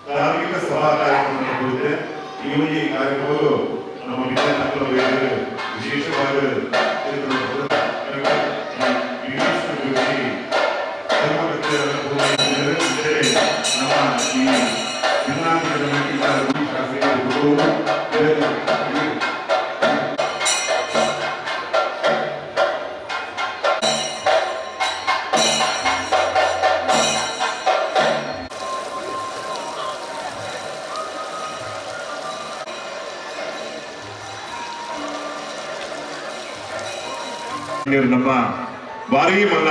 ಧಾರ್ಮಿಕ ಸಭಾ ಕಾರ್ಯಕ್ರಮ ಕುರಿತು ಈ ಕಾರ್ಯಕ್ರಮಗಳು ನಮ್ಮ ವಿದ್ಯಾರ್ಥಿಗಳು ವಿಶೇಷವಾಗಿ ನಮ್ಮ ಭಾರೀ ಮಲ್ಲ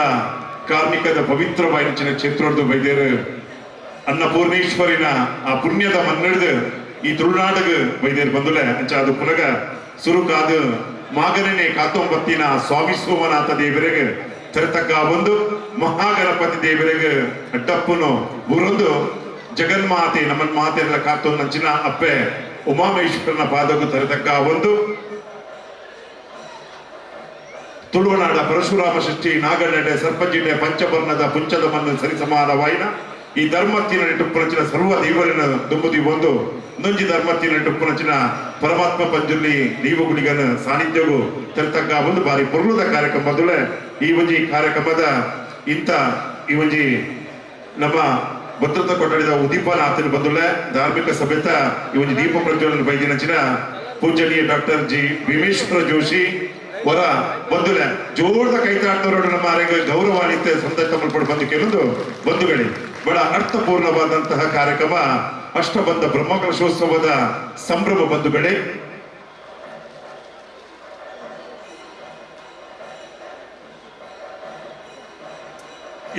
ಕಾರ್ಮಿಕದ ಪವಿತ್ರವಾದ ಕ್ಷೇತ್ರದ ವೈದ್ಯರು ಅನ್ನಪೂರ್ಣೇಶ್ವರಿನ ಆ ಪುಣ್ಯದ ಮನ್ನಡಿದು ಈ ತುಳುನಾಡಿಗೆ ವೈದ್ಯರು ಬಂದುಲೆ ಅಂಚ ಅದು ಪುನಗ ಸುರುಕಾದ ಮಾಗನೇ ಕಾತೊಂಬತ್ತಿನ ಸ್ವಾಮಿ ಸೋಮನಾಥ ದೇವರಿಗೆ ತೆರೆತಕ್ಕ ಒಂದು ಮಹಾಗಣಪತಿ ದೇವರಿಗೆ ಅಡ್ಡಪ್ಪನು ಊರೊಂದು ಜಗನ್ಮಾತೆ ನಮ್ಮ ಮಾತೆಲ್ಲ ಕಾತೊಂದು ನಂಚಿನ ಅಪ್ಪೆ ಉಮಾಮೇಶ್ವರನ ಪಾದಕ್ಕೂ ತೆರೆತಕ್ಕ ಒಂದು ತುಳುನಾಡ ಪರಶುರಾಮ ಸೃಷ್ಟಿ ನಾಗನಡೆ ಸರ್ಪಜಿಡೆ ಪಂಚವರ್ಣದ ಪುಂಚದ ಮಣ್ಣು ಸರಿಸಮಾನವಾಯಿನ ಈ ಧರ್ಮತ್ತಿನ ನೆಟ್ಟುಪ್ಪುನಚಿನ ಸರ್ವ ದೇವರಿನ ದುಂಬುದಿ ಒಂದು ನೊಂಜಿ ಧರ್ಮತ್ತಿನ ನೆಟ್ಟುಪ್ಪುನಚಿನ ಪರಮಾತ್ಮ ಪಂಜುಲಿ ದೈವಗುಳಿಗನ ಸಾನ್ನಿಧ್ಯವು ತೆರೆತಕ್ಕ ಒಂದು ಬಾರಿ ಪೊರ್ಲುದ ಕಾರ್ಯಕ್ರಮ ಬಂದುಳೆ ಈ ಒಂಜಿ ಕಾರ್ಯಕ್ರಮದ ಇಂಥ ಈ ಒಂಜಿ ನಮ್ಮ ಭದ್ರತಾ ಕೊಠಡಿದ ಉದೀಪನಾಥನ ಬಂದುಳೆ ಧಾರ್ಮಿಕ ಸಭೆತ ಈ ಒಂಜಿ ದೀಪ ಪ್ರಜ್ವಲನ ಬೈದಿನಚಿನ ಪೂಜನೀಯ ಡಾಕ್ಟರ್ ಜಿ ಭೀಮೇಶ್ವರ ಜೋಶಿ ಹೊರ ಬಂದುಲೆ ಜೋರದ ಕೈತಾಡ್ತವರೋಡು ನಮ್ಮ ಆರೋಗ್ಯ ಗೌರವಾನ್ವಿತ ಸಂದರ್ಭ ಮಲ್ಪಡು ಬಂದು ಕೆಲವೊಂದು ಬಂಧುಗಳೇ ಬಹಳ ಅರ್ಥಪೂರ್ಣವಾದಂತಹ ಕಾರ್ಯಕ್ರಮ ಅಷ್ಟಬಂಧ ಬ್ರಹ್ಮಕಲಶೋತ್ಸವದ ಸಂಭ್ರಮ ಬಂಧುಗಳೇ.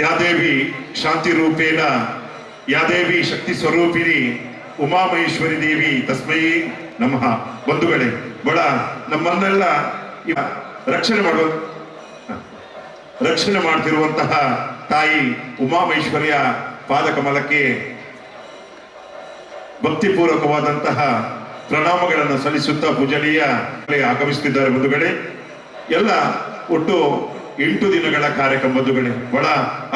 ಯಾದೇವಿ ಶಾಂತಿ ರೂಪೇಣ ಯಾದೇವಿ ಶಕ್ತಿ ಸ್ವರೂಪಿಣಿ ಉಮಾಮಹೇಶ್ವರಿ ದೇವಿ ತಸ್ಮೈ ನಮಃ. ಬಂಧುಗಳೇ ಬಹಳ ನಮ್ಮನ್ನೆಲ್ಲ ರಕ್ಷಣೆ ಮಾಡ್ತಿರುವಂತಹ ತಾಯಿ ಉಮಾಮಹೇಶ್ವರಿಯ ಪಾದಕಮಲಕ್ಕೆ ಭಕ್ತಿಪೂರ್ವಕವಾದಂತಹ ಪ್ರಣಾಮಗಳನ್ನು ಸಲ್ಲಿಸುತ್ತಾ ಪೂಜನೀಯ ಆಗಮಿಸುತ್ತಿದ್ದಾರೆ ಬಂಧುಗಳೇ. ಎಲ್ಲ ಒಟ್ಟು 8 ದಿನಗಳ ಕಾರ್ಯಕ್ರಮ ಬಂಧುಗಳೇ ಬಹಳ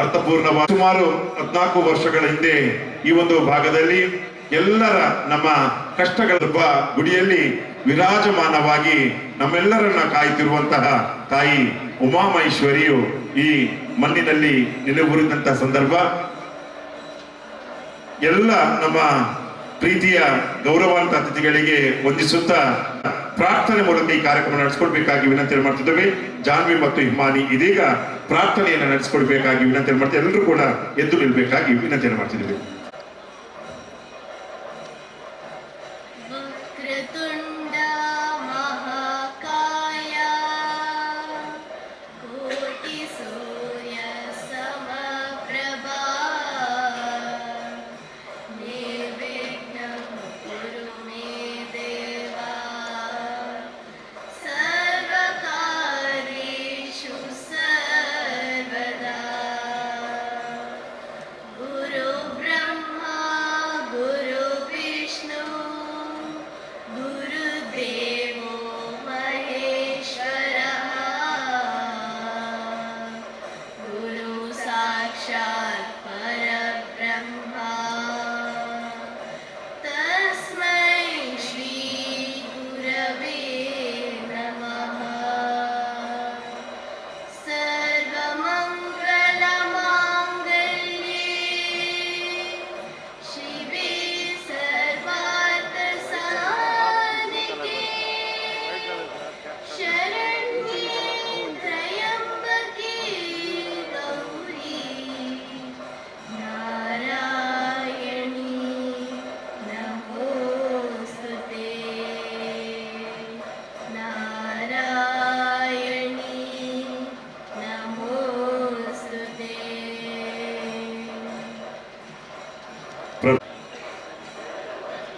ಅರ್ಥಪೂರ್ಣವಾದ. ಸುಮಾರು 14 ವರ್ಷಗಳ ಹಿಂದೆ ಈ ಒಂದು ಭಾಗದಲ್ಲಿ ಎಲ್ಲರ ನಮ್ಮ ಕಷ್ಟಗಳ ಗುಡಿಯಲ್ಲಿ ವಿರಾಜಮಾನವಾಗಿ ನಮ್ಮೆಲ್ಲರನ್ನ ಕಾಯ್ತಿರುವಂತಹ ತಾಯಿ ಉಮಾಮಹೇಶ್ವರಿಯು ಈ ಮಣ್ಣಿನಲ್ಲಿ ನೆಲೆಯೂರಿದಂತಹ ಸಂದರ್ಭ ಎಲ್ಲ ನಮ್ಮ ಪ್ರೀತಿಯ ಗೌರವಾನ್ವಿತ ಅತಿಥಿಗಳಿಗೆ ವಂದಿಸುತ್ತಾ ಪ್ರಾರ್ಥನೆ ಮೂಲಕ ಈ ಕಾರ್ಯಕ್ರಮ ನಡೆಸಿಕೊಡ್ಬೇಕಾಗಿ ವಿನಂತಿ ಮಾಡ್ತಿದ್ದೇವೆ. ಜಾನ್ವಿ ಮತ್ತು ಹಿಮಾನಿ ಇದೀಗ ಪ್ರಾರ್ಥನೆಯನ್ನು ನಡೆಸಿಕೊಡ್ಬೇಕಾಗಿ ವಿನಂತಿ ಮಾಡ್ತೀವಿ. ಎಲ್ಲರೂ ಕೂಡ ಎದ್ದು ನಿಲ್ಬೇಕಾಗಿ ವಿನಂತಿ ಮಾಡ್ತಿದ್ದೇವೆ.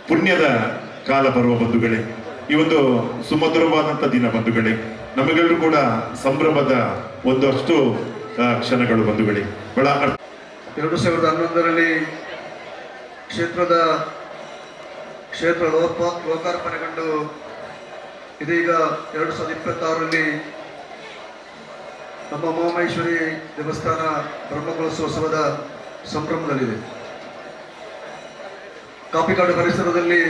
ಪುಣ್ಯದ ಕಾಲ ಬರುವ ಬಂಧುಗಳೇ, ಈ ಒಂದು ಸುಮಧುರವಾದಂಥ ದಿನ ಬಂಧುಗಳೇ, ನಮಗೆಲ್ಲರೂ ಕೂಡ ಸಂಭ್ರಮದ ಒಂದಷ್ಟು ಕ್ಷಣಗಳು ಬಂಧುಗಳೇ. ಬಹಳ 2011ರಲ್ಲಿ ಕ್ಷೇತ್ರ ಲೋಕಾರ್ಪಣೆಗೊಂಡು ಇದೀಗ 2026ರಲ್ಲಿ ನಮ್ಮ ಉಮಾಮಹೇಶ್ವರಿ ದೇವಸ್ಥಾನ ಬ್ರಹ್ಮಕಲಶೋತ್ಸವದ ಸಂಭ್ರಮದಲ್ಲಿದೆ. ಕಾಪಿಕಾಡು ಪರಿಸರದಲ್ಲಿ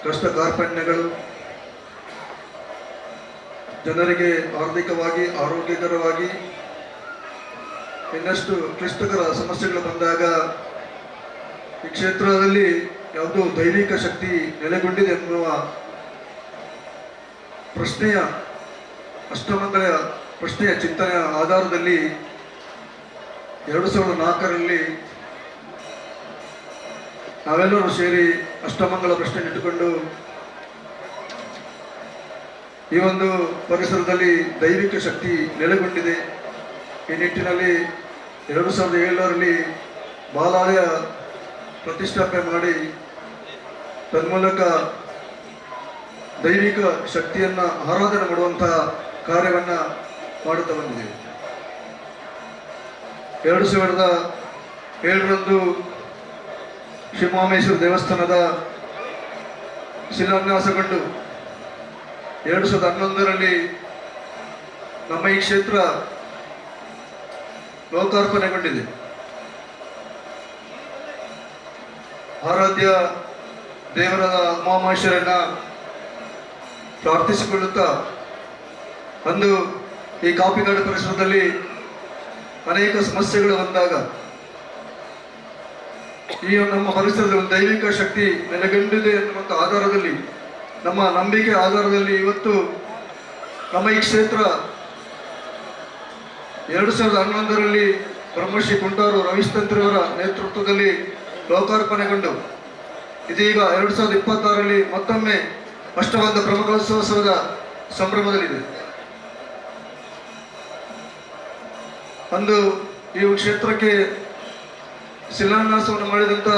ಕಷ್ಟ ಕಾರ್ಪಣ್ಯಗಳು, ಜನರಿಗೆ ಆರ್ಥಿಕವಾಗಿ ಆರೋಗ್ಯಕರವಾಗಿ ಇನ್ನಷ್ಟು ಕ್ಲಿಷ್ಟಕರ ಸಮಸ್ಯೆಗಳು ಬಂದಾಗ ಈ ಕ್ಷೇತ್ರದಲ್ಲಿ ಯಾವುದೋ ದೈವಿಕ ಶಕ್ತಿ ನೆಲೆಗೊಂಡಿದೆ ಎನ್ನುವ ಪ್ರಶ್ನೆಯ ಅಷ್ಟಮಂಗಲ ಪ್ರಶ್ನೆಯ ಚಿಂತನೆಯ ಆಧಾರದಲ್ಲಿ 2004ರಲ್ಲಿ ನಾವೆಲ್ಲರೂ ಸೇರಿ ಅಷ್ಟಮಂಗಲ ಪ್ರಶ್ನೆ ಇಟ್ಟುಕೊಂಡು ಈ ಒಂದು ಪರಿಸರದಲ್ಲಿ ದೈವಿಕ ಶಕ್ತಿ ನೆಲೆಗೊಂಡಿದೆ. ಈ ನಿಟ್ಟಿನಲ್ಲಿ 2007ರಲ್ಲಿ ಬಾಲಾಲಯ ಪ್ರತಿಷ್ಠಾಪನೆ ಮಾಡಿ ತನ್ಮೂಲಕ ದೈವಿಕ ಶಕ್ತಿಯನ್ನು ಆರಾಧನೆ ಮಾಡುವಂತಹ ಕಾರ್ಯವನ್ನು ಮಾಡುತ್ತಾ ಬಂದಿದೆ. 2007ರಂದು ಶ್ರೀ ಉಮಾಮಹೇಶ್ವರ ದೇವಸ್ಥಾನದ ಶಿಲಾನ್ಯಾಸಗೊಂಡು 2011ರಲ್ಲಿ ನಮ್ಮ ಈ ಕ್ಷೇತ್ರ ಲೋಕಾರ್ಪಣೆಗೊಂಡಿದೆ. ಆರಾಧ್ಯ ದೇವರಾದ ಉಮಾಮಹೇಶ್ವರನ್ನ ಪ್ರಾರ್ಥಿಸಿಕೊಳ್ಳುತ್ತಾ ಅಂದು ಈ ಕಾಪಿಕಾಡು ಪರಿಸರದಲ್ಲಿ ಅನೇಕ ಸಮಸ್ಯೆಗಳು ಬಂದಾಗ ಈ ನಮ್ಮ ಪರಿಸರದಲ್ಲಿ ಒಂದು ದೈವಿಕ ಶಕ್ತಿ ನೆಲೆಗೊಂಡಿದೆ ಎನ್ನುವಂಥ ಆಧಾರದಲ್ಲಿ, ನಮ್ಮ ನಂಬಿಕೆ ಆಧಾರದಲ್ಲಿ ಇವತ್ತು ನಮ್ಮ ಈ ಕ್ಷೇತ್ರ 2011ರಲ್ಲಿ ಬ್ರಹ್ಮಶ್ರೀ ಕುಂಟಾರು ರವಿಸ್ತಂತ್ರಿಯವರ ನೇತೃತ್ವದಲ್ಲಿ ಲೋಕಾರ್ಪಣೆಗೊಂಡು ಇದೀಗ 2026ರಲ್ಲಿ ಮತ್ತೊಮ್ಮೆ ಅಷ್ಟಬಂಧ ಬ್ರಹ್ಮಕಲಶೋತ್ಸವದ ಸಂಭ್ರಮದಲ್ಲಿದೆ. ಅಂದು ಈ ಕ್ಷೇತ್ರಕ್ಕೆ ಶಿಲಾನ್ಯಾಸವನ್ನು ಮಾಡಿದಂಥ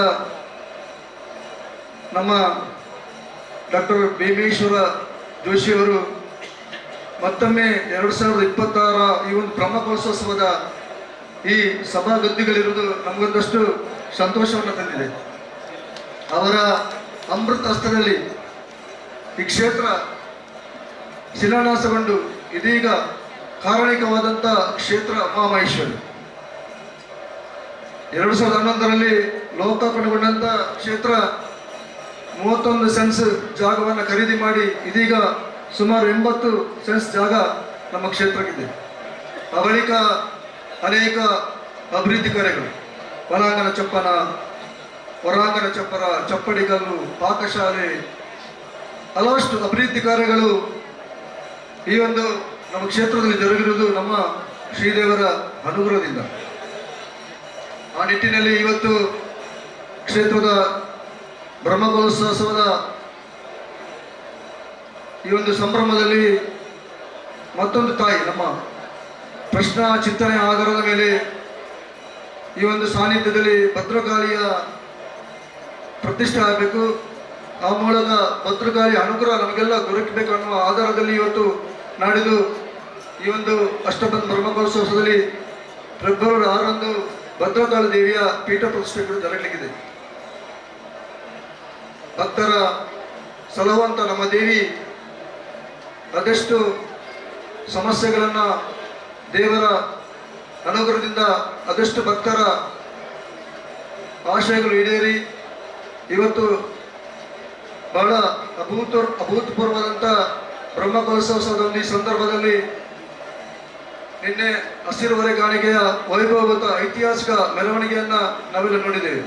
ನಮ್ಮ ಡಾಕ್ಟರ್ ಭೀಮೇಶ್ವರ ಜೋಶಿಯವರು ಮತ್ತೊಮ್ಮೆ 2026 ಈ ಒಂದು ಬ್ರಹ್ಮಕಲಶೋತ್ಸವದ ಈ ಸಭಾ ಗದ್ದಿಗಳಿರುವುದು ನಮಗೊಂದಷ್ಟು ಸಂತೋಷವನ್ನು ತಂದಿದೆ. ಅವರ ಅಮೃತ ಹಸ್ತದಲ್ಲಿ ಈ ಕ್ಷೇತ್ರ ಶಿಲಾನ್ಯಾಸಗೊಂಡು ಇದೀಗ ಕಾರಣಿಕವಾದಂಥ ಕ್ಷೇತ್ರ ಉಮಾಮಹೇಶ್ವರಿ. 2011ರಲ್ಲಿ ಲೋಕಾರ್ಪಣೆಗೊಂಡಂಥ ಕ್ಷೇತ್ರ 31 ಸೆನ್ಸ್ ಜಾಗವನ್ನು ಖರೀದಿ ಮಾಡಿ ಇದೀಗ ಸುಮಾರು 80 ಸೆನ್ಸ್ ಜಾಗ ನಮ್ಮ ಕ್ಷೇತ್ರಕ್ಕಿದೆ. ಆ ಬಳಿಕ ಅನೇಕ ಅಭಿವೃದ್ಧಿ ಕಾರ್ಯಗಳು, ಒಳಾಂಗಣ ಚಪ್ಪನ, ಹೊರಾಂಗಣ ಚಪ್ಪರ, ಚಪ್ಪಡಿಕಲ್ಲು, ಪಾಕಶಾಲೆ, ಹಲವಷ್ಟು ಅಭಿವೃದ್ಧಿ ಕಾರ್ಯಗಳು ಈ ಒಂದು ನಮ್ಮ ಕ್ಷೇತ್ರದಲ್ಲಿ ಜರುಗಿರುವುದು ನಮ್ಮ ಶ್ರೀದೇವರ ಅನುಗ್ರಹದಿಂದ. ಆ ನಿಟ್ಟಿನಲ್ಲಿ ಇವತ್ತು ಕ್ಷೇತ್ರದ ಬ್ರಹ್ಮಕಲಶೋತ್ಸವದ ಈ ಒಂದು ಸಂಭ್ರಮದಲ್ಲಿ ಮತ್ತೊಂದು ತಾಯಿ ನಮ್ಮ ಪ್ರಶ್ನಾ ಚಿಂತನೆಯ ಆಧಾರದ ಮೇಲೆ ಈ ಒಂದು ಸಾನ್ನಿಧ್ಯದಲ್ಲಿ ಭದ್ರಕಾಳಿಯ ಪ್ರತಿಷ್ಠೆ ಆಗಬೇಕು, ಆ ಮೂಲಕ ಭದ್ರಕಾಳಿ ಅನುಗ್ರಹ ನಮಗೆಲ್ಲ ದೊರಕಬೇಕು ಅನ್ನುವ ಆಧಾರದಲ್ಲಿ ಇವತ್ತು ನಾಡಿದ್ದು ಈ ಒಂದು ಅಷ್ಟಬಂಧ ಬ್ರಹ್ಮಕಲಶೋತ್ಸವದಲ್ಲಿ ಫೆಬ್ರವರಿ 6ರಂದು ಭದ್ರಕಾಳಿ ದೇವಿಯ ಪೀಠ ಪ್ರತಿಷ್ಠೆಗಳು ಜರಗಲಿಕ್ಕಿದೆ. ಭಕ್ತರ ಸಲಹುವಂತ ನಮ್ಮ ದೇವಿ ಅದೆಷ್ಟು ಸಮಸ್ಯೆಗಳನ್ನು ದೇವರ ಅನುಗ್ರಹದಿಂದ ಅದೆಷ್ಟು ಭಕ್ತರ ಆಶಯಗಳು ಈಡೇರಿ ಇವತ್ತು ಬಹಳ ಅಭೂತಪೂರ್ವವಾದಂಥ ಬ್ರಹ್ಮಕಲಶೋತ್ಸವದ ಒಂದು ಈ ಸಂದರ್ಭದಲ್ಲಿ ನಿನ್ನೆ ಹಸಿರುವರೆ ಕಾಣಿಕೆಯ ವೈಭವದ ಐತಿಹಾಸಿಕ ಮೆರವಣಿಗೆಯನ್ನು ನಾವೆಲ್ಲ ನೋಡಿದ್ದೇವೆ.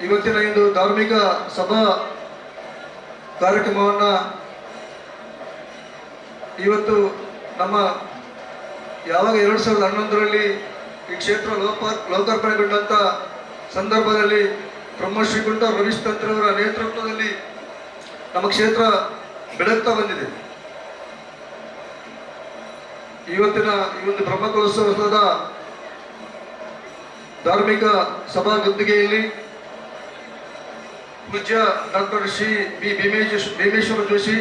ಇವತ್ತಿನ ಇಂದು ಧಾರ್ಮಿಕ ಸಭಾ ಕಾರ್ಯಕ್ರಮವನ್ನು ಇವತ್ತು ನಮ್ಮ ಯಾವಾಗ 2011ರಲ್ಲಿ ಈ ಕ್ಷೇತ್ರ ಲೋಕಾರ್ಪಣೆಗೊಂಡಂಥ ಸಂದರ್ಭದಲ್ಲಿ ಬ್ರಹ್ಮಶ್ರೀ ಕುಂಟಾರು ರವಿಸ್ತಂತ್ರಿಯವರ ನೇತೃತ್ವದಲ್ಲಿ ನಮ್ಮ ಕ್ಷೇತ್ರ ಬೆಳಗ್ತಾ ಬಂದಿದೆ. ಇವತ್ತಿನ ಈ ಒಂದು ಬ್ರಹ್ಮಕಲಶೋತ್ಸವದ ಧಾರ್ಮಿಕ ಸಭಾ ಗದ್ದಿಗೆಯಲ್ಲಿ ಪೂಜ್ಯ ಡಾಕ್ಟರ್ ಶ್ರೀ ಭೀಮೇಶ್ವರ ಜೋಶಿ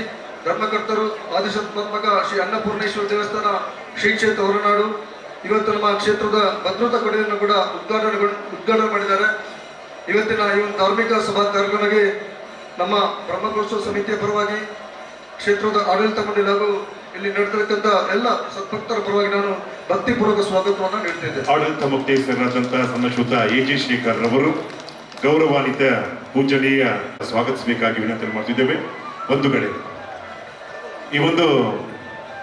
ಧರ್ಮಕರ್ತರು, ಆದಿಶತ್ಮಾತ್ಮಕ ಶ್ರೀ ಅನ್ನಪೂರ್ಣೇಶ್ವರ ದೇವಸ್ಥಾನ ಶ್ರೀ ಕ್ಷೇತ್ರ ಹೊರನಾಡು ಇವತ್ತು ನಮ್ಮ ಕ್ಷೇತ್ರದ ಭದ್ರತಾ ಕೊಡೆಯನ್ನು ಕೂಡ ಉದ್ಘಾಟನೆ ಮಾಡಿದ್ದಾರೆ. ಇವತ್ತಿನ ಈ ಒಂದು ಧಾರ್ಮಿಕ ಸಭಾ ಕಾರ್ಯಕ್ರಮಕ್ಕೆ ನಮ್ಮ ಬ್ರಹ್ಮಕಲಶೋತ್ಸವ ಸಮಿತಿಯ ಪರವಾಗಿ ಕ್ಷೇತ್ರದ ಆಡಳಿತ ಮಂಡಳಿ ಹಾಗೂ ಇಲ್ಲಿ ನಡೆದಿರತಕ್ಕಂಥ ಎಲ್ಲ ಸದ್ಭಕ್ತರ ಪರವಾಗಿ ನಾನು ಭಕ್ತಿಪೂರ್ವಕ ಸ್ವಾಗತವನ್ನು ನೀಡ್ತಿದ್ದೆ. ಆಡಳಿತ ಮುಕ್ತೇಶ್ವರರಾದಂತಹ ಸನ್ನಶುತ ಎ.ಜಿ. ಶೇಖರ್ ರವರು ಗೌರವಾನ್ವಿತ ಪೂಜನೀಯ ಸ್ವಾಗತಿಸಬೇಕಾಗಿ ವಿನಂತಿ ಮಾಡ್ತಿದ್ದೇವೆ. ಬಂಧುಗಳೇ, ಈ ಒಂದು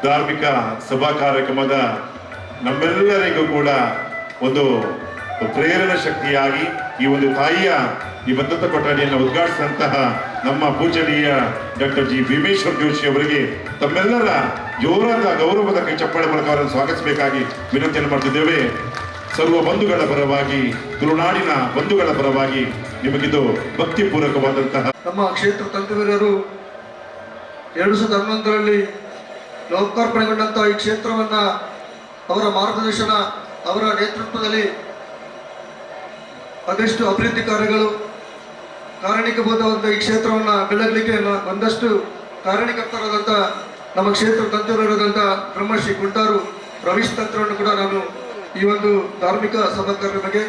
ಧಾರ್ಮಿಕ ಸಭಾ ಕಾರ್ಯಕ್ರಮದ ನಮ್ಮೆಲ್ಲರಿಗೂ ಕೂಡ ಒಂದು ಪ್ರೇರಣಾ ಶಕ್ತಿಯಾಗಿ ಈ ಒಂದು ತಾಯಿಯ ಈ ಭದ್ರತಾ ಕೊಠಡಿಯನ್ನು ಉದ್ಘಾಟಿಸಿದಂತಹ ನಮ್ಮ ಪೂಜನೀಯ ಡಾಕ್ಟರ್ ಜಿ ಭೀಮೇಶ್ವರ್ ಜೋಶಿ ಅವರಿಗೆ ತಮ್ಮೆಲ್ಲರ ಜೋರಾದ ಗೌರವದ ಕೈ ಚಪ್ಪಾಳೆ ಮೂಲಕ ಅವರನ್ನು ಸ್ವಾಗತಿಸಬೇಕಾಗಿ ವಿನಂತಿಯನ್ನು ಮಾಡ್ತಿದ್ದೇವೆ. ಸರ್ವ ಬಂಧುಗಳ ಪರವಾಗಿ, ತುಳುನಾಡಿನ ಬಂಧುಗಳ ಪರವಾಗಿ ನಿಮಗಿದು ಭಕ್ತಿಪೂರ್ವಕವಾದಂತಹ ನಮ್ಮ ಕ್ಷೇತ್ರ ತಂತ್ರವೀರರು 2011ರಲ್ಲಿ ಲೋಕಾರ್ಪಣೆಗೊಂಡಂತಹ ಈ ಕ್ಷೇತ್ರವನ್ನ ಅವರ ಮಾರ್ಗದರ್ಶನ, ಅವರ ನೇತೃತ್ವದಲ್ಲಿ ಅದೆಷ್ಟು ಅಭಿವೃದ್ಧಿ ಕಾರ್ಯಗಳು ಕಾರಣೀಭೂತವಾದ ಈ ಕ್ಷೇತ್ರವನ್ನು ಬೆಳಗಲಿಕ್ಕೆ ಒಂದಷ್ಟು ಕಾರಣೀಕರ್ತರಾದಂಥ ನಮ್ಮ ಕ್ಷೇತ್ರ ತಂತ್ರವರಾದಂಥ ಬ್ರಹ್ಮಶ್ರೀ ಕುಂಟಾರು ರವೀಶ್ ತಂತ್ರವನ್ನು ಕೂಡ ನಾನು ಈ ಒಂದು ಧಾರ್ಮಿಕ ಸಭಾ ಕಾರ್ಯಕ್ರಮಕ್ಕೆ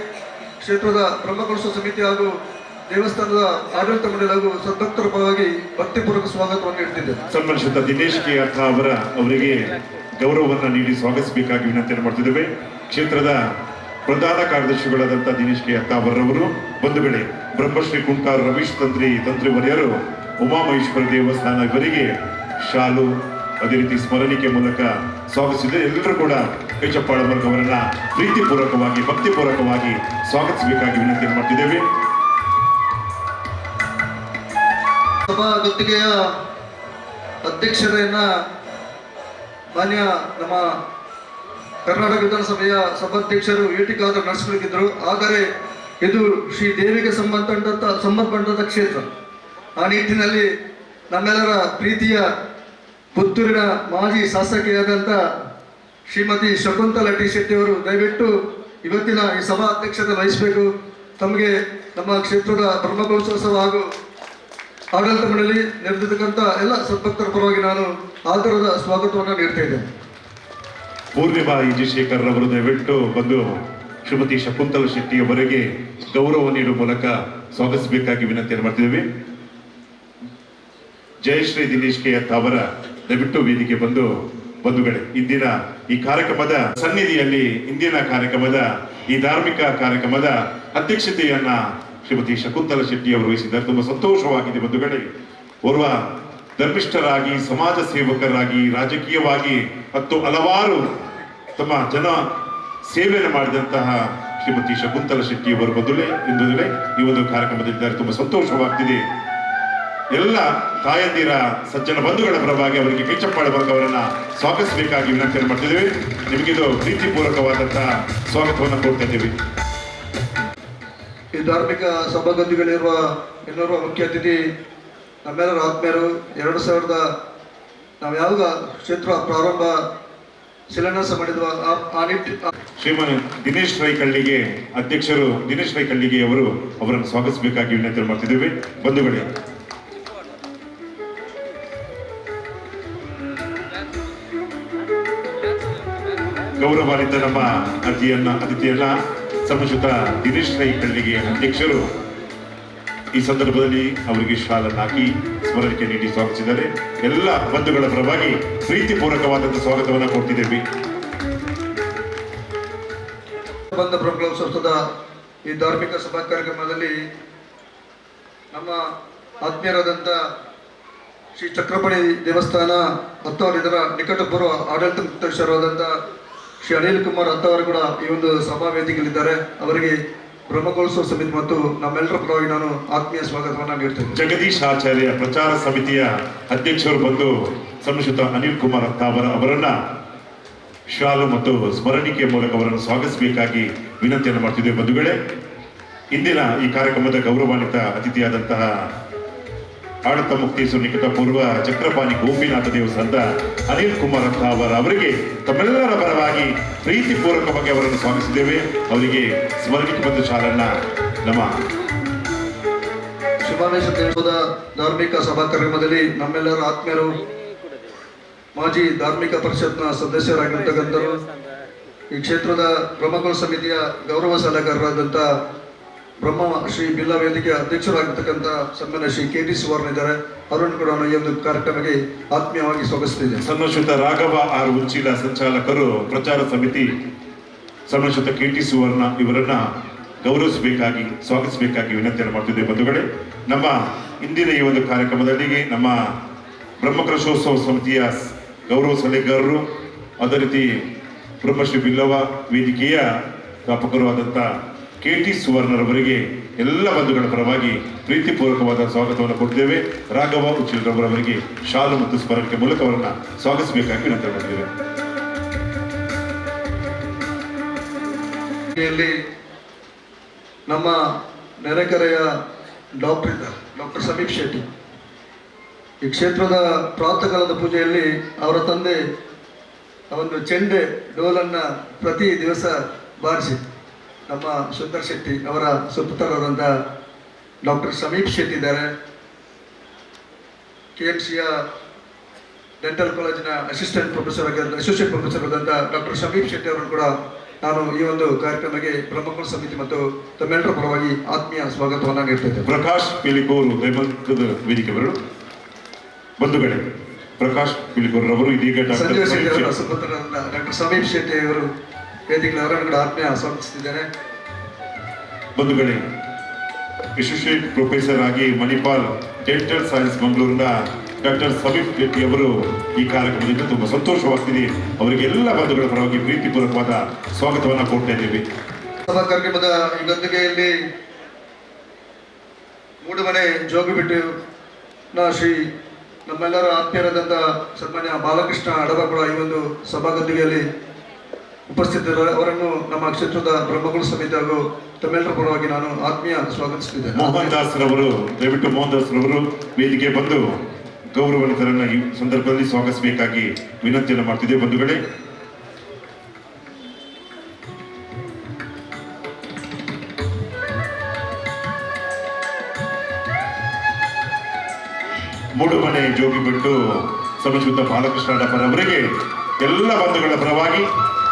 ಕ್ಷೇತ್ರದ ಬ್ರಹ್ಮಕಲಶ ಸಮಿತಿ ಹಾಗೂ ದೇವಸ್ಥಾನದ ಆಡಳಿತ ಮಂಡಳಿ ಹಾಗೂ ಸದ್ಭಕ್ತರ ಪರವಾಗಿ ಭಕ್ತಿಪೂರ್ವಕ ಸ್ವಾಗತವನ್ನು ನೀಡುತ್ತಿದ್ದೆ. ಸನ್ಮಾನಿಸಿದ ದಿನೇಶ್ ಕೆ ಅರ್ಥ ಅವರಿಗೆ ಗೌರವವನ್ನು ನೀಡಿ ಸ್ವಾಗತಿಸಬೇಕಾಗಿ ವಿನಂತಿಯನ್ನು ಮಾಡ್ತಿದ್ದೇವೆ. ಕ್ಷೇತ್ರದ ಪ್ರಧಾನ ಕಾರ್ಯದರ್ಶಿಗಳಾದಂಥ ದಿನೇಶ್ ಕೆ ಅರ್ಥ ಅವರವರು, ಬಂಧುಗಳೇ, ಬ್ರಹ್ಮಶ್ರೀ ಕುಂಟಾರು ರವೀಶ್ ತಂತ್ರಿವರ್ಯರು ಉಮಾಮಹೇಶ್ವರ ದೇವಸ್ಥಾನ ಇವರಿಗೆ ಶಾಲು ಅದೇ ರೀತಿ ಸ್ಮರಣಿಕೆ ಮೂಲಕ ಸ್ವಾಗತಿಸಿದೆ. ಎಲ್ಲರೂ ಕೂಡ ಕೈ ಚಪ್ಪಾಳೆ ಮೂಲಕ ಅವರನ್ನ ಪ್ರೀತಿಪೂರ್ವಕವಾಗಿ ಭಕ್ತಿಪೂರ್ವಕವಾಗಿ ಸ್ವಾಗತಿಸಬೇಕಾಗಿ ವಿನಂತಿಯನ್ನು ಮಾಡ್ತಿದ್ದೇವೆ. ಸಭಾ ಗುತ್ತಿಗೆಯ ಅಧ್ಯಕ್ಷತೆಯನ್ನ ಮಾನ್ಯ ನಮ್ಮ ಕರ್ನಾಟಕ ವಿಧಾನಸಭೆಯ ಸಭಾಧ್ಯಕ್ಷರು ಎ.ಟಿ. ಖಾದರ್ ನಡೆಸಬೇಕಿದ್ರು. ಆದರೆ ಇದು ಶ್ರೀ ದೇವಿಗೆ ಸಂಬಂಧಪಟ್ಟಂತ ಕ್ಷೇತ್ರ. ಆ ನಿಟ್ಟಿನಲ್ಲಿ ನಮ್ಮೆಲ್ಲರ ಪ್ರೀತಿಯ ಪುತ್ತೂರಿನ ಮಾಜಿ ಶಾಸಕಿಯಾದಂಥ ಶ್ರೀಮತಿ ಶಕುಂತಲಾ ಟಿ. ಶೆಟ್ಟಿ ಅವರು ದಯವಿಟ್ಟು ಇವತ್ತಿನ ಈ ಸಭಾ ಅಧ್ಯಕ್ಷತೆ ವಹಿಸಬೇಕು. ತಮಗೆ ನಮ್ಮ ಕ್ಷೇತ್ರದ ಬ್ರಹ್ಮಕಲಶೋತ್ಸವ ಹಾಗೂ ಆಡಳಿತ ಮಂಡಳಿ ನಡೆದಿರ್ತಕ್ಕಂಥ ಎಲ್ಲ ಸದ್ಭಕ್ತರ ಪರವಾಗಿ ನಾನು ಆದರದ ಸ್ವಾಗತವನ್ನು ನೀಡ್ತಾ ಇದ್ದೇನೆ. ಪೂರ್ಣಿಮಾ ಎ.ಜಿ. ಶೇಖರ್ ಅವರು ದಯವಿಟ್ಟು ಬಂದು ಶ್ರೀಮತಿ ಶಕುಂತಲಾ ಶೆಟ್ಟಿ ಅವರಿಗೆ ಗೌರವ ನೀಡುವ ಮೂಲಕ ಸ್ವಾಗತಿಸಬೇಕಾಗಿ ವಿನಂತಿಯನ್ನು ಮಾಡ್ತಿದ್ದೇವೆ. ಜಯಶ್ರೀ ದಿನೇಶ್ ಕೆ ಅತ್ತ ಅವರ ದಯವಿಟ್ಟು ವೇದಿಕೆ ಬಂದು, ಬಂಧುಗಳೇ, ಇಂದಿನ ಈ ಕಾರ್ಯಕ್ರಮದ ಸನ್ನಿಧಿಯಲ್ಲಿ ಇಂದಿನ ಕಾರ್ಯಕ್ರಮದ ಈ ಧಾರ್ಮಿಕ ಕಾರ್ಯಕ್ರಮದ ಅಧ್ಯಕ್ಷತೆಯನ್ನ ಶ್ರೀಮತಿ ಶಕುಂತಲಾ ಶೆಟ್ಟಿ ಅವರು ವಹಿಸಿದ್ದಾರೆ. ತುಂಬಾ ಸಂತೋಷವಾಗಿದೆ ಬಂಧುಗಳೇ. ಓರ್ವ ಧರ್ಮಿಷ್ಠರಾಗಿ, ಸಮಾಜ ಸೇವಕರಾಗಿ, ರಾಜಕೀಯವಾಗಿ ಮತ್ತು ಹಲವಾರು ತಮ್ಮ ಜನ ಸೇವೆಯನ್ನು ಮಾಡಿದಂತಹ ಶ್ರೀಮತಿ ಶಕುಂತಲಾ ಶೆಟ್ಟಿ ಅವರು ಇಂದು ಈ ಒಂದು ಕಾರ್ಯಕ್ರಮದಲ್ಲಿದ್ದಾರೆ. ತುಂಬಾ ಸಂತೋಷವಾಗ್ತಿದೆ. ಎಲ್ಲ ತಾಯಂದಿರ ಸಜ್ಜನ ಬಂಧುಗಳ ಪರವಾಗಿ ಅವರಿಗೆ ಕೈ ಚಪ್ಪಾಳೆ ಮೂಲಕ ಅವರನ್ನ ಸ್ವಾಗತಿಸಬೇಕಾಗಿ ವಿನಂತಿಯನ್ನು ಮಾಡ್ತಿದ್ದೇವೆ. ನಿಮಗಿದು ಪ್ರೀತಿಪೂರ್ವಕವಾದಂತಹ ಸ್ವಾಗತವನ್ನು ಕೊಡ್ತಾ ಇದ್ದೇವೆ. ಈ ಧಾರ್ಮಿಕ ಸಭಾಗತಿಗಳಿರುವ ಇನ್ನೋರ್ವ ಮುಖ್ಯ ಅತಿಥಿ ನಮ್ಮೆಲ್ಲರ ಆತ್ಮೀಯರು. 2000 ನಾವು ಯಾವಾಗ ಕ್ಷೇತ್ರ ಪ್ರಾರಂಭ ಶಿಲಾನ್ಯಾಸ ಮಾಡಿದ್ವ ಆ ಶ್ರೀಮನ್ ದಿನೇಶ್ ರೈ ಕಳ್ಳಿಗೆ ಅಧ್ಯಕ್ಷರು ದಿನೇಶ್ ರೈ ಕಳ್ಳಿಗೆ ಅವರು ಅವರನ್ನು ಸ್ವಾಗತಿಸಬೇಕಾಗಿ ವಿನಂತಿ ಮಾಡ್ತಿದ್ದೇವೆ. ಬಂಧುಗಳೇ, ಗೌರವಾನ್ವಿತ ನಮ್ಮ ಅತಿಥಿಯನ್ನ ಸಂಶುತ ದಿನೇಶ್ ರೈ ಕಳ್ಳಿಗೆ ಅಧ್ಯಕ್ಷರು ಈ ಸಂದರ್ಭದಲ್ಲಿ ಅವರಿಗೆ ಶಾಲನ್ನು ಹಾಕಿ ಸ್ಮರಣಿಕೆ ನೀಡಿ ಸ್ವಾಗತಿಸಿದ್ದಾರೆ. ಎಲ್ಲ ಬಂಧುಗಳ ಪರವಾಗಿ ಪ್ರೀತಿಪೂರ್ವಕವಾದಂತಹ ಸ್ವಾಗತವನ್ನು ಕೊಡ್ತಿದ್ದೇವೆ. ಬಂದ ಬ್ರಹ್ಮಕಲಶೋತ್ಸವದ ಈ ಧಾರ್ಮಿಕ ಸಭಾ ಕಾರ್ಯಕ್ರಮದಲ್ಲಿ ನಮ್ಮ ಆತ್ಮೀಯರಾದಂಥ ಶ್ರೀ ಚಕ್ರಪಾಣಿ ದೇವಸ್ಥಾನ ಹತ್ತವರು ಇದರ ನಿಕಟಪೂರ್ವ ಆಡಳಿತ ಮುಖ್ಯಸ್ಥರಾದಂಥ ಶ್ರೀ ಅನಿಲ್ ಕುಮಾರ್ ಹತ್ತವರು ಕೂಡ ಈ ಒಂದು ಸಭಾ ವೇದಿಕೆಯಲ್ಲಿದ್ದಾರೆ. ಅವರಿಗೆ ಬ್ರಹ್ಮಕಲಶೋತ್ಸವ ಸಮಿತಿ ಮತ್ತು ನಮ್ಮೆಲ್ಲರ ಪರವಾಗಿ ನಾನು ಆತ್ಮೀಯ ಸ್ವಾಗತವನ್ನು ನೀಡ್ತೇನೆ. ಜಗದೀಶ್ ಆಚಾರ್ಯ ಪ್ರಚಾರ ಸಮಿತಿಯ ಅಧ್ಯಕ್ಷರು ಬಂದು ಸಂಶುತ ಅನಿಲ್ ಕುಮಾರ್ ಅವರನ್ನ ಶಾಲು ಮತ್ತು ಸ್ಮರಣಿಕೆಯ ಮೂಲಕ ಅವರನ್ನು ಸ್ವಾಗತಿಸಬೇಕಾಗಿ ವಿನಂತಿಯನ್ನು ಮಾಡ್ತಿದ್ದೇವೆ. ಬಂಧುಗಳೇ, ಇಂದಿನ ಈ ಕಾರ್ಯಕ್ರಮದ ಗೌರವಾನ್ವಿತ ಅತಿಥಿಯಾದಂತಹ ಆಡಳಿತ ಮುಕ್ತೇಶ್ವರ ನಿಕಟ ಪೂರ್ವ ಚಕ್ರಪಾಣಿ ಗೋಪಿನಾಥ ದೇವಸ್ಥಾನದ ಅನಿಲ್ ಕುಮಾರ್ ಅವರಿಗೆ ತಮ್ಮೆಲ್ಲರ ಪರವಾಗಿ ಪ್ರೀತಿಪೂರ್ವಕವಾಗಿ ಅವರನ್ನು ಸ್ವಾಗತಿಸಿದ್ದೇವೆ. ಅವರಿಗೆ ಸ್ಮರಣಿಕೆ ಬಂದ ಶಾಲನ್ನ ನಮ್ಮ ಶುಭಾವೇಶ ದೇವದ ಧಾರ್ಮಿಕ ಸಭಾ ಕಾರ್ಯಕ್ರಮದಲ್ಲಿ ನಮ್ಮೆಲ್ಲರ ಆತ್ಮೀಯರು ಮಾಜಿ ಧಾರ್ಮಿಕ ಪರಿಷತ್ನ ಸದಸ್ಯರಾಗಿರ್ತಕ್ಕಂಥರು, ಈ ಕ್ಷೇತ್ರದ ಬ್ರಹ್ಮಕಲಶ ಸಮಿತಿಯ ಗೌರವ ಸಲಹೆಗಾರರಾದಂಥ ಬ್ರಹ್ಮ ಶ್ರೀ ಬಿಲ್ಲಾ ವೇದಿಕೆ ಅಧ್ಯಕ್ಷರಾಗಿರ್ತಕ್ಕಂಥ ಸನ್ಮಾನ್ಯ ಶ್ರೀ KT ಸುವರ್ಣ ಇದ್ದಾರೆ. ಅವರನ್ನು ಕೂಡ ನಾನು ಈ ಒಂದು ಕಾರ್ಯಕ್ರಮಕ್ಕೆ ಆತ್ಮೀಯವಾಗಿ ಸ್ವಾಗತಿಸ್ತಿದ್ದೇನೆ. ಸನ್ಮಾನ್ಯ ರಾಘವ ಆರ್ ಉಚ್ಚಿಲ ಸಂಚಾಲಕರು, ಪ್ರಚಾರ ಸಮಿತಿ ಸನ್ಮಾನ್ಯ KT ಸುವರ್ಣ ಇವರನ್ನ ಗೌರವಿಸಬೇಕಾಗಿ, ಸ್ವಾಗತಿಸಬೇಕಾಗಿ ವಿನಂತಿಯನ್ನು ಮಾಡ್ತಿದ್ದೇವೆ. ಬಂಧುಗಳೇ, ನಮ್ಮ ಇಂದಿನ ಈ ಒಂದು ಕಾರ್ಯಕ್ರಮದಲ್ಲಿ ನಮ್ಮ ಬ್ರಹ್ಮಕಲಶೋತ್ಸವ ಸಮಿತಿಯ ಗೌರವ ಸಲಹೆಗಾರರು, ಅದೇ ರೀತಿ ಬ್ರಹ್ಮಶ್ರೀ ಬಿಲ್ಲವ ವೇದಿಕೆಯ ಸ್ಥಾಪಕರು ಆದಂಥ KT ಸುವರ್ಣರವರಿಗೆ ಎಲ್ಲ ಬಂಧುಗಳ ಪರವಾಗಿ ಪ್ರೀತಿಪೂರ್ವಕವಾದ ಸ್ವಾಗತವನ್ನು ಕೊಡ್ತೇವೆ. ರಾಘವ ಉಚ್ಚಿಲರವರಿಗೆ ಶಾಲು ಮತ್ತು ಸ್ಮರಣೆ ಮೂಲಕ ಅವರನ್ನ ಸ್ವಾಗತಿಸಬೇಕಾಗಿ ವಿನಂತಿ ಮಾಡಿದ್ದೇವೆ. ನಮ್ಮ ನೆರೆಕೆರೆಯ ಡಾಕ್ಟರ್ ಸಮೀಪ್ ಶೆಟ್ಟಿ ಈ ಕ್ಷೇತ್ರದ ಪ್ರಾತಃಕಾಲದ ಪೂಜೆಯಲ್ಲಿ ಅವರ ತಂದೆ ಒಂದು ಚೆಂಡೆ ಡೋಲನ್ನು ಪ್ರತಿ ದಿವಸ ಬಾರಿಸಿ ನಮ್ಮ ಸುಂದರ್ ಶೆಟ್ಟಿ ಅವರ ಸುಪುತ್ರರಾದಂಥ ಡಾಕ್ಟರ್ ಸಮೀಪ್ ಶೆಟ್ಟಿ ಇದ್ದಾರೆ. KMCಯ ಡೆಂಟಲ್ ಕಾಲೇಜಿನ ಅಸಿಸ್ಟೆಂಟ್ ಪ್ರೊಫೆಸರ್ ಆದಂಥ ಡಾಕ್ಟರ್ ಸಮೀಪ್ ಶೆಟ್ಟಿ ಅವರನ್ನು ಕೂಡ ನಾನು ಈ ಒಂದು ಕಾರ್ಯಕ್ರಮಕ್ಕೆ ಬ್ರಹ್ಮಕುಲ ಸಮಿತಿ ಮತ್ತು ತಮ್ಮೆಲ್ಲರ ಪರವಾಗಿ ಆತ್ಮೀಯ ಸ್ವಾಗತವನ್ನು ನೀಡ್ತಿದ್ದೇನೆ. ಪ್ರಕಾಶ್ ಪಿಲಿಕೂರು ದೈವಂತದ ವೇದಿಕೆ ಬರಲು ಬಂಧುಗಳೇ, ಪ್ರಕಾಶ್ ಪಿಲಿಕೂರವರು ಇದೀಗ ಸಂಜೀವ್ ಶೆಟ್ಟಿ ಅವರ ಸುಪುತ್ರರಾದ ಡಾಕ್ಟರ್ ಸಮೀಪ್ ಶೆಟ್ಟಿ ಅವರು ವೇದಿಕೆ ಅವರನ್ನು ಕೂಡ ಆತ್ಮೀಯ ಸ್ವಾಗತಿಸುತ್ತಿದ್ದೇನೆ. ಬಂಧುಗಳೇ, ಅಸೋಸಿಯೇಟ್ ಪ್ರೊಫೆಸರ್ ಆಗಿ ಮಣಿಪಾಲ್ ಡೆಂಟಲ್ ಸೈನ್ಸ್ ಮಂಗಳೂರಿನ ಡಾಕ್ಟರ್ ಸಮೀಪ್ ಶೆಟ್ಟಿ ಅವರು ಈ ಕಾರ್ಯಕ್ರಮದಿಂದ ತುಂಬಾ ಸಂತೋಷವಾಗ್ತಿದೆ. ಅವರಿಗೆ ಎಲ್ಲ ಬಂಧುಗಳ ಪರವಾಗಿ ಪ್ರೀತಿಪೂರ್ವಕವಾದ ಸ್ವಾಗತವನ್ನು ಕೊಡ್ತಾ ಇದ್ದೀವಿ. ಸಭಾ ಕಾರ್ಯಕ್ರಮದ ಈ ಗದ್ದುಗೆಯಲ್ಲಿ ಮೂಡುಮನೆ ಜೋಗಿಬಿಟ್ಟು ಶ್ರೀ ನಮ್ಮೆಲ್ಲರ ಆತ್ಮೀಯರಾದಂಥ ಸನ್ಮಾನ್ಯ ಬಾಲಕೃಷ್ಣ ಅಡಬ ಕೂಡ ಈ ಒಂದು ಸಭಾ ಗದ್ದುಗೆಯಲ್ಲಿ ಉಪಸ್ಥಿತರಿದ್ದಾರೆ. ಅವರನ್ನು ನಮ್ಮ ಕ್ಷೇತ್ರದ ಬ್ರಹ್ಮಕುಲ ಸಮಿತಿ ಹಾಗೂ ತಮ್ಮೆಲ್ಲರ ಪರವಾಗಿ ನಾನು ಆತ್ಮೀಯ ಸ್ವಾಗತಿಸುತ್ತಿದ್ದೇನೆ. ಮೋಹನ್ ದಾಸ್ ರವರು, ದಯವಿಟ್ಟು ಮೋಹನ್ ದಾಸ್ ರವರು ವೇದಿಕೆ ಬಂದು ಗೌರವಾನ್ವಿತರನ್ನ ಈ ಸಂದರ್ಭದಲ್ಲಿ ಸ್ವಾಗತಿಸಬೇಕಾಗಿ ವಿನಂತಿಯನ್ನು ಮಾಡ್ತಿದ್ದೇವೆ. ಬಂಧುಗಳೇ, ಮೂಡುಮನೆ ಜೋಗಿಬಿಟ್ಟು ಸಮಶುದ್ಧ ಬಾಲಕೃಷ್ಣ ಅಡಪರವರಿಗೆ ಎಲ್ಲ ಬಂಧುಗಳ ಪರವಾಗಿ,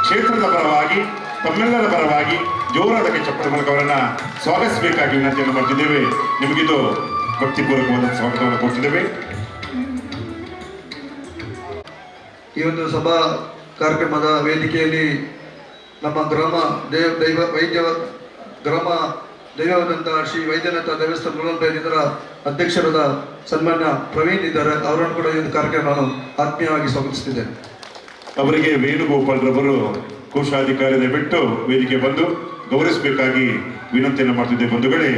ಕ್ಷೇತ್ರದ ಪರವಾಗಿ, ತಮ್ಮೆಲ್ಲರ ಪರವಾಗಿ ಜೋರಾದ ಚಪ್ಪಳ ಮೂಲಕ ಅವರನ್ನ ಸ್ವಾಗತಿಸಬೇಕಾಗಿ ವಿನಂತಿಯನ್ನು ಮಾಡ್ತಿದ್ದೇವೆ. ನಿಮಗಿದು ಭಕ್ತಿಪೂರ್ವಕವಾದ ಸ್ವಾಗತವನ್ನು ಕೊಡ್ತಿದ್ದೇವೆ. ಈ ಒಂದು ಸಭಾ ಕಾರ್ಯಕ್ರಮದ ವೇದಿಕೆಯಲ್ಲಿ ನಮ್ಮ ಗ್ರಾಮ ದೈವವಾದಂಥ ಶ್ರೀ ವೈದ್ಯನಾಥ ದೇವಸ್ಥಾನ ಮುಳಲ್ಬೈಲ್ ಇದರ ಅಧ್ಯಕ್ಷರಾದ ಸನ್ಮಾನ್ಯ ಪ್ರವೀಣ್ ಇದ್ದಾರೆ. ಅವರನ್ನು ಕೂಡ ಈ ಒಂದು ಕಾರ್ಯಕ್ರಮ ನಾನು ಆತ್ಮೀಯವಾಗಿ ಸ್ವಾಗತಿಸುತ್ತಿದ್ದೇನೆ. ಅವರಿಗೆ ವೇಣುಗೋಪಾಲ್ ರವರು ಕೋಶಾಧಿಕಾರಿಯ ಬಿಟ್ಟು ವೇದಿಕೆ ಬಂದು ಗೌರವಿಸಬೇಕಾಗಿ ವಿನಂತಿಯನ್ನು ಮಾಡ್ತಿದ್ದೇವೆ. ಬಂಧುಗಳೇ,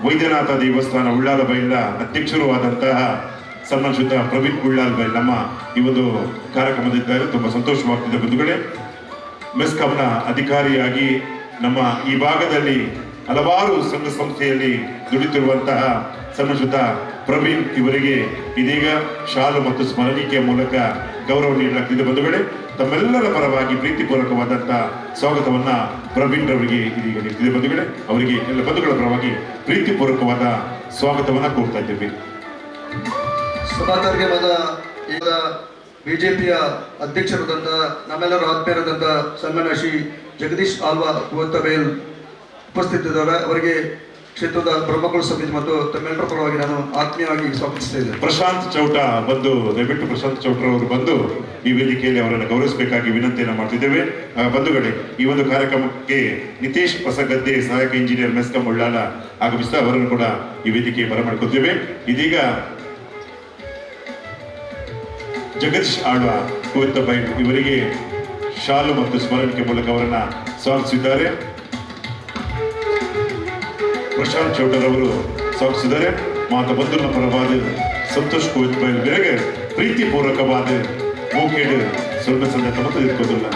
ವೈದ್ಯನಾಥ ದೇವಸ್ಥಾನ ಉಳ್ಳಾಲ ಬೈಲ ಅಧ್ಯಕ್ಷರು ಆದಂತಹ ಸನ್ಮಾನ್ಯ ಪ್ರವೀಣ್ ಉಳ್ಳಾಲ್ ಬೈಲ್ ನಮ್ಮ ಈ ಒಂದು ಕಾರ್ಯಕ್ರಮದಿದ್ದಾರೆ. ತುಂಬ ಸಂತೋಷವಾಗ್ತಿದೆ. ಬಂಧುಗಳೇ, ಮೆಸ್ಕಾಂನ ಅಧಿಕಾರಿಯಾಗಿ ನಮ್ಮ ಈ ಭಾಗದಲ್ಲಿ ಹಲವಾರು ಸಂಘ ಸಂಸ್ಥೆಯಲ್ಲಿ ದುಡಿತಿರುವಂತಹ ಸನ್ಮಾನ್ಯ ಪ್ರವೀಣ್ ಇವರಿಗೆ ಇದೀಗ ಶಾಲು ಮತ್ತು ಸ್ಮರಣಿಕೆಯ ಮೂಲಕ ಗೌರವ ನೀಡಲಾಗ್ತಿದೆ. ಬಂಧುಗಳೇ, ತಮ್ಮೆಲ್ಲರ ಪರವಾಗಿ ಪ್ರೀತಿಪೂರ್ವಕವಾದಂತಹ ಸ್ವಾಗತವನ್ನ ಪ್ರವೀಣ್ ರವರಿಗೆ ಇದೀಗ ನೀಡ್ತಿದೆ. ಬಂಧುಗಳೇ, ಅವರಿಗೆ ಎಲ್ಲ ಬಂಧುಗಳ ಪರವಾಗಿ ಪ್ರೀತಿಪೂರ್ವಕವಾದ ಸ್ವಾಗತವನ್ನ ಕೋರ್ತಾ ಇದ್ದೇವೆ. ಸಭಾ ಕಾರ್ಯಕ್ರಮದ ಈಗ ಬಿಜೆಪಿಯ ಅಧ್ಯಕ್ಷರಾದಂಥ ನಮ್ಮೆಲ್ಲರ ಆತ್ಮೀಯರಾದಂಥ ಸನ್ಮಾನ್ಯ ಶ್ರೀ ಜಗದೀಶ್ ಆಲ್ವಾ ಕುವತ್ತಬೇಲ್ ಉಪಸ್ಥಿತರಿದ್ದಾರೆ. ಅವರಿಗೆ ಕ್ಷೇತ್ರದ ಬ್ರಹ್ಮಕುಲ ಸಮಿತಿ ಮತ್ತು ತಮ್ಮೆಲ್ಲರ ಪರವಾಗಿ ನಾನು ಆತ್ಮೀಯವಾಗಿ ಸ್ವಾಗತಿಸ್ತಾ ಇದ್ದೇನೆ. ಪ್ರಶಾಂತ್ ಚೌಟ ಬಂದು, ದಯವಿಟ್ಟು ಪ್ರಶಾಂತ್ ಚೌಟ್ರವರು ಬಂದು ಈ ವೇದಿಕೆಯಲ್ಲಿ ಅವರನ್ನು ಗೌರವಿಸಬೇಕಾಗಿ ವಿನಂತಿಯನ್ನು ಮಾಡ್ತಿದ್ದೇವೆ. ಬಂಧುಗಳೇ, ಈ ಒಂದು ಕಾರ್ಯಕ್ರಮಕ್ಕೆ ನಿತೇಶ್ ಹೊಸಗದ್ದೆ ಸಹಾಯಕ ಇಂಜಿನಿಯರ್ ಮೆಸ್ಕಾಂ ಉಳ್ಳಾಲ ಆಗಮಿಸಿದ ಅವರನ್ನು ಕೂಡ ಈ ವೇದಿಕೆಗೆ ಬರಮಾಡಿಕೊಳ್ತೇವೆ. ಇದೀಗ ಜಗದೀಶ್ ಆಳ್ವ ಕುವೆತ್ತಬೈಲ್ ಇವರಿಗೆ ಶಾಲು ಮತ್ತು ಸ್ಮರಣಿಕೆ ಮೂಲಕ ಅವರನ್ನ ಸ್ವಾಗತಿಸಿದ್ದಾರೆ. ಪ್ರಶಾಂತ್ ಚೌಟರವರು ಸ್ವಾಗತಿಸಿದ್ದಾರೆ. ಮಾತ ಬಂಧುನ ಪರವಾದ ಸಂತೋಷ್ ಕುವೆತ್ತಬೈಲ್ ಬೇರೆ ಪ್ರೀತಿಪೂರ್ವಕವಾದ ಮೂಕೇಡು ಸ್ವಲ್ಪ ಸಂದರ್ಭ ಮತ್ತು ಇಟ್ಕೋದಿಲ್ಲ.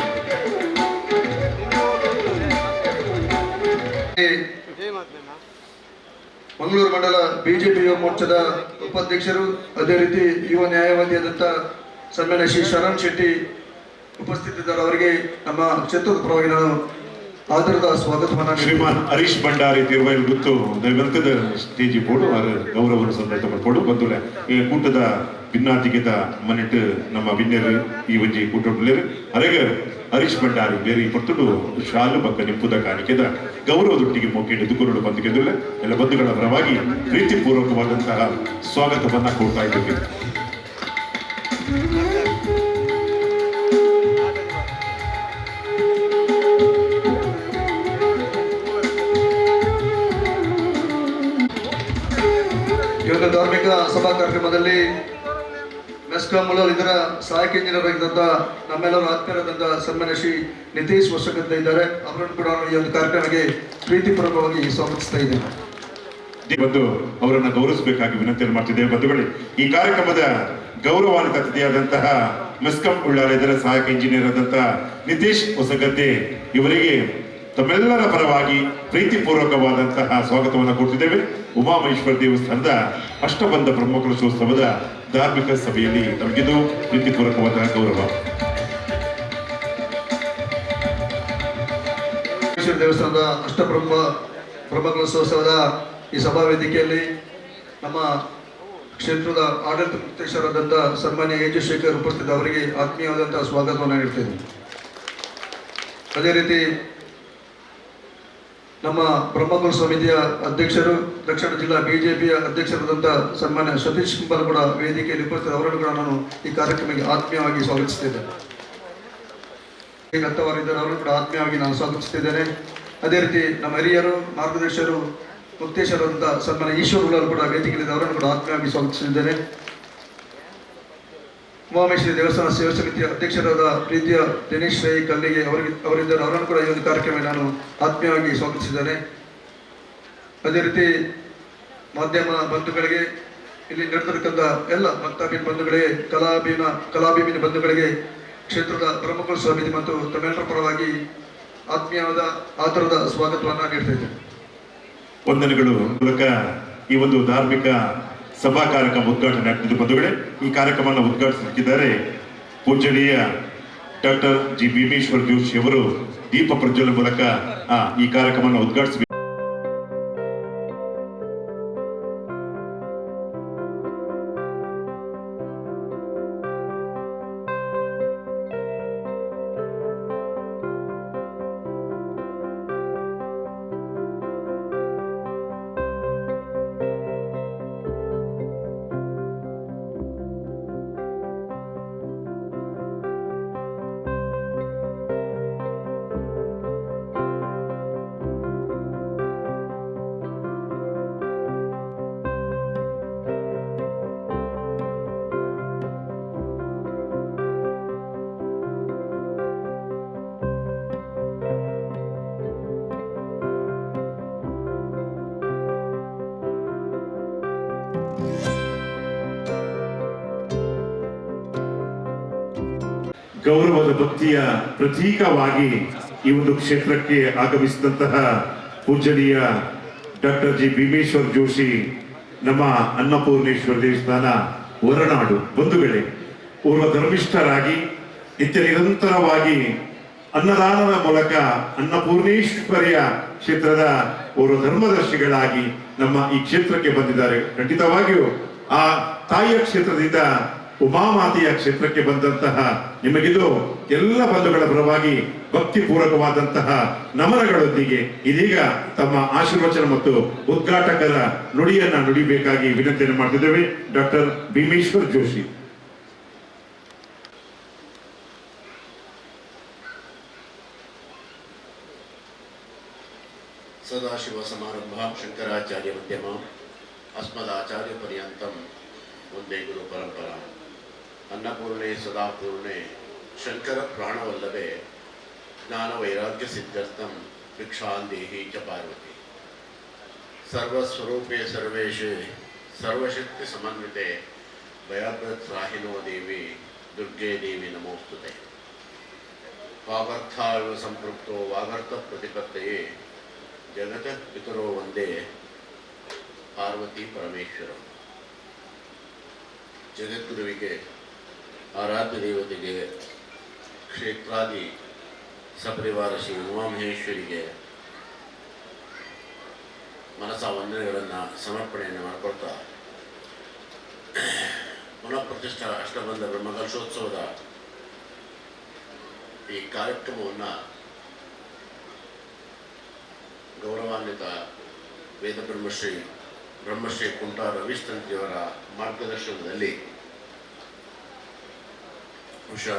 ಮಂಗಳೂರು ಮಂಡಲ ಬಿಜೆಪಿ ಯುವ ಮೋರ್ಚಾದ ಉಪಾಧ್ಯಕ್ಷರು, ಅದೇ ರೀತಿ ಯುವ ನ್ಯಾಯವಾದಿಯಾದಂಥ ಸನ್ಮಾನ್ಯ ಶ್ರೀ ಶರಣ್ ಶೆಟ್ಟಿ ಉಪಸ್ಥಿತರಿದ್ದಾರೆ. ಅವರಿಗೆ ನಮ್ಮ ಕ್ಷೇತ್ರದ ಪರವಾಗಿ ನಾನು ಆಧಾರದ ಸ್ವಾಗತವನ್ನು. ಶ್ರೀಮಾನ್ ಹರೀಶ್ ಭಂಡಾರಿ ತಿರುವೈಲ್ ಗುತ್ತು ದೈವಂತದ ಸ್ಟೇಜಿ ಬೋರ್ಡು ಅವರ ಗೌರವವನ್ನು ಸಂದರ್ಭ ಮಾಡ್ಕೊಂಡು ಬಂದುಲೆ ಈ ಕೂಟದ ಭಿನ್ನಾತಿಗೆದ ಮನೆಟ್ಟು ನಮ್ಮ ವಿನ್ಯರು ಈ ಒಂಜಿ ಕೂಟೊಡ್ಲೇರು ಅರೆಗೆ ಹರೀಶ್ ಭಂಡಾರಿ ಬೇರೆ ಪೊರ್ತುಡು ಶಾಲು ಬಕ್ಕ ನಿಂಪುದ ಕಾಣಿಕೆದ ಗೌರವದೊಟ್ಟಿಗೆ ಮೋಕೆಂಡು ದುಗುರುಡು ಬಂದುಕೆಂದುಲ್ಲ ಎಲ್ಲ ಬಂಧುಗಳ ಪರವಾಗಿ ಪ್ರೀತಿಪೂರ್ವಕವಾದಂತಹ ಸ್ವಾಗತವನ್ನ ಕೊಡ್ತಾ ಇದ್ದೇವೆ. ಈ ಒಂದು ಧಾರ್ಮಿಕ ಸಭಾ ಕಾರ್ಯಕ್ರಮದಲ್ಲಿ ಮೆಸ್ಕಾಂ ಮೂಲದಲ್ಲಿ ಇದರ ಸಹಾಯಕ ಇಂಜಿನಿಯರ್ ಆಗಿದ್ದಂಥ ನಮ್ಮೆಲ್ಲರ ಆತ್ಮೀಯರಾದಂಥ ಸನ್ಮಾನ್ಯ ಶ್ರೀ ನಿತೀಶ್ ವಸಕಂತ ಇದ್ದಾರೆ. ಅವರನ್ನು ಕೂಡ ಈ ಒಂದು ಕಾರ್ಯಕ್ರಮಕ್ಕೆ ಪ್ರೀತಿಪೂರ್ವಕವಾಗಿ ಸ್ವಾಗತಿಸ್ತಾ ಇದ್ದೇನೆ. ಬಂದು ಅವರನ್ನ ಗೌರವಿಸಬೇಕಾಗಿ ವಿನಂತಿಯನ್ನು ಮಾಡ್ತಿದ್ದೇವೆ. ಬಂಧುಗಳೇ, ಈ ಕಾರ್ಯಕ್ರಮದ ಗೌರವಾನ್ವಿತ ಅತಿಥಿಯಾದಂತಹ ಮೆಸ್ಕಾಂ ಉಳ್ಳಾಲ ಇದರ ಸಹಾಯಕ ಇಂಜಿನಿಯರ್ ಆದಂತಹ ನಿತೀಶ್ ಹೊಸಗದ್ದೆ ಇವರಿಗೆ ತಮ್ಮೆಲ್ಲರ ಪರವಾಗಿ ಪ್ರೀತಿಪೂರ್ವಕವಾದಂತಹ ಸ್ವಾಗತವನ್ನು ಕೊಡ್ತಿದ್ದೇವೆ. ಉಮಾಮಹೇಶ್ವರ ದೇವಸ್ಥಾನದ ಅಷ್ಟಬಂಧ ಬ್ರಹ್ಮಕಲಶೋತ್ಸವದ ಧಾರ್ಮಿಕ ಸಭೆಯಲ್ಲಿ ನಮಗಿದು ಪ್ರೀತಿಪೂರ್ವಕವಾದ ಗೌರವ. ದೇವಸ್ಥಾನದ ಬ್ರಹ್ಮಕಲಶೋತ್ಸವದ ಈ ಸಭಾ ವೇದಿಕೆಯಲ್ಲಿ ನಮ್ಮ ಕ್ಷೇತ್ರದ ಆಡಳಿತ ಮುಖ್ಯಸ್ಥರಾದಂಥ ಸನ್ಮಾನ್ಯ ಎ.ಜಿ. ಶೇಖರ್ ಉಪಸ್ಥಿತ ಅವರಿಗೆ ಆತ್ಮೀಯವಾದಂತಹ ಸ್ವಾಗತವನ್ನು ನೀಡ್ತೇನೆ. ಅದೇ ರೀತಿ ನಮ್ಮ ಬ್ರಹ್ಮಕುಲ ಸಮಿತಿಯ ಅಧ್ಯಕ್ಷರು, ದಕ್ಷಿಣ ಜಿಲ್ಲಾ ಬಿಜೆಪಿಯ ಅಧ್ಯಕ್ಷರಾದಂಥ ಸನ್ಮಾನ್ಯ ಸತೀಶ್ ಕುಂಬಾರ್ ಕೂಡ ವೇದಿಕೆಯಲ್ಲಿ ಉಪಸ್ಥಿತ ಅವರನ್ನು ಕೂಡ ನಾನು ಈ ಕಾರ್ಯಕ್ರಮಕ್ಕೆ ಆತ್ಮೀಯವಾಗಿ ಸ್ವಾಗತಿಸುತ್ತಿದ್ದೇನೆ. ಅವರನ್ನು ಕೂಡ ಆತ್ಮೀಯವಾಗಿ ನಾನು ಸ್ವಾಗತಿಸುತ್ತಿದ್ದೇನೆ. ಅದೇ ರೀತಿ ನಮ್ಮ ಹಿರಿಯರು, ಮಾರ್ಗದರ್ಶಕರು, ಮುಕ್ತೇಶ್ವರದಂಥ ಸನ್ಮಾನ್ಯ ಈಶ್ವರ್ ಉಳ್ಳಾಲ್ ಕೂಡ ವೇದಿಕೆಯಲ್ಲಿ ಅವರನ್ನು ಕೂಡ ಆತ್ಮೀಯವಾಗಿ ಸ್ವಾಗತಿಸಿದ್ದೇನೆ. ಉಮಾಮೇಶ್ವರಿ ದೇವಸ್ಥಾನ ಸೇವಾ ಸಮಿತಿಯ ಅಧ್ಯಕ್ಷರಾದ ಪ್ರೀತಿಯ ದಿನೇಶ್ ರೈ ಕಲ್ಲಿಗೆ ಅವರಿದ್ದಾರೆ. ಅವರನ್ನು ಕೂಡ ಈ ಒಂದು ಕಾರ್ಯಕ್ರಮ ನಾನು ಆತ್ಮೀಯವಾಗಿ ಸ್ವಾಗತಿಸಿದ್ದೇನೆ. ಅದೇ ರೀತಿ ಮಾಧ್ಯಮ ಬಂಧುಗಳಿಗೆ, ಇಲ್ಲಿ ನಡೆದಿರತಕ್ಕಂಥ ಎಲ್ಲ ಭಕ್ತಾಭಿನ ಬಂಧುಗಳಿಗೆ, ಕಲಾಭಿಮಿನ ಬಂಧುಗಳಿಗೆ ಕ್ಷೇತ್ರದ ಬ್ರಹ್ಮಕುಲ ಸಮಿತಿ ಮತ್ತು ತಮ್ಮೆಲ್ಲರ ಪರವಾಗಿ ಆತ್ಮೀಯವಾದ ಆತರದ ಸ್ವಾಗತವನ್ನು ನೀಡ್ತಾ ಇದ್ದೇನೆ. ವಂದನೆಗಳು ಮೂಲಕ ಈ ಒಂದು ಧಾರ್ಮಿಕ ಸಭಾ ಕಾರ್ಯಕ್ರಮ ಉದ್ಘಾಟನೆ ಆಗ್ತಿದ್ದು. ಬಂಧುಗಳೇ, ಈ ಕಾರ್ಯಕ್ರಮವನ್ನು ಉದ್ಘಾಟಿಸುತ್ತಿದ್ದಾರೆ ಪೂಜ್ಯನೀಯ ಡಾಕ್ಟರ್ ಜಿ ಭೀಮೇಶ್ವರ್ ಜೋಶಿ ಅವರು ದೀಪ ಪ್ರಜ್ವಲನೆ ಮೂಲಕ ಈ ಕಾರ್ಯಕ್ರಮವನ್ನು ಉದ್ಘಾಟಿಸಬೇಕು. ಗೌರವದ ಭಕ್ತಿಯ ಪ್ರತೀಕವಾಗಿ ಈ ಒಂದು ಕ್ಷೇತ್ರಕ್ಕೆ ಆಗಮಿಸಿದಂತಹ ಪೂಜನೀಯ ಡಾಕ್ಟರ್ ಜಿ ಭೀಮೇಶ್ವರ್ ಜೋಶಿ, ನಮ್ಮ ಅನ್ನಪೂರ್ಣೇಶ್ವರ ದೇವಸ್ಥಾನ ಹೊರನಾಡು ಬಂಧುಗಳೇ, ಪೂರ್ವ ಧರ್ಮಿಷ್ಠರಾಗಿ ನಿತ್ಯ ನಿರಂತರವಾಗಿ ಅನ್ನದಾನದ ಮೂಲಕ ಅನ್ನಪೂರ್ಣೇಶ್ವರಿಯ ಕ್ಷೇತ್ರದ ಪೂರ್ವ ಧರ್ಮದರ್ಶಿಗಳಾಗಿ ನಮ್ಮ ಈ ಕ್ಷೇತ್ರಕ್ಕೆ ಬಂದಿದ್ದಾರೆ. ಖಂಡಿತವಾಗಿಯೂ ಆ ತಾಯಿಯ ಕ್ಷೇತ್ರದಿಂದ ಉಮಾಮಾತೆಯ ಕ್ಷೇತ್ರಕ್ಕೆ ಬಂದಂತಹ ನಿಮಗಿದು ಎಲ್ಲ ಬಂಧುಗಳ ಪರವಾಗಿ ಭಕ್ತಿಪೂರ್ವಕವಾದಂತಹ ನಮನಗಳೊಂದಿಗೆ ಇದೀಗ ತಮ್ಮ ಆಶೀರ್ವಚನ ಮತ್ತು ಉದ್ಘಾಟಕರ ನುಡಿಯನ್ನ ನುಡಿಬೇಕಾಗಿ ವಿನಂತಿಯನ್ನು ಮಾಡ್ತಿದ್ದೇವೆ. ಡಾಕ್ಟರ್ ಭೀಮೇಶ್ವರ್ ಜೋಶಿ. ಸದಾಶಿವ ಸಮಾರಂಭ ಶಂಕರಾಚಾರ್ಯ ಮಧ್ಯಮ ಅಸ್ಮದಾಚಾರ್ಯ ಪರ್ಯಂತಂ ಒಂದೇ ಗುರು ಪರಂಪರಾ. ಅನ್ನಪೂರ್ಣೆ ಸದಾಪೂರ್ಣೆ ಶಂಕರ ಪ್ರಾಣವಲ್ಲಭೆ ಜ್ಞಾನ ವೈರಾಗ್ಯ ಸಿದ್ಧರ್ಥಂ ಭಿಕ್ಷಾಂದೇಹಿ ಚ ಪಾರ್ವತಿ. ಸರ್ವಸ್ವರೂಪೆ ಸರ್ವೇಶೆ ಸರ್ವಶಕ್ತಿ ಸಮನ್ವಿತೆ ಭಯಾಭ್ರತ್ರಾಹಿನೋ ದೇವಿ ದುರ್ಗೆ ದೇವಿ ನಮೋಸ್ತುತೆ. ವಾಗರ್ಥಾವ ಸಂಪೃಕ್ತೋ ವಾಗರ್ಥ ಪ್ರತಿಪತ್ತೆಯೇ ಜಗತ್ ಪಿತರೋ ವಂದೇ ಪಾರ್ವತಿ ಪರಮೇಶ್ವರ. ಜಗದ್ಗುರುವಿಗೆ, ಆರಾಧ್ಯ ದೇವತೆಗೆ, ಕ್ಷೇತ್ರಾದಿ ಸಪರಿವಾರ ಶ್ರೀ ಉಮಾಮಹೇಶ್ವರಿಗೆ ಮನಸ ವಂದನೆಗಳನ್ನು ಸಮರ್ಪಣೆಯನ್ನು ಮಾಡಿಕೊಳ್ತಾ, ಪುನಃಪ್ರತಿಷ್ಠಾ ಅಷ್ಟಬಂಧ ಬ್ರಹ್ಮಕಲಶೋತ್ಸವದ ಈ ಕಾರ್ಯಕ್ರಮವನ್ನು ಗೌರವಾನ್ವಿತ ವೇದ ಬ್ರಹ್ಮಶ್ರೀ ಕುಂಟಾ ರವೀಶ್ ತಂತ್ರಿಯವರ ಮಾರ್ಗದರ್ಶನದಲ್ಲಿ ಬಹುಶಃ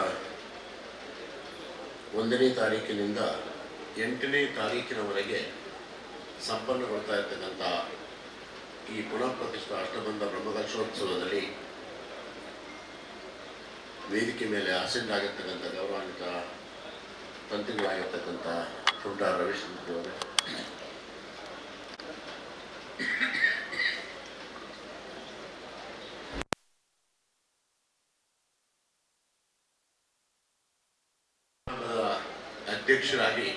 1ನೇ ತಾರೀಕಿನಿಂದ 8ನೇ ತಾರೀಕಿನವರೆಗೆ ಸಂಪನ್ನಗೊಳ್ತಾ ಇರ್ತಕ್ಕಂಥ ಈ ಪುನಃಪ್ರತಿಷ್ಠಾ ಅಷ್ಟಬಂಧ ಬ್ರಹ್ಮಕಲಶೋತ್ಸವದಲ್ಲಿ ವೇದಿಕೆ ಮೇಲೆ ಆಸೀನರಾಗಿರ್ತಕ್ಕಂಥ ಗೌರವಾನ್ವಿತ ತಂತ್ರಿಗಳಾಗಿರ್ತಕ್ಕಂಥ ಕುಂಟಾ ರವೀಶ್ ತಂತ್ರಿಯವರೇ, ಅಧ್ಯಕ್ಷರಾಗಿ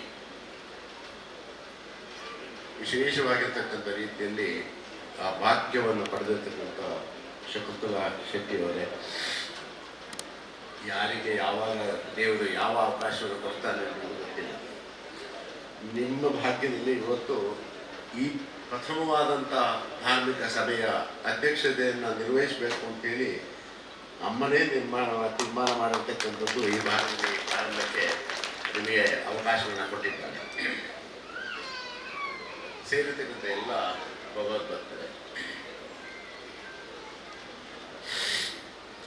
ವಿಶೇಷವಾಗಿರ್ತಕ್ಕಂಥ ರೀತಿಯಲ್ಲಿ ಆ ಭಾಗ್ಯವನ್ನು ಪಡೆದಿರ್ತಕ್ಕಂಥ ಶಕುಂತಲಾ ಶೆಟ್ಟಿಯವರೇ, ಯಾರಿಗೆ ಯಾವಾಗ ದೇವರು ಯಾವ ಅವಕಾಶವನ್ನು ಕೊಡ್ತಾನೆ ಅನ್ನೋದು ಗೊತ್ತಿಲ್ಲ. ನಿಮ್ಮ ಭಾಗ್ಯದಲ್ಲಿ ಇವತ್ತು ಈ ಪ್ರಥಮವಾದಂಥ ಧಾರ್ಮಿಕ ಸಭೆಯ ಅಧ್ಯಕ್ಷತೆಯನ್ನು ನಿರ್ವಹಿಸಬೇಕು ಅಂತೇಳಿ ಅಮ್ಮನೇ ತೀರ್ಮಾನ ಮಾಡಿರ್ತಕ್ಕಂಥದ್ದು ಈ ಭಾಗದಲ್ಲಿ ಪ್ರಾರಂಭಕ್ಕೆ ನಿಮಗೆ ಅವಕಾಶವನ್ನು ಕೊಟ್ಟಿದ್ದಾರೆ. ಸೇರಿರ್ತಕ್ಕಂಥ ಎಲ್ಲ ಭಗವದ್ಭಕ್ತರೇ,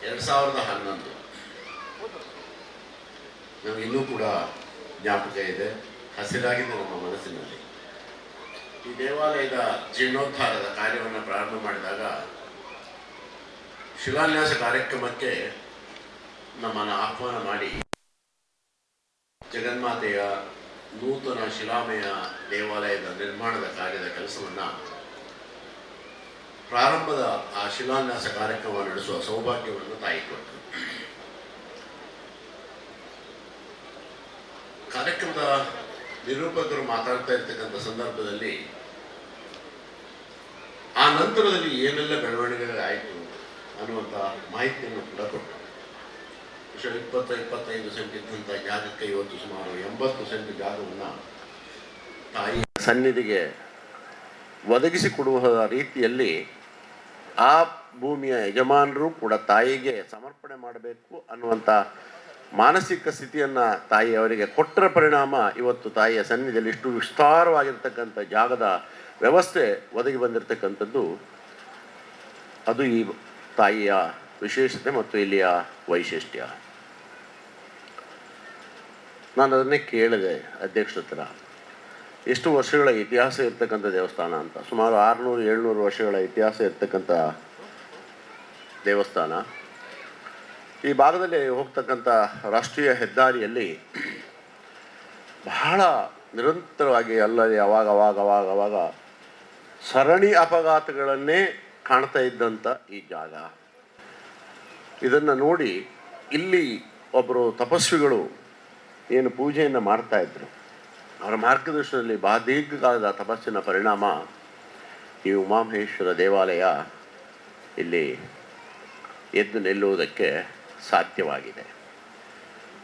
2011 ನಮಗೆ ಇನ್ನೂ ಕೂಡ ಜ್ಞಾಪಕ ಇದೆ, ಹಸಿರಾಗಿದೆ ನಮ್ಮ ಮನಸ್ಸಿನಲ್ಲಿ. ಈ ದೇವಾಲಯದ ಜೀರ್ಣೋದ್ಧಾರದ ಕಾರ್ಯವನ್ನು ಪ್ರಾರಂಭ ಮಾಡಿದಾಗ ಶಿಲಾನ್ಯಾಸ ಕಾರ್ಯಕ್ರಮಕ್ಕೆ ನಮ್ಮನ್ನು ಆಹ್ವಾನ ಮಾಡಿ ಜಗನ್ಮಾತೆಯ ನೂತನ ಶಿಲಾಮಯ ದೇವಾಲಯದ ನಿರ್ಮಾಣದ ಕಾರ್ಯದ ಕೆಲಸವನ್ನು ಪ್ರಾರಂಭದ ಆ ಶಿಲಾನ್ಯಾಸ ಕಾರ್ಯಕ್ರಮ ನಡೆಸುವ ಸೌಭಾಗ್ಯವನ್ನು ತಾಯಿ ಕೊಟ್ಟರು. ಕಾರ್ಯಕ್ರಮದ ನಿರೂಪಕರು ಮಾತಾಡ್ತಾ ಇರ್ತಕ್ಕಂಥ ಸಂದರ್ಭದಲ್ಲಿ ಆ ನಂತರದಲ್ಲಿ ಏನೆಲ್ಲ ಬೆಳವಣಿಗೆಗಳಾಯಿತು ಅನ್ನುವಂಥ ಮಾಹಿತಿಯನ್ನು ಕೂಡ ಕೊಟ್ಟರು. 20-25 ಸೆಂಟ್ ಇದ್ದಂಥ ಜಾಗಕ್ಕೆ ಇವತ್ತು ಸುಮಾರು 80 ಸೆಂಟ್ ಜಾಗವನ್ನು ತಾಯಿ ಸನ್ನಿಧಿಗೆ ಒದಗಿಸಿಕೊಡುವ ರೀತಿಯಲ್ಲಿ ಆ ಭೂಮಿಯ ಯಜಮಾನರು ಕೂಡ ತಾಯಿಗೆ ಸಮರ್ಪಣೆ ಮಾಡಬೇಕು ಅನ್ನುವಂಥ ಮಾನಸಿಕ ಸ್ಥಿತಿಯನ್ನು ತಾಯಿ ಅವರಿಗೆ ಕೊಟ್ಟರ ಪರಿಣಾಮ ಇವತ್ತು ತಾಯಿಯ ಸನ್ನಿಧಿಯಲ್ಲಿ ಇಷ್ಟು ವಿಸ್ತಾರವಾಗಿರ್ತಕ್ಕಂಥ ಜಾಗದ ವ್ಯವಸ್ಥೆ ಒದಗಿ ಬಂದಿರತಕ್ಕಂಥದ್ದು. ಅದು ಈ ತಾಯಿಯ ವಿಶೇಷತೆ ಮತ್ತು ಇಲ್ಲಿಯ ವೈಶಿಷ್ಟ್ಯ. ನಾನು ಅದನ್ನೇ ಕೇಳಿದೆ ಅಧ್ಯಕ್ಷರ ಹತ್ರ, ಎಷ್ಟು ವರ್ಷಗಳ ಇತಿಹಾಸ ಇರ್ತಕ್ಕಂಥ ದೇವಸ್ಥಾನ ಅಂತ. ಸುಮಾರು 600-700 ವರ್ಷಗಳ ಇತಿಹಾಸ ಇರ್ತಕ್ಕಂಥ ದೇವಸ್ಥಾನ. ಈ ಭಾಗದಲ್ಲಿ ಹೋಗ್ತಕ್ಕಂಥ ರಾಷ್ಟ್ರೀಯ ಹೆದ್ದಾರಿಯಲ್ಲಿ ಬಹಳ ನಿರಂತರವಾಗಿ ಅಲ್ಲದೆ ಅವಾಗ ಸರಣಿ ಅಪಘಾತಗಳನ್ನೇ ಕಾಣ್ತಾ ಇದ್ದಂಥ ಈ ಜಾಗ. ಇದನ್ನು ನೋಡಿ ಇಲ್ಲಿ ಒಬ್ಬರು ತಪಸ್ವಿಗಳು ಏನು ಪೂಜೆಯನ್ನು ಮಾಡ್ತಾ ಇದ್ರು, ಅವರ ಮಾರ್ಗದರ್ಶನದಲ್ಲಿ ಬಹಳ ದೀರ್ಘಕಾಲದ ತಪಸ್ಸಿನ ಪರಿಣಾಮ ಈ ಉಮಾಮಹೇಶ್ವರ ದೇವಾಲಯ ಇಲ್ಲಿ ಎದ್ದು ನಿಲ್ಲುವುದಕ್ಕೆ ಸಾಧ್ಯವಾಗಿದೆ.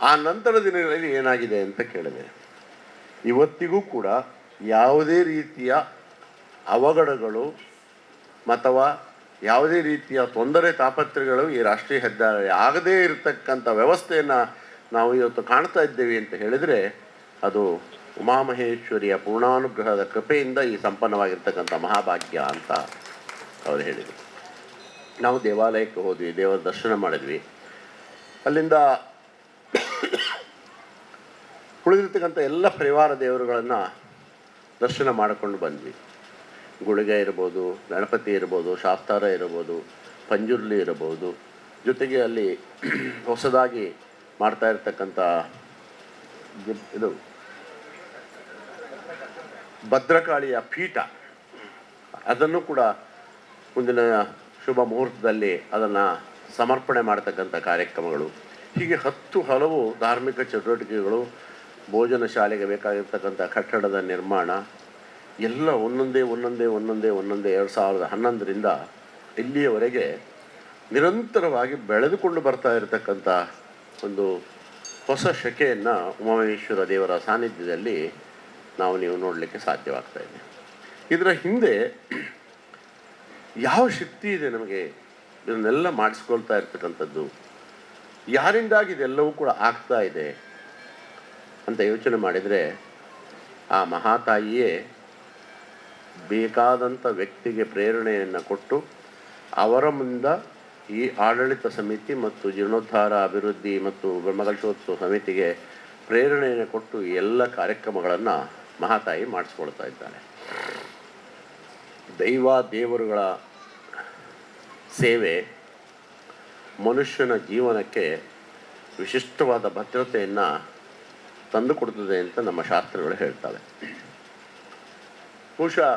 ಆ ನಂತರ ದಿನಗಳಲ್ಲಿ ಏನಾಗಿದೆ ಅಂತ ಕೇಳಿದೆ. ಇವತ್ತಿಗೂ ಕೂಡ ಯಾವುದೇ ರೀತಿಯ ಅವಘಡಗಳು ಅಥವಾ ಯಾವುದೇ ರೀತಿಯ ತೊಂದರೆ ತಾಪತ್ರೆಗಳು ಈ ರಾಷ್ಟ್ರೀಯ ಹೆದ್ದಾರಿ ಆಗದೇ ಇರತಕ್ಕಂಥ ವ್ಯವಸ್ಥೆಯನ್ನು ನಾವು ಇವತ್ತು ಕಾಣ್ತಾ ಇದ್ದೇವೆ ಅಂತ ಹೇಳಿದರೆ ಅದು ಉಮಾಮಹೇಶ್ವರಿಯ ಪೂರ್ಣಾನುಗ್ರಹದ ಕೃಪೆಯಿಂದ ಈ ಸಂಪನ್ನವಾಗಿರ್ತಕ್ಕಂಥ ಮಹಾಭಾಗ್ಯ ಅಂತ ಅವರು ಹೇಳಿದರು. ನಾವು ದೇವಾಲಯಕ್ಕೆ ಹೋದ್ವಿ, ದೇವರ ದರ್ಶನ ಮಾಡಿದ್ವಿ. ಅಲ್ಲಿಂದ ಉಳಿದಿರ್ತಕ್ಕಂಥ ಎಲ್ಲ ಪರಿವಾರ ದೇವರುಗಳನ್ನು ದರ್ಶನ ಮಾಡಿಕೊಂಡು ಬಂದ್ವಿ. ಗುಳಿಗೆ ಇರ್ಬೋದು, ಗಣಪತಿ ಇರ್ಬೋದು, ಶಾಸ್ತಾರ ಇರ್ಬೋದು, ಪಂಜುರ್ಲಿ ಇರ್ಬೋದು, ಜೊತೆಗೆ ಅಲ್ಲಿ ಹೊಸದಾಗಿ ಮಾಡ್ತಾ ಇರ್ತಕ್ಕಂಥ ಇದು ಭದ್ರಕಾಳಿಯ ಪೀಠ, ಅದನ್ನು ಕೂಡ ಮುಂದಿನ ಶುಭ ಮುಹೂರ್ತದಲ್ಲಿ ಅದನ್ನು ಸಮರ್ಪಣೆ ಮಾಡ್ತಕ್ಕಂಥ ಕಾರ್ಯಕ್ರಮಗಳು, ಹೀಗೆ 10 ಹಲವು ಧಾರ್ಮಿಕ ಚಟುವಟಿಕೆಗಳು, ಭೋಜನ ಶಾಲೆಗೆ ಬೇಕಾಗಿರ್ತಕ್ಕಂಥ ಕಟ್ಟಡದ ನಿರ್ಮಾಣ ಎಲ್ಲ ಒಂದೊಂದೇ 2011ರಿಂದ ಇಲ್ಲಿಯವರೆಗೆ ನಿರಂತರವಾಗಿ ಬೆಳೆದುಕೊಂಡು ಬರ್ತಾ ಇರತಕ್ಕಂಥ ಒಂದು ಹೊಸ ಶಕೆಯನ್ನು ಉಮಾಮಹೇಶ್ವರ ದೇವರ ಸಾನ್ನಿಧ್ಯದಲ್ಲಿ ನೀವು ನೋಡಲಿಕ್ಕೆ ಸಾಧ್ಯವಾಗ್ತಾ ಇದೆ. ಇದರ ಹಿಂದೆ ಯಾವ ಶಕ್ತಿ ಇದೆ ನಮಗೆ ಇದನ್ನೆಲ್ಲ ಮಾಡಿಸ್ಕೊಳ್ತಾ ಇರ್ತಕ್ಕಂಥದ್ದು. ಯಾರಿಂದಾಗಿ ಇದೆಲ್ಲವೂ ಕೂಡ ಆಗ್ತಾ ಇದೆ ಅಂತ ಯೋಚನೆ ಮಾಡಿದರೆ ಆ ಮಹಾತಾಯಿಯೇ ಬೇಕಾದಂಥ ವ್ಯಕ್ತಿಗೆ ಪ್ರೇರಣೆಯನ್ನು ಕೊಟ್ಟು ಅವರ ಮುಂದ ಈ ಆಡಳಿತ ಸಮಿತಿ ಮತ್ತು ಜೀರ್ಣೋದ್ಧಾರ ಅಭಿವೃದ್ಧಿ ಮತ್ತು ಬ್ರಹ್ಮಕಲಶೋತ್ಸವ ಸಮಿತಿಗೆ ಪ್ರೇರಣೆಯನ್ನು ಕೊಟ್ಟು ಎಲ್ಲ ಕಾರ್ಯಕ್ರಮಗಳನ್ನು ಮಹಾತಾಯಿ ಮಾಡಿಸ್ಕೊಳ್ತಾ ಇದ್ದಾರೆ. ದೇವರುಗಳ ಸೇವೆ ಮನುಷ್ಯನ ಜೀವನಕ್ಕೆ ವಿಶಿಷ್ಟವಾದ ಭದ್ರತೆಯನ್ನು ತಂದುಕೊಡ್ತದೆ ಅಂತ ನಮ್ಮ ಶಾಸ್ತ್ರಗಳು ಹೇಳ್ತವೆ. ಬಹುಶಃ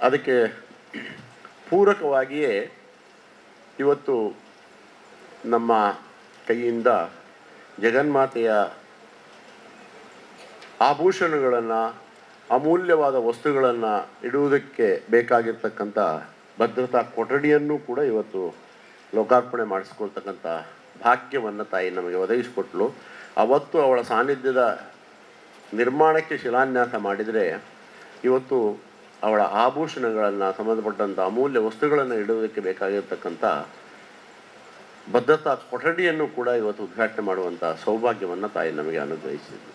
ಅದಕ್ಕೆ ಪೂರಕವಾಗಿಯೇ ಇವತ್ತು ನಮ್ಮ ಕೈಯಿಂದ ಜಗನ್ಮಾತೆಯ ಆಭೂಷಣಗಳನ್ನು, ಅಮೂಲ್ಯವಾದ ವಸ್ತುಗಳನ್ನು ಇಡುವುದಕ್ಕೆ ಬೇಕಾಗಿರ್ತಕ್ಕಂಥ ಭದ್ರತಾ ಕೊಠಡಿಯನ್ನು ಕೂಡ ಇವತ್ತು ಲೋಕಾರ್ಪಣೆ ಮಾಡಿಸ್ಕೊಳ್ತಕ್ಕಂಥ ಭಾಗ್ಯವನ್ನು ತಾಯಿ ನಮಗೆ ಒದಗಿಸಿಕೊಟ್ಲು. ಅವತ್ತು ಅವಳ ಸಾನ್ನಿಧ್ಯದ ನಿರ್ಮಾಣಕ್ಕೆ ಶಿಲಾನ್ಯಾಸ ಮಾಡಿದರೆ ಇವತ್ತು ಅವಳ ಆಭೂಷಣಗಳನ್ನು, ಸಂಬಂಧಪಟ್ಟಂಥ ಅಮೂಲ್ಯ ವಸ್ತುಗಳನ್ನು ಇಡುವುದಕ್ಕೆ ಬೇಕಾಗಿರ್ತಕ್ಕಂಥ ಭದ್ರತಾ ಕೊಠಡಿಯನ್ನು ಕೂಡ ಇವತ್ತು ಉದ್ಘಾಟನೆ ಮಾಡುವಂಥ ಸೌಭಾಗ್ಯವನ್ನು ತಾಯಿ ನಮಗೆ ಅನುಗ್ರಹಿಸಿದ್ದು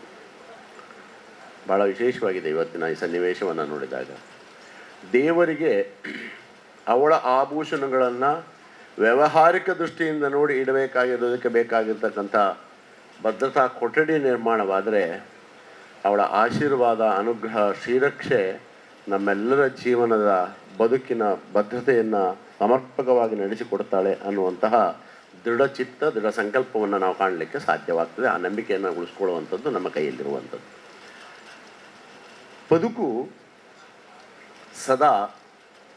ಭಾಳ ವಿಶೇಷವಾಗಿದೆ. ಇವತ್ತಿನ ಈ ಸನ್ನಿವೇಶವನ್ನು ನೋಡಿದಾಗ ದೇವರಿಗೆ ಅವಳ ಆಭೂಷಣಗಳನ್ನು ವ್ಯಾವಹಾರಿಕ ದೃಷ್ಟಿಯಿಂದ ನೋಡಿ ಇಡಬೇಕಾಗಿರೋದಕ್ಕೆ ಬೇಕಾಗಿರ್ತಕ್ಕಂಥ ಭದ್ರತಾ ಕೊಠಡಿ ನಿರ್ಮಾಣವಾದರೆ ಅವಳ ಆಶೀರ್ವಾದ, ಅನುಗ್ರಹ, ಶ್ರೀರಕ್ಷೆ ನಮ್ಮೆಲ್ಲರ ಜೀವನದ ಬದುಕಿನ ಭದ್ರತೆಯನ್ನು ಸಮರ್ಪಕವಾಗಿ ನಡೆಸಿಕೊಡ್ತಾಳೆ ಅನ್ನುವಂತಹ ದೃಢಚಿತ್ತ, ದೃಢ ಸಂಕಲ್ಪವನ್ನು ನಾವು ಕಾಣಲಿಕ್ಕೆ ಸಾಧ್ಯವಾಗ್ತದೆ. ಆ ನಂಬಿಕೆಯನ್ನು ಉಳಿಸ್ಕೊಳ್ಳುವಂಥದ್ದು ನಮ್ಮ ಕೈಯಲ್ಲಿರುವಂಥದ್ದು. ಬದುಕು ಸದಾ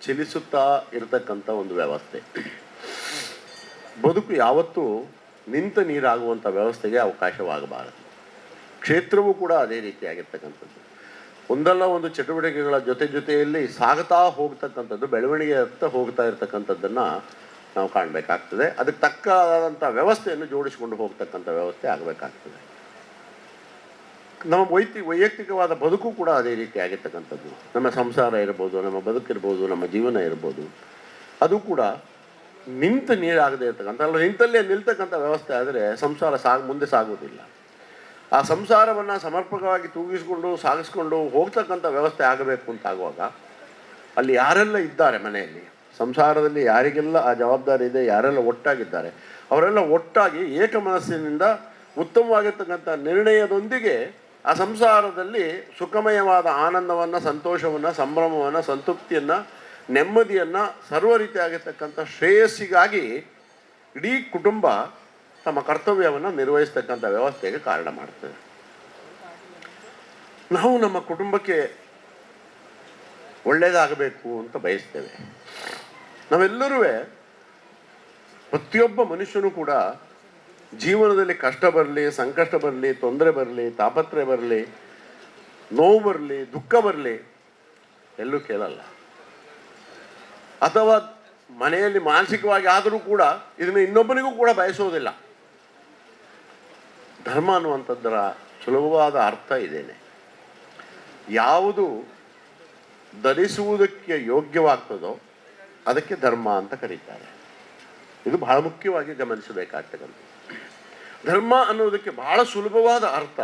ಚಲಿಸುತ್ತಾ ಇರತಕ್ಕಂಥ ಒಂದು ವ್ಯವಸ್ಥೆ. ಬದುಕು ಯಾವತ್ತೂ ನಿಂತ ನೀರಾಗುವಂಥ ವ್ಯವಸ್ಥೆಗೆ ಅವಕಾಶವಾಗಬಾರದು. ಕ್ಷೇತ್ರವೂ ಕೂಡ ಅದೇ ರೀತಿಯಾಗಿರ್ತಕ್ಕಂಥದ್ದು. ಒಂದಲ್ಲ ಒಂದು ಚಟುವಟಿಕೆಗಳ ಜೊತೆಯಲ್ಲಿ ಸಾಗುತ್ತಾ ಹೋಗ್ತಕ್ಕಂಥದ್ದು, ಬೆಳವಣಿಗೆಯತ್ತ ಹೋಗ್ತಾ ಇರ್ತಕ್ಕಂಥದ್ದನ್ನು ನಾವು ಕಾಣಬೇಕಾಗ್ತದೆ. ಅದಕ್ಕೆ ತಕ್ಕಾದಂಥ ವ್ಯವಸ್ಥೆಯನ್ನು ಜೋಡಿಸಿಕೊಂಡು ಹೋಗ್ತಕ್ಕಂಥ ವ್ಯವಸ್ಥೆ ಆಗಬೇಕಾಗ್ತದೆ. ನಮ್ಮ ವೈಯಕ್ತಿಕವಾದ ಬದುಕು ಕೂಡ ಅದೇ ರೀತಿ ಆಗಿರ್ತಕ್ಕಂಥದ್ದು. ನಮ್ಮ ಸಂಸಾರ ಇರ್ಬೋದು, ನಮ್ಮ ಬದುಕಿರ್ಬೋದು, ನಮ್ಮ ಜೀವನ ಇರ್ಬೋದು, ಅದು ಕೂಡ ನಿಂತ ನೀರಾಗದೇ ಇರ್ತಕ್ಕಂಥ, ಅಲ್ಲ ನಿಂತಲ್ಲೇ ನಿಲ್ತಕ್ಕಂಥ ವ್ಯವಸ್ಥೆ ಆದರೆ ಸಂಸಾರ ಮುಂದೆ ಸಾಗುವುದಿಲ್ಲ. ಆ ಸಂಸಾರವನ್ನು ಸಮರ್ಪಕವಾಗಿ ತೂಗಿಸ್ಕೊಂಡು ಸಾಗಿಸ್ಕೊಂಡು ಹೋಗ್ತಕ್ಕಂಥ ವ್ಯವಸ್ಥೆ ಆಗಬೇಕು ಅಂತಾಗುವಾಗ ಅಲ್ಲಿ ಯಾರೆಲ್ಲ ಇದ್ದಾರೆ ಮನೆಯಲ್ಲಿ, ಸಂಸಾರದಲ್ಲಿ ಯಾರಿಗೆಲ್ಲ ಆ ಜವಾಬ್ದಾರಿ ಇದೆ, ಯಾರೆಲ್ಲ ಒಟ್ಟಾಗಿದ್ದಾರೆ, ಅವರೆಲ್ಲ ಒಟ್ಟಾಗಿ ಏಕಮನಸ್ಸಿನಿಂದ ಉತ್ತಮವಾಗಿರ್ತಕ್ಕಂಥ ನಿರ್ಣಯದೊಂದಿಗೆ ಆ ಸಂಸಾರದಲ್ಲಿ ಸುಖಮಯವಾದ ಆನಂದವನ್ನು, ಸಂತೋಷವನ್ನು, ಸಂಭ್ರಮವನ್ನು, ಸಂತೃಪ್ತಿಯನ್ನು, ನೆಮ್ಮದಿಯನ್ನು, ಸರ್ವ ರೀತಿಯಾಗಿರ್ತಕ್ಕಂಥ ಶ್ರೇಯಸ್ಸಿಗಾಗಿ ಇಡೀ ಕುಟುಂಬ ತಮ್ಮ ಕರ್ತವ್ಯವನ್ನು ನಿರ್ವಹಿಸ್ತಕ್ಕಂಥ ವ್ಯವಸ್ಥೆಗೆ ಕಾರಣ ಮಾಡ್ತದೆ. ನಾವು ನಮ್ಮ ಕುಟುಂಬಕ್ಕೆ ಒಳ್ಳೆಯದಾಗಬೇಕು ಅಂತ ಬಯಸ್ತೇವೆ. ನಾವೆಲ್ಲರೂ, ಪ್ರತಿಯೊಬ್ಬ ಮನುಷ್ಯನೂ ಕೂಡ ಜೀವನದಲ್ಲಿ ಕಷ್ಟ ಬರಲಿ, ಸಂಕಷ್ಟ ಬರಲಿ, ತೊಂದರೆ ಬರಲಿ, ತಾಪತ್ರೆ ಬರಲಿ, ನೋವು ಬರಲಿ, ದುಃಖ ಬರಲಿ, ಎಲ್ಲೂ ಕೇಳಲ್ಲ. ಅಥವಾ ಮನೆಯಲ್ಲಿ ಮಾನಸಿಕವಾಗಿ ಆದರೂ ಕೂಡ ಇದನ್ನು ಇನ್ನೊಬ್ಬನಿಗೂ ಕೂಡ ಬಯಸೋದಿಲ್ಲ. ಧರ್ಮ ಅನ್ನುವಂಥದ್ದರ ಸುಲಭವಾದ ಅರ್ಥ ಇದೇನೆ. ಯಾವುದು ಧರಿಸುವುದಕ್ಕೆ ಯೋಗ್ಯವಾಗ್ತದೋ ಅದಕ್ಕೆ ಧರ್ಮ ಅಂತ ಕರೀತಾರೆ. ಇದು ಬಹಳ ಮುಖ್ಯವಾಗಿ ಗಮನಿಸಬೇಕಾಗ್ತಕ್ಕಂಥ ಧರ್ಮ ಅನ್ನೋದಕ್ಕೆ ಬಹಳ ಸುಲಭವಾದ ಅರ್ಥ,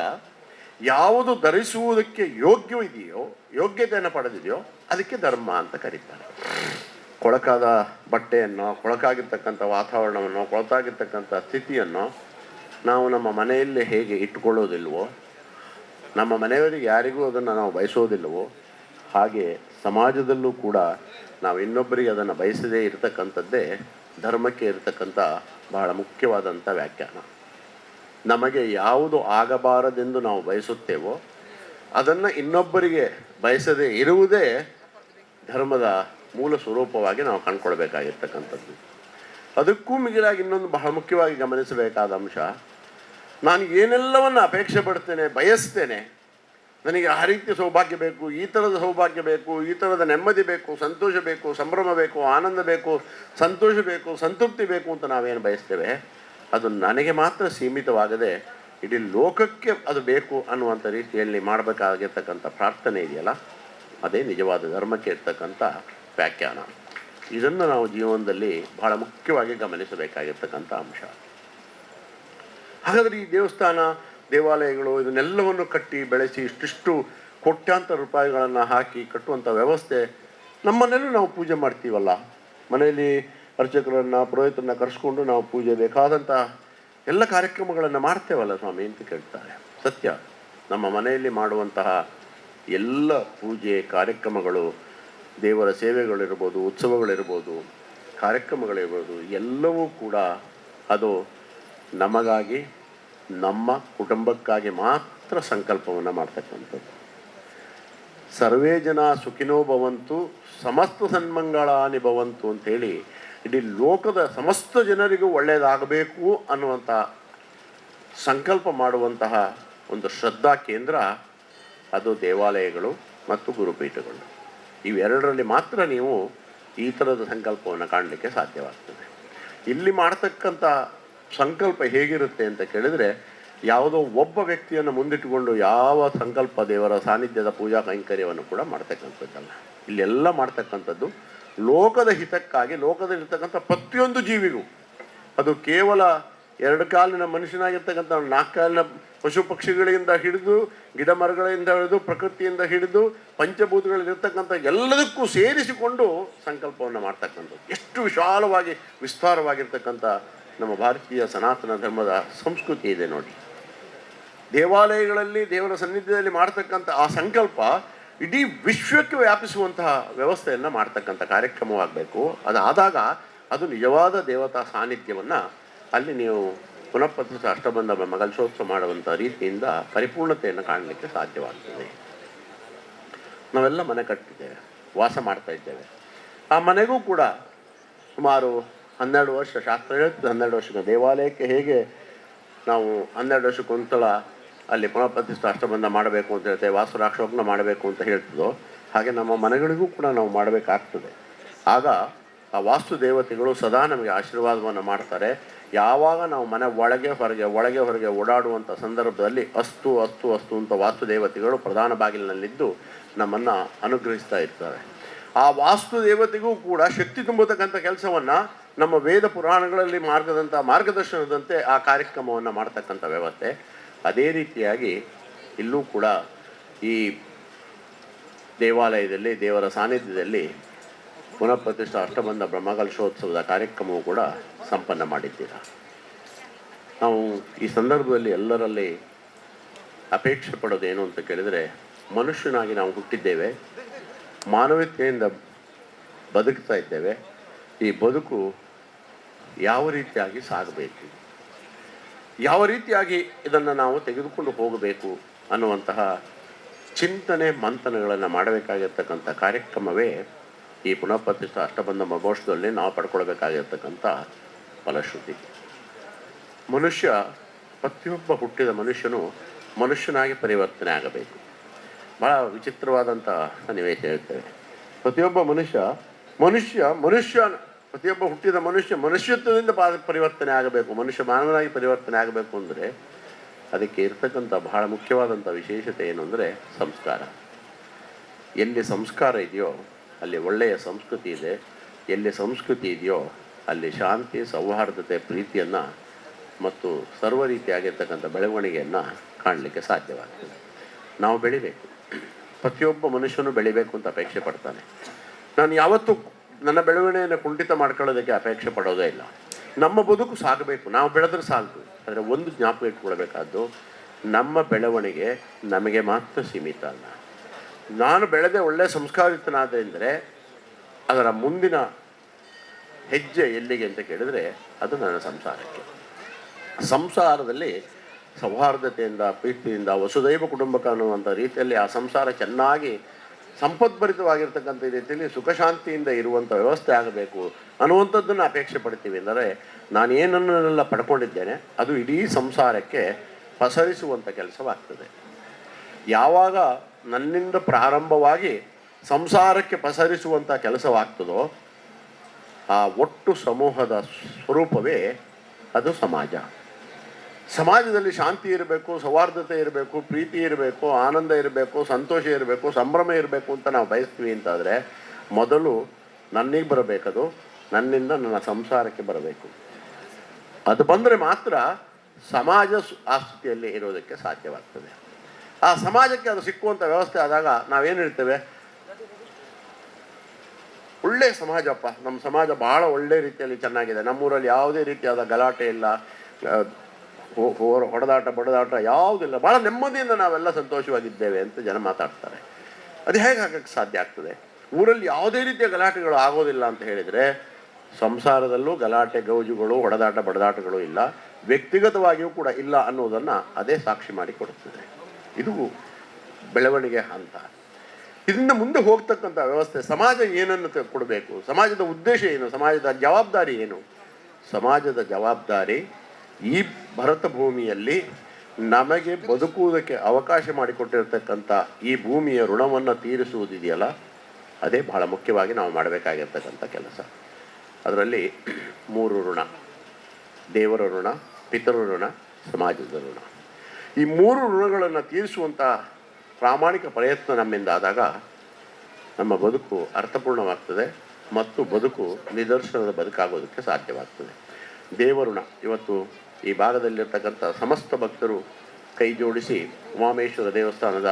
ಯಾವುದು ಧರಿಸುವುದಕ್ಕೆ ಯೋಗ್ಯವಿದೆಯೋ, ಯೋಗ್ಯತೆಯನ್ನು ಪಡೆದಿದೆಯೋ ಅದಕ್ಕೆ ಧರ್ಮ ಅಂತ ಕರೀತಾರೆ. ಕೊಳಕಾದ ಬಟ್ಟೆಯನ್ನು, ಕೊಳಕಾಗಿರ್ತಕ್ಕಂಥ ವಾತಾವರಣವನ್ನು, ಕೊಳಕಾಗಿರ್ತಕ್ಕಂಥ ಸ್ಥಿತಿಯನ್ನು ನಾವು ನಮ್ಮ ಮನೆಯಲ್ಲಿ ಹೇಗೆ ಇಟ್ಟುಕೊಳ್ಳೋದಿಲ್ವೋ, ನಮ್ಮ ಮನೆಯವರಿಗೆ ಯಾರಿಗೂ ಅದನ್ನು ನಾವು ಬಯಸೋದಿಲ್ಲವೋ, ಹಾಗೆ ಸಮಾಜದಲ್ಲೂ ಕೂಡ ನಾವು ಇನ್ನೊಬ್ಬರಿಗೆ ಅದನ್ನು ಬಯಸದೇ ಇರತಕ್ಕಂಥದ್ದೇ ಧರ್ಮಕ್ಕೆ ಇರತಕ್ಕಂಥ ಬಹಳ ಮುಖ್ಯವಾದಂಥ ವ್ಯಾಖ್ಯಾನ. ನಮಗೆ ಯಾವುದು ಆಗಬಾರದೆಂದು ನಾವು ಬಯಸುತ್ತೇವೋ ಅದನ್ನು ಇನ್ನೊಬ್ಬರಿಗೆ ಬಯಸದೇ ಇರುವುದೇ ಧರ್ಮದ ಮೂಲ ಸ್ವರೂಪವಾಗಿ ನಾವು ಕಂಡುಕೊಳ್ಬೇಕಾಗಿರ್ತಕ್ಕಂಥದ್ದು. ಅದಕ್ಕೂ ಮಿಗಿಲಾಗಿ ಇನ್ನೊಂದು ಬಹಳ ಮುಖ್ಯವಾಗಿ ಗಮನಿಸಬೇಕಾದ ಅಂಶ, ನಾನು ಏನೆಲ್ಲವನ್ನು ಅಪೇಕ್ಷೆ ಪಡ್ತೇನೆ, ಬಯಸ್ತೇನೆ, ನನಗೆ ಆ ರೀತಿಯ ಸೌಭಾಗ್ಯ ಬೇಕು, ಈ ಥರದ ಸೌಭಾಗ್ಯ ಬೇಕು, ಈ ಥರದ ನೆಮ್ಮದಿ ಬೇಕು, ಸಂತೋಷ ಬೇಕು, ಸಂಭ್ರಮ ಬೇಕು, ಆನಂದ ಬೇಕು, ಸಂತೋಷ ಬೇಕು, ಸಂತೃಪ್ತಿ ಬೇಕು ಅಂತ ನಾವೇನು ಬಯಸ್ತೇವೆ, ಅದು ನನಗೆ ಮಾತ್ರ ಸೀಮಿತವಾಗದೆ ಇಡೀ ಲೋಕಕ್ಕೆ ಅದು ಬೇಕು ಅನ್ನುವಂಥ ರೀತಿಯಲ್ಲಿ ಮಾಡಬೇಕಾಗಿರ್ತಕ್ಕಂಥ ಪ್ರಾರ್ಥನೆ ಇದೆಯಲ್ಲ, ಅದೇ ನಿಜವಾದ ಧರ್ಮಕ್ಕೆ ಇರ್ತಕ್ಕಂಥ ವ್ಯಾಖ್ಯಾನ. ಇದನ್ನು ನಾವು ಜೀವನದಲ್ಲಿ ಬಹಳ ಮುಖ್ಯವಾಗಿ ಗಮನಿಸಬೇಕಾಗಿರ್ತಕ್ಕಂಥ ಅಂಶ. ಹಾಗಾದರೆ ಈ ದೇವಸ್ಥಾನ ದೇವಾಲಯಗಳು ಇದನ್ನೆಲ್ಲವನ್ನು ಕಟ್ಟಿ ಬೆಳೆಸಿ ಇಷ್ಟಿಷ್ಟು ಕೋಟ್ಯಾಂತರ ರೂಪಾಯಿಗಳನ್ನು ಹಾಕಿ ಕಟ್ಟುವಂಥ ವ್ಯವಸ್ಥೆ ನಮ್ಮನೆಯಲ್ಲೂ ನಾವು ಪೂಜೆ ಮಾಡ್ತೀವಲ್ಲ, ಮನೆಯಲ್ಲಿ ಅರ್ಚಕರನ್ನು ಪುರೋಹಿತರನ್ನ ಕರೆಸ್ಕೊಂಡು ನಾವು ಪೂಜೆ ಬೇಕಾದಂಥ ಎಲ್ಲ ಕಾರ್ಯಕ್ರಮಗಳನ್ನು ಮಾಡ್ತೇವಲ್ಲ ಸ್ವಾಮಿ ಅಂತ ಕೇಳ್ತಾರೆ. ಸತ್ಯ, ನಮ್ಮ ಮನೆಯಲ್ಲಿ ಮಾಡುವಂತಹ ಎಲ್ಲ ಪೂಜೆ ಕಾರ್ಯಕ್ರಮಗಳು, ದೇವರ ಸೇವೆಗಳಿರ್ಬೋದು, ಉತ್ಸವಗಳಿರ್ಬೋದು, ಕಾರ್ಯಕ್ರಮಗಳಿರ್ಬೋದು, ಎಲ್ಲವೂ ಕೂಡ ಅದು ನಮಗಾಗಿ ನಮ್ಮ ಕುಟುಂಬಕ್ಕಾಗಿ ಮಾತ್ರ ಸಂಕಲ್ಪವನ್ನು ಮಾಡ್ತಕ್ಕಂಥದ್ದು. ಸರ್ವೇ ಜನ ಸುಖಿನೋ ಭವಂತು ಸಮಸ್ತ ಸನ್ಮಂಗಳಾನಿ ಭವಂತು ಅಂಥೇಳಿ ಇಡೀ ಲೋಕದ ಸಮಸ್ತ ಜನರಿಗೂ ಒಳ್ಳೆಯದಾಗಬೇಕು ಅನ್ನುವಂಥ ಸಂಕಲ್ಪ ಮಾಡುವಂತಹ ಒಂದು ಶ್ರದ್ಧಾ ಕೇಂದ್ರ ಅದು ದೇವಾಲಯಗಳು ಮತ್ತು ಗುರುಪೀಠಗಳು. ಇವೆರಡರಲ್ಲಿ ಮಾತ್ರ ನೀವು ಈ ಥರದ ಸಂಕಲ್ಪವನ್ನು ಕಾಣಲಿಕ್ಕೆ ಸಾಧ್ಯವಾಗ್ತದೆ. ಇಲ್ಲಿ ಮಾಡ್ತಕ್ಕಂಥ ಸಂಕಲ್ಪ ಹೇಗಿರುತ್ತೆ ಅಂತ ಕೇಳಿದರೆ, ಯಾವುದೋ ಒಬ್ಬ ವ್ಯಕ್ತಿಯನ್ನು ಮುಂದಿಟ್ಟುಕೊಂಡು ಯಾವ ಸಂಕಲ್ಪ ದೇವರ ಸಾನ್ನಿಧ್ಯದ ಪೂಜಾ ಕೈಂಕರ್ಯವನ್ನು ಕೂಡ ಮಾಡ್ತಕ್ಕಂಥದ್ದಲ್ಲ. ಇಲ್ಲೆಲ್ಲ ಮಾಡ್ತಕ್ಕಂಥದ್ದು ಲೋಕದ ಹಿತಕ್ಕಾಗಿ, ಲೋಕದಲ್ಲಿರ್ತಕ್ಕಂಥ ಪ್ರತಿಯೊಂದು ಜೀವಿಗೂ, ಅದು ಕೇವಲ 2 ಕಾಲಿನ ಮನುಷ್ಯನಾಗಿರ್ತಕ್ಕಂಥ 4 ಕಾಲಿನ ಪಶು ಪಕ್ಷಿಗಳಿಂದ ಹಿಡಿದು ಗಿಡ ಮರಗಳಿಂದ ಹಿಡಿದು ಪ್ರಕೃತಿಯಿಂದ ಹಿಡಿದು ಪಂಚಭೂತಗಳಲ್ಲಿರ್ತಕ್ಕಂಥ ಎಲ್ಲದಕ್ಕೂ ಸೇರಿಸಿಕೊಂಡು ಸಂಕಲ್ಪವನ್ನು ಮಾಡ್ತಕ್ಕಂಥದ್ದು. ಎಷ್ಟು ವಿಶಾಲವಾಗಿ ವಿಸ್ತಾರವಾಗಿರ್ತಕ್ಕಂಥ ನಮ್ಮ ಭಾರತೀಯ ಸನಾತನ ಧರ್ಮದ ಸಂಸ್ಕೃತಿ ಇದೆ ನೋಡಿ. ದೇವಾಲಯಗಳಲ್ಲಿ ದೇವರ ಸನ್ನಿಧ್ಯದಲ್ಲಿ ಮಾಡ್ತಕ್ಕಂಥ ಆ ಸಂಕಲ್ಪ ಇಡೀ ವಿಶ್ವಕ್ಕೆ ವ್ಯಾಪಿಸುವಂತಹ ವ್ಯವಸ್ಥೆಯನ್ನು ಮಾಡ್ತಕ್ಕಂಥ ಕಾರ್ಯಕ್ರಮವಾಗಬೇಕು. ಅದಾದಾಗ ಅದು ನಿಜವಾದ ದೇವತಾ ಸಾನ್ನಿಧ್ಯವನ್ನು ಅಲ್ಲಿ ನೀವು ಪುನಃಪ್ರತಿಷ್ಠ ಅಷ್ಟಬಂಧ ಬ್ರಹ್ಮಕಲಶೋತ್ಸವ ಮಾಡುವಂಥ ರೀತಿಯಿಂದ ಪರಿಪೂರ್ಣತೆಯನ್ನು ಕಾಣಲಿಕ್ಕೆ ಸಾಧ್ಯವಾಗ್ತದೆ. ನಾವೆಲ್ಲ ಮನೆ ಕಟ್ಟಿದ್ದೇವೆ, ವಾಸ ಮಾಡ್ತಾ ಇದ್ದೇವೆ. ಆ ಮನೆಗೂ ಕೂಡ ಸುಮಾರು 12 ವರ್ಷ, ಶಾಸ್ತ್ರ ಹೇಳ್ತದೆ 12 ವರ್ಷಕ್ಕೆ. ದೇವಾಲಯಕ್ಕೆ ಹೇಗೆ ನಾವು 12 ವರ್ಷಕ್ಕೊಂದ್ಸಲ ಅಲ್ಲಿ ಪುನಃಪ್ರತಿಷ್ಠ ಅಷ್ಟಬಂಧ ಮಾಡಬೇಕು ಅಂತ ಹೇಳ್ತೇವೆ, ವಾಸ್ತುರಾಕ್ಷೋಗ್ನ ಮಾಡಬೇಕು ಅಂತ ಹೇಳ್ತದೋ ಹಾಗೆ ನಮ್ಮ ಮನೆಗಳಿಗೂ ಕೂಡ ನಾವು ಮಾಡಬೇಕಾಗ್ತದೆ. ಆಗ ಆ ವಾಸ್ತು ದೇವತೆಗಳು ಸದಾ ನಮಗೆ ಆಶೀರ್ವಾದವನ್ನು ಮಾಡ್ತಾರೆ. ಯಾವಾಗ ನಾವು ಮನೆ ಒಳಗೆ ಹೊರಗೆ ಓಡಾಡುವಂಥ ಸಂದರ್ಭದಲ್ಲಿ ಅಸ್ತು ಅಸ್ತು ಅಸ್ತು ಅಂತ ವಾಸ್ತು ದೇವತೆಗಳು ಪ್ರಧಾನ ಬಾಗಿಲಿನಲ್ಲಿದ್ದು ನಮ್ಮನ್ನು ಅನುಗ್ರಹಿಸ್ತಾ ಇರ್ತಾರೆ. ಆ ವಾಸ್ತು ದೇವತೆಗೂ ಕೂಡ ಶಕ್ತಿ ತುಂಬತಕ್ಕಂಥ ಕೆಲಸವನ್ನು ನಮ್ಮ ವೇದ ಪುರಾಣಗಳಲ್ಲಿ ಮಾರ್ಗದರ್ಶನದಂತೆ ಆ ಕಾರ್ಯಕ್ರಮವನ್ನು ಮಾಡ್ತಕ್ಕಂಥ ವ್ಯವಸ್ಥೆ. ಅದೇ ರೀತಿಯಾಗಿ ಇಲ್ಲೂ ಕೂಡ ಈ ದೇವಾಲಯದಲ್ಲಿ ದೇವರ ಸಾನ್ನಿಧ್ಯದಲ್ಲಿ ಪುನಃಪ್ರತಿಷ್ಠಾ ಅಷ್ಟಬಂಧ ಬ್ರಹ್ಮಕಲಶೋತ್ಸವದ ಕಾರ್ಯಕ್ರಮವು ಕೂಡ ಸಂಪನ್ನ ಮಾಡಿದ್ದೀರ. ನಾವು ಈ ಸಂದರ್ಭದಲ್ಲಿ ಎಲ್ಲರಲ್ಲಿ ಅಪೇಕ್ಷೆ ಪಡೋದೇನು ಅಂತ ಕೇಳಿದರೆ, ಮನುಷ್ಯನಾಗಿ ನಾವು ಹುಟ್ಟಿದ್ದೇವೆ, ಮಾನವೀಯತೆಯಿಂದ ಬದುಕ್ತಾ ಇದ್ದೇವೆ. ಈ ಬದುಕು ಯಾವ ರೀತಿಯಾಗಿ ಸಾಗಬೇಕು, ಯಾವ ರೀತಿಯಾಗಿ ಇದನ್ನು ನಾವು ತೆಗೆದುಕೊಂಡು ಹೋಗಬೇಕು ಅನ್ನುವಂತಹ ಚಿಂತನೆ ಮಂಥನಗಳನ್ನು ಮಾಡಬೇಕಾಗಿರ್ತಕ್ಕಂಥ ಕಾರ್ಯಕ್ರಮವೇ ಈ ಪುನಃಪ್ರತಿಷ್ಠಾ ಅಷ್ಟಬಂಧ ಬ್ರಹ್ಮೋತ್ಸವದಲ್ಲಿ ನಾವು ಪಡ್ಕೊಳ್ಬೇಕಾಗಿರ್ತಕ್ಕಂಥ ಫಲಶ್ರುತಿ. ಮನುಷ್ಯ, ಪ್ರತಿಯೊಬ್ಬ ಹುಟ್ಟಿದ ಮನುಷ್ಯನು ಮನುಷ್ಯನಾಗಿ ಪರಿವರ್ತನೆ ಆಗಬೇಕು. ಭಾಳ ವಿಚಿತ್ರವಾದಂಥ ಸನ್ನಿವೇಶ ಹೇಳ್ತೇವೆ. ಪ್ರತಿಯೊಬ್ಬ ಮನುಷ್ಯ ಪ್ರತಿಯೊಬ್ಬ ಹುಟ್ಟಿದ ಮನುಷ್ಯತ್ವದಿಂದ ಪರಿವರ್ತನೆ ಆಗಬೇಕು, ಮನುಷ್ಯ ಮಾನವನಾಗಿ ಪರಿವರ್ತನೆ ಆಗಬೇಕು ಅಂದರೆ ಅದಕ್ಕೆ ಇರ್ತಕ್ಕಂಥ ಬಹಳ ಮುಖ್ಯವಾದಂಥ ವಿಶೇಷತೆ ಏನು ಅಂದರೆ ಸಂಸ್ಕಾರ. ಎಲ್ಲಿ ಸಂಸ್ಕಾರ ಇದೆಯೋ ಅಲ್ಲಿ ಒಳ್ಳೆಯ ಸಂಸ್ಕೃತಿ ಇದೆ. ಎಲ್ಲಿ ಸಂಸ್ಕೃತಿ ಇದೆಯೋ ಅಲ್ಲಿ ಶಾಂತಿ, ಸೌಹಾರ್ದತೆ, ಪ್ರೀತಿಯನ್ನು ಮತ್ತು ಸರ್ವ ರೀತಿಯಾಗಿರ್ತಕ್ಕಂಥ ಬೆಳವಣಿಗೆಯನ್ನು ಕಾಣಲಿಕ್ಕೆ ಸಾಧ್ಯವಾಗ್ತದೆ. ನಾವು ಬೆಳಿಬೇಕು, ಪ್ರತಿಯೊಬ್ಬ ಮನುಷ್ಯನು ಬೆಳಿಬೇಕು ಅಂತ ಅಪೇಕ್ಷೆ ಪಡ್ತಾನೆ. ನಾನು ಯಾವತ್ತೂ ನನ್ನ ಬೆಳವಣಿಗೆಯನ್ನು ಕುಂಠಿತ ಮಾಡ್ಕೊಳ್ಳೋದಕ್ಕೆ ಅಪೇಕ್ಷೆ ಪಡೋದೇ ಇಲ್ಲ. ನಮ್ಮ ಬದುಕು ಸಾಗಬೇಕು, ನಾವು ಬೆಳೆದ್ರೆ ಸಾಕು. ಆದರೆ ಒಂದು ಜ್ಞಾಪಕ ಇಟ್ಕೊಳ್ಬೇಕಾದ್ದು, ನಮ್ಮ ಬೆಳವಣಿಗೆ ನಮಗೆ ಮಾತ್ರ ಸೀಮಿತ ಅಲ್ಲ. ನಾನು ಬೆಳೆದೇ ಒಳ್ಳೆಯ ಸಂಸ್ಕಾರಿತನಾದರೆ ಅದರ ಮುಂದಿನ ಹೆಜ್ಜೆ ಎಲ್ಲಿಗೆ ಅಂತ ಕೇಳಿದರೆ ಅದು ನನ್ನ ಸಂಸಾರಕ್ಕೆ. ಸಂಸಾರದಲ್ಲಿ ಸೌಹಾರ್ದತೆಯಿಂದ, ಪ್ರೀತಿಯಿಂದ, ವಸುದೈವ ಕುಟುಂಬಕ ಅನ್ನುವಂಥ ರೀತಿಯಲ್ಲಿ ಆ ಸಂಸಾರ ಚೆನ್ನಾಗಿ ಸಂಪದ್ಭರಿತವಾಗಿರ್ತಕ್ಕಂಥ ರೀತಿಯಲ್ಲಿ ಸುಖ ಶಾಂತಿಯಿಂದ ಇರುವಂಥ ವ್ಯವಸ್ಥೆ ಆಗಬೇಕು ಅನ್ನುವಂಥದ್ದನ್ನು ಅಪೇಕ್ಷೆ ಪಡ್ತೀವಿ. ಅಂದರೆ ನಾನು ಏನನ್ನೆಲ್ಲ ಪಡ್ಕೊಂಡಿದ್ದೇನೆ ಅದು ಇಡೀ ಸಂಸಾರಕ್ಕೆ ಪಸರಿಸುವಂಥ ಕೆಲಸವಾಗ್ತದೆ. ಯಾವಾಗ ನನ್ನಿಂದ ಪ್ರಾರಂಭವಾಗಿ ಸಂಸಾರಕ್ಕೆ ಪಸರಿಸುವಂಥ ಕೆಲಸವಾಗ್ತದೋ ಆ ಒಟ್ಟು ಸಮೂಹದ ಸ್ವರೂಪವೇ ಅದು ಸಮಾಜ. ಸಮಾಜದಲ್ಲಿ ಶಾಂತಿ ಇರಬೇಕು, ಸೌಹಾರ್ದತೆ ಇರಬೇಕು, ಪ್ರೀತಿ ಇರಬೇಕು, ಆನಂದ ಇರಬೇಕು, ಸಂತೋಷ ಇರಬೇಕು, ಸಂಭ್ರಮ ಇರಬೇಕು ಅಂತ ನಾವು ಬಯಸ್ತೀವಿ ಅಂತಾದರೆ ಮೊದಲು ನನಗೆ ಬರಬೇಕದು, ನನ್ನಿಂದ ನನ್ನ ಸಂಸಾರಕ್ಕೆ ಬರಬೇಕು. ಅದು ಬಂದರೆ ಮಾತ್ರ ಸಮಾಜ ಆ ಸ್ಥಿತಿಯಲ್ಲಿ ಇರೋದಕ್ಕೆ ಸಾಧ್ಯವಾಗ್ತದೆ. ಆ ಸಮಾಜಕ್ಕೆ ಅದು ಸಿಕ್ಕುವಂಥ ವ್ಯವಸ್ಥೆ ಆದಾಗ ನಾವೇನು ಹೇಳ್ತೇವೆ, ಒಳ್ಳೆಯ ಸಮಾಜಪ್ಪ, ನಮ್ಮ ಸಮಾಜ ಭಾಳ ಒಳ್ಳೆ ರೀತಿಯಲ್ಲಿ ಚೆನ್ನಾಗಿದೆ, ನಮ್ಮೂರಲ್ಲಿ ಯಾವುದೇ ರೀತಿಯಾದ ಗಲಾಟೆ ಇಲ್ಲ, ಹೊಡೆದಾಟ ಬಡದಾಟ ಯಾವುದಿಲ್ಲ, ಭಾಳ ನೆಮ್ಮದಿಯಿಂದ ನಾವೆಲ್ಲ ಸಂತೋಷವಾಗಿದ್ದೇವೆ ಅಂತ ಜನ ಮಾತಾಡ್ತಾರೆ. ಅದು ಹೇಗೆ ಆಗಕ್ಕೆ ಸಾಧ್ಯ ಆಗ್ತದೆ? ಊರಲ್ಲಿ ಯಾವುದೇ ರೀತಿಯ ಗಲಾಟೆಗಳು ಆಗೋದಿಲ್ಲ ಅಂತ ಹೇಳಿದರೆ ಸಂಸಾರದಲ್ಲೂ ಗಲಾಟೆ ಗೌಜುಗಳು ಹೊಡೆದಾಟ ಬಡದಾಟಗಳು ಇಲ್ಲ, ವ್ಯಕ್ತಿಗತವಾಗಿಯೂ ಕೂಡ ಇಲ್ಲ ಅನ್ನೋದನ್ನು ಅದೇ ಸಾಕ್ಷಿ ಮಾಡಿಕೊಡುತ್ತದೆ. ಇದು ಬೆಳವಣಿಗೆ ಹಂತ. ಇದರಿಂದ ಮುಂದೆ ಹೋಗ್ತಕ್ಕಂಥ ವ್ಯವಸ್ಥೆ, ಸಮಾಜ ಏನನ್ನು ಕೊಡಬೇಕು, ಸಮಾಜದ ಉದ್ದೇಶ ಏನು, ಸಮಾಜದ ಜವಾಬ್ದಾರಿ ಏನು? ಸಮಾಜದ ಜವಾಬ್ದಾರಿ ಈ ಭರತ ಭೂಮಿಯಲ್ಲಿ ನಮಗೆ ಬದುಕುವುದಕ್ಕೆ ಅವಕಾಶ ಮಾಡಿಕೊಟ್ಟಿರ್ತಕ್ಕಂಥ ಈ ಭೂಮಿಯ ಋಣವನ್ನು ತೀರಿಸುವುದಿದೆಯಲ್ಲ, ಅದೇ ಬಹಳ ಮುಖ್ಯವಾಗಿ ನಾವು ಮಾಡಬೇಕಾಗಿರ್ತಕ್ಕಂಥ ಕೆಲಸ. ಅದರಲ್ಲಿ 3 ಋಣ: ದೇವರ ಋಣ, ಪಿತೃ ಋಣ, ಸಮಾಜದ ಋಣ. ಈ 3 ಋಣಗಳನ್ನು ತೀರಿಸುವಂಥ ಪ್ರಾಮಾಣಿಕ ಪ್ರಯತ್ನ ನಮ್ಮಿಂದ ಆದಾಗ ನಮ್ಮ ಬದುಕು ಅರ್ಥಪೂರ್ಣವಾಗ್ತದೆ ಮತ್ತು ಬದುಕು ನಿದರ್ಶನದ ಬದುಕಾಗೋದಕ್ಕೆ ಸಾಧ್ಯವಾಗ್ತದೆ. ದೇವಋಣ, ಇವತ್ತು ಈ ಭಾಗದಲ್ಲಿರ್ತಕ್ಕಂಥ ಸಮಸ್ತ ಭಕ್ತರು ಕೈ ಜೋಡಿಸಿ ಉಮಾಮೇಶ್ವರ ದೇವಸ್ಥಾನದ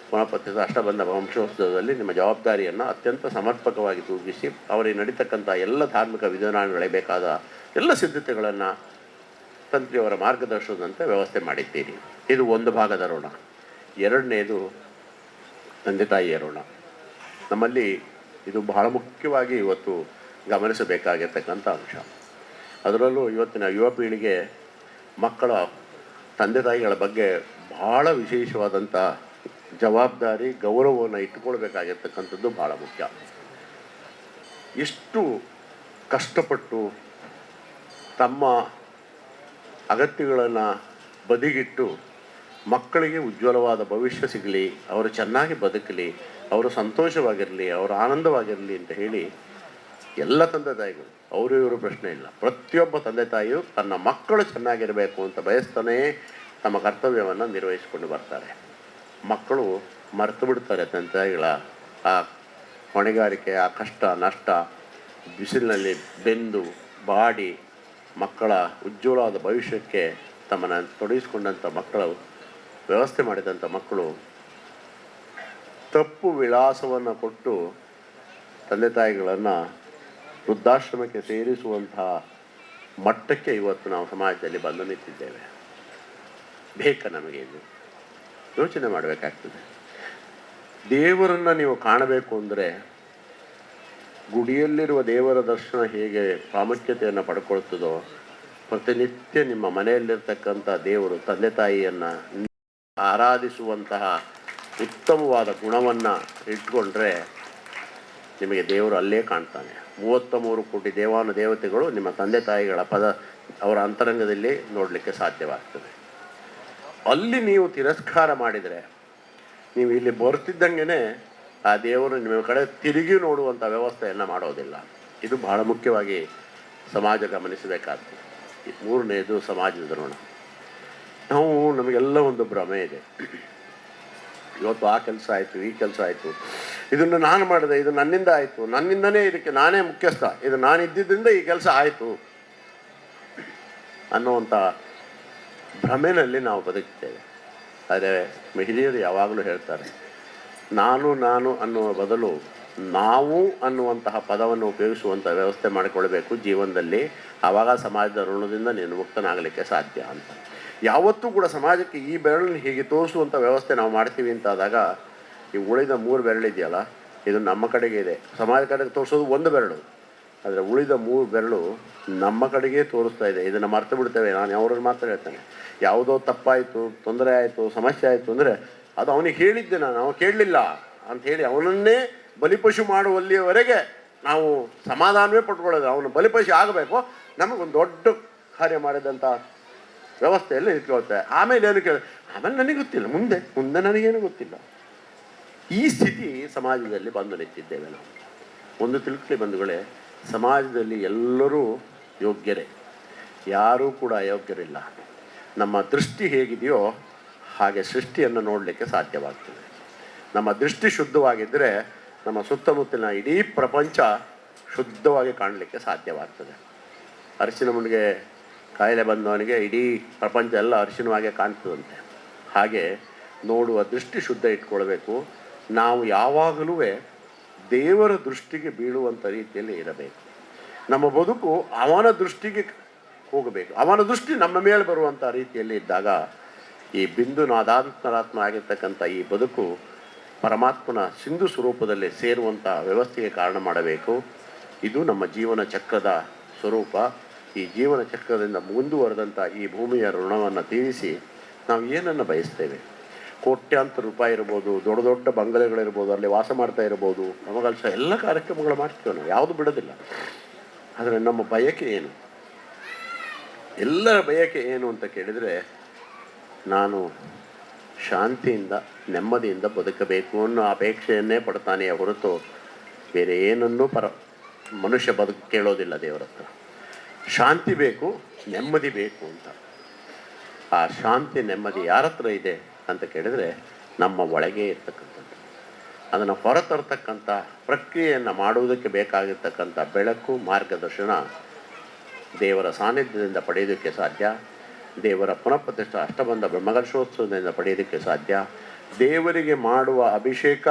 ಪುನಃಪ್ರತಿಷ್ಠಿತ ಅಷ್ಟಬಂಧ ವಂಶೋತ್ಸವದಲ್ಲಿ ನಿಮ್ಮ ಜವಾಬ್ದಾರಿಯನ್ನು ಅತ್ಯಂತ ಸಮರ್ಪಕವಾಗಿ ತೂಗಿಸಿ ಅವರಿಗೆ ನಡೀತಕ್ಕಂಥ ಎಲ್ಲ ಧಾರ್ಮಿಕ ವಿಧಾನಗಳೇ ಬೇಕಾದ ಎಲ್ಲ ಸಿದ್ಧತೆಗಳನ್ನು ತಂತ್ರಿಯವರ ಮಾರ್ಗದರ್ಶನದಂತೆ ವ್ಯವಸ್ಥೆ ಮಾಡಿದ್ದೀರಿ. ಇದು ಒಂದು ಭಾಗದ ಋಣ. ಎರಡನೇದು ತಂದೆ ತಾಯಿಯ ಋಣ. ನಮ್ಮಲ್ಲಿ ಇದು ಬಹಳ ಮುಖ್ಯವಾಗಿ ಇವತ್ತು ಗಮನಿಸಬೇಕಾಗಿರ್ತಕ್ಕಂಥ ಅಂಶ. ಅದರಲ್ಲೂ ಇವತ್ತಿನ ಯುವ ಪೀಳಿಗೆ ಮಕ್ಕಳ ತಂದೆ ತಾಯಿಗಳ ಬಗ್ಗೆ ಭಾಳ ವಿಶೇಷವಾದಂಥ ಜವಾಬ್ದಾರಿ, ಗೌರವವನ್ನು ಇಟ್ಟುಕೊಳ್ಬೇಕಾಗಿರ್ತಕ್ಕಂಥದ್ದು ಭಾಳ ಮುಖ್ಯ. ಎಷ್ಟು ಕಷ್ಟಪಟ್ಟು ತಮ್ಮ ಅಗತ್ಯಗಳನ್ನು ಬದಿಗಿಟ್ಟು ಮಕ್ಕಳಿಗೆ ಉಜ್ವಲವಾದ ಭವಿಷ್ಯ ಸಿಗಲಿ, ಅವರು ಚೆನ್ನಾಗಿ ಬದುಕಲಿ, ಅವರು ಸಂತೋಷವಾಗಿರಲಿ, ಅವರು ಆನಂದವಾಗಿರಲಿ ಅಂತ ಹೇಳಿ ಎಲ್ಲ ತಂದೆ ತಾಯಿಗಳು, ಅವರು ಇವರು ಪ್ರಶ್ನೆ ಇಲ್ಲ, ಪ್ರತಿಯೊಬ್ಬ ತಂದೆ ತಾಯಿಯು ತನ್ನ ಮಕ್ಕಳು ಚೆನ್ನಾಗಿರಬೇಕು ಅಂತ ಬಯಸ್ತಾನೇ ತಮ್ಮ ಕರ್ತವ್ಯವನ್ನು ನಿರ್ವಹಿಸಿಕೊಂಡು ಬರ್ತಾರೆ. ಮಕ್ಕಳು ಮರೆತು ಬಿಡ್ತಾರೆ ತಂದೆ ತಾಯಿಗಳ ಆ ಹೊಣೆಗಾರಿಕೆ, ಆ ಕಷ್ಟ ನಷ್ಟ, ಬಿಸಿಲಿನಲ್ಲಿ ಬೆಂದು ಬಾಡಿ ಮಕ್ಕಳ ಉಜ್ವಲವಾದ ಭವಿಷ್ಯಕ್ಕೆ ತಮ್ಮನ್ನು ತೊಡಗಿಸಿಕೊಂಡಂಥ ಮಕ್ಕಳು, ವ್ಯವಸ್ಥೆ ಮಾಡಿದಂಥ ಮಕ್ಕಳು ತಪ್ಪು ವಿಳಾಸವನ್ನು ಕೊಟ್ಟು ತಂದೆ ತಾಯಿಗಳನ್ನು ವೃದ್ಧಾಶ್ರಮಕ್ಕೆ ಸೇರಿಸುವಂತಹ ಮಟ್ಟಕ್ಕೆ ಇವತ್ತು ನಾವು ಸಮಾಜದಲ್ಲಿ ಬಂದು ನಿಂತಿದ್ದೇವೆ. ಬೇಕಾ ನಮಗೆ? ಇದು ಯೋಚನೆ ಮಾಡಬೇಕಾಗ್ತದೆ. ದೇವರನ್ನು ನೀವು ಕಾಣಬೇಕು ಅಂದರೆ ಗುಡಿಯಲ್ಲಿರುವ ದೇವರ ದರ್ಶನ ಹೇಗೆ ಪ್ರಾಮುಖ್ಯತೆಯನ್ನು ಪಡ್ಕೊಳ್ತದೋ, ಪ್ರತಿನಿತ್ಯ ನಿಮ್ಮ ಮನೆಯಲ್ಲಿರ್ತಕ್ಕಂಥ ದೇವರು ತಂದೆ ತಾಯಿಯನ್ನು ಆರಾಧಿಸುವಂತಹ ಉತ್ತಮವಾದ ಗುಣವನ್ನು ಇಟ್ಕೊಂಡ್ರೆ ನಿಮಗೆ ದೇವರು ಅಲ್ಲೇ ಕಾಣ್ತಾನೆ. 33 ಕೋಟಿ ದೇವಾನು ದೇವತೆಗಳು ನಿಮ್ಮ ತಂದೆ ತಾಯಿಗಳ ಅವರ ಅಂತರಂಗದಲ್ಲಿ ನೋಡಲಿಕ್ಕೆ ಸಾಧ್ಯವಾಗ್ತದೆ. ಅಲ್ಲಿ ನೀವು ತಿರಸ್ಕಾರ ಮಾಡಿದರೆ, ನೀವು ಇಲ್ಲಿ ಬರ್ತಿದ್ದಂಗೆ ಆ ದೇವರು ನಿಮ್ಮ ಕಡೆ ತಿರುಗಿ ನೋಡುವಂಥ ವ್ಯವಸ್ಥೆಯನ್ನು ಮಾಡೋದಿಲ್ಲ. ಇದು ಬಹಳ ಮುಖ್ಯವಾಗಿ ಸಮಾಜ ಗಮನಿಸಬೇಕಾಗ್ತದೆ. 3ನೇದು ಸಮಾಜದ ಋಣ. ನಮಗೆಲ್ಲ ಒಂದು ಭ್ರಮೆ ಇದೆ, ಇವತ್ತು ಆ ಕೆಲಸ ಆಯಿತು, ಈ ಕೆಲಸ ಆಯಿತು, ಇದನ್ನು ನಾನು ಮಾಡಿದೆ, ಇದು ನನ್ನಿಂದ ಆಯಿತು, ನನ್ನಿಂದನೇ ಇದಕ್ಕೆ ನಾನೇ ಮುಖ್ಯಸ್ಥ, ಇದು ನಾನು ಇದ್ದಿದ್ದರಿಂದ ಈ ಕೆಲಸ ಆಯಿತು ಅನ್ನುವಂಥ ಭ್ರಮೆನಲ್ಲಿ ನಾವು ಬದುಕ್ತೇವೆ. ಆದರೆ ಹಿರಿಯರು ಯಾವಾಗಲೂ ಹೇಳ್ತಾರೆ, ನಾನು ಅನ್ನುವ ಬದಲು ನಾವು ಅನ್ನುವಂತಹ ಪದವನ್ನು ಉಪಯೋಗಿಸುವಂಥ ವ್ಯವಸ್ಥೆ ಮಾಡಿಕೊಳ್ಬೇಕು ಜೀವನದಲ್ಲಿ. ಆವಾಗ ಸಮಾಜದ ಋಣದಿಂದ ನೀನು ಮುಕ್ತನಾಗಲಿಕ್ಕೆ ಸಾಧ್ಯ ಅಂತ. ಯಾವತ್ತೂ ಕೂಡ ಸಮಾಜಕ್ಕೆ ಈ ಬೆರಳನ್ನು ಹೀಗೆ ತೋರಿಸುವಂಥ ವ್ಯವಸ್ಥೆ ನಾವು ಮಾಡ್ತೀವಿ ಅಂತಾದಾಗ ಈ ಉಳಿದ 3 ಬೆರಳಿದೆಯಲ್ಲ, ಇದು ನಮ್ಮ ಕಡೆಗೆ ಇದೆ. ಸಮಾಜ ಕಡೆಗೆ ತೋರಿಸೋದು ಒಂದು ಬೆರಳು, ಆದರೆ ಉಳಿದ 3 ಬೆರಳು ನಮ್ಮ ಕಡೆಗೆ ತೋರಿಸ್ತಾ ಇದೆ. ಇದನ್ನು ಮರ್ತು ಬಿಡ್ತೇವೆ. ನಾನು ಅವ್ರನ್ನ ಮಾತ್ರ ಹೇಳ್ತೇನೆ, ಯಾವುದೋ ತಪ್ಪಾಯಿತು, ತೊಂದರೆ ಆಯಿತು, ಸಮಸ್ಯೆ ಆಯಿತು ಅಂದರೆ ಅದು ಅವನಿಗೆ ಹೇಳಿದ್ದೆ, ನಾವು ಕೇಳಲಿಲ್ಲ ಅಂಥೇಳಿ ಅವನನ್ನೇ ಬಲಿಪಶು ಮಾಡುವಲ್ಲಿಯವರೆಗೆ ನಾವು ಸಮಾಧಾನವೇ ಪಟ್ಕೊಳ್ಳೋದು. ಅವನು ಬಲಿಪಶು ಆಗಬೇಕು, ನಮಗೊಂದು ದೊಡ್ಡ ಕಾರ್ಯ ಮಾಡಿದಂಥ ವ್ಯವಸ್ಥೆಯಲ್ಲಿ ನಿಂತ್ಕೊಳ್ತೇವೆ. ಆಮೇಲೆ ಏನು ಆಮೇಲೆ ನನಗೆ ಗೊತ್ತಿಲ್ಲ, ಮುಂದೆ ನನಗೇನು ಗೊತ್ತಿಲ್ಲ. ಈ ಸ್ಥಿತಿ ಸಮಾಜದಲ್ಲಿ ಬಂದು ನಿಂತಿದ್ದೇವೆ ನಾವು. ಒಂದು ತಿಳ್ಕೊಳ್ಳಿ ಬಂಧುಗಳೇ, ಸಮಾಜದಲ್ಲಿ ಎಲ್ಲರೂ ಯೋಗ್ಯರೇ, ಯಾರೂ ಕೂಡ ಅಯೋಗ್ಯರಿಲ್ಲ. ನಮ್ಮ ದೃಷ್ಟಿ ಹೇಗಿದೆಯೋ ಹಾಗೆ ಸೃಷ್ಟಿಯನ್ನು ನೋಡಲಿಕ್ಕೆ ಸಾಧ್ಯವಾಗ್ತದೆ. ನಮ್ಮ ದೃಷ್ಟಿ ಶುದ್ಧವಾಗಿದ್ದರೆ ನಮ್ಮ ಸುತ್ತಮುತ್ತಲಿನ ಇಡೀ ಪ್ರಪಂಚ ಶುದ್ಧವಾಗಿ ಕಾಣಲಿಕ್ಕೆ ಸಾಧ್ಯವಾಗ್ತದೆ. ಅರಿಶಿನ ಮುಂಡಿಗೆ ಕಾಯಿಲೆ ಬಂದವನಿಗೆ ಇಡೀ ಪ್ರಪಂಚ ಎಲ್ಲ ಅರಿಶಿನವಾಗೇ ಕಾಣ್ತದಂತೆ. ಹಾಗೆ ನೋಡುವ ದೃಷ್ಟಿ ಶುದ್ಧ ಇಟ್ಕೊಳ್ಬೇಕು. ನಾವು ಯಾವಾಗಲೂ ದೇವರ ದೃಷ್ಟಿಗೆ ಬೀಳುವಂಥ ರೀತಿಯಲ್ಲಿ ಇರಬೇಕು. ನಮ್ಮ ಬದುಕು ಅವನ ದೃಷ್ಟಿಗೆ ಹೋಗಬೇಕು. ಅವನ ದೃಷ್ಟಿ ನಮ್ಮ ಮೇಲೆ ಬರುವಂಥ ರೀತಿಯಲ್ಲಿ ಇದ್ದಾಗ ಈ ಬಿಂದು ನಾದಾಂತರಾತ್ಮ ಆಗಿರ್ತಕ್ಕಂಥ ಈ ಬದುಕು ಪರಮಾತ್ಮನ ಸಿಂಧು ಸ್ವರೂಪದಲ್ಲಿ ಸೇರುವಂಥ ವ್ಯವಸ್ಥೆಗೆ ಕಾರಣ ಮಾಡಬೇಕು. ಇದು ನಮ್ಮ ಜೀವನ ಚಕ್ರದ ಸ್ವರೂಪ. ಈ ಜೀವನ ಚಕ್ರದಿಂದ ಮುಂದುವರೆದಂಥ ಈ ಭೂಮಿಯ ಋಣವನ್ನು ತೀರಿಸಿ ನಾವು ಏನನ್ನು ಬಯಸ್ತೇವೆ? ಕೋಟ್ಯಾಂತರ ರೂಪಾಯಿ ಇರ್ಬೋದು, ದೊಡ್ಡ ದೊಡ್ಡ ಬಂಗಲೆಗಳಿರ್ಬೋದು, ಅಲ್ಲಿ ವಾಸ ಮಾಡ್ತಾ ಇರ್ಬೋದು, ನಮಗಲ್ಸ ಎಲ್ಲ ಕಾರ್ಯಕ್ರಮಗಳು ಮಾಡ್ತೀವಿ ನಾವು, ಯಾವುದು ಬಿಡೋದಿಲ್ಲ. ಆದರೆ ನಮ್ಮ ಬಯಕೆ ಏನು? ಎಲ್ಲರ ಬಯಕೆ ಏನು ಅಂತ ಕೇಳಿದರೆ, ನಾನು ಶಾಂತಿಯಿಂದ ನೆಮ್ಮದಿಯಿಂದ ಬದುಕಬೇಕು ಅನ್ನೋ ಅಪೇಕ್ಷೆಯನ್ನೇ ಪಡ್ತಾನೆಯೇ ಹೊರತು ಬೇರೆ ಏನನ್ನೂ ಮನುಷ್ಯ ಬದುಕು ಕೇಳೋದಿಲ್ಲ ದೇವರ ಹತ್ರ. ಶಾಂತಿ ಬೇಕು, ನೆಮ್ಮದಿ ಬೇಕು ಅಂತ. ಆ ಶಾಂತಿ ನೆಮ್ಮದಿ ಯಾರ ಹತ್ರ ಇದೆ ಅಂತ ಕೇಳಿದರೆ ನಮ್ಮ ಒಳಗೆ ಇರ್ತಕ್ಕಂಥದ್ದು. ಅದನ್ನು ಹೊರತರ್ತಕ್ಕಂಥ ಪ್ರಕ್ರಿಯೆಯನ್ನು ಮಾಡುವುದಕ್ಕೆ ಬೇಕಾಗಿರ್ತಕ್ಕಂಥ ಬೆಳಕು, ಮಾರ್ಗದರ್ಶನ ದೇವರ ಸಾನ್ನಿಧ್ಯದಿಂದ ಪಡೆಯೋದಕ್ಕೆ ಸಾಧ್ಯ. ದೇವರ ಪುನಃಪ್ರತಿಷ್ಠ ಅಷ್ಟಬಂಧ ಬ್ರಹ್ಮಕಲಶೋತ್ಸವದಿಂದ ಪಡೆಯೋದಕ್ಕೆ ಸಾಧ್ಯ. ದೇವರಿಗೆ ಮಾಡುವ ಅಭಿಷೇಕ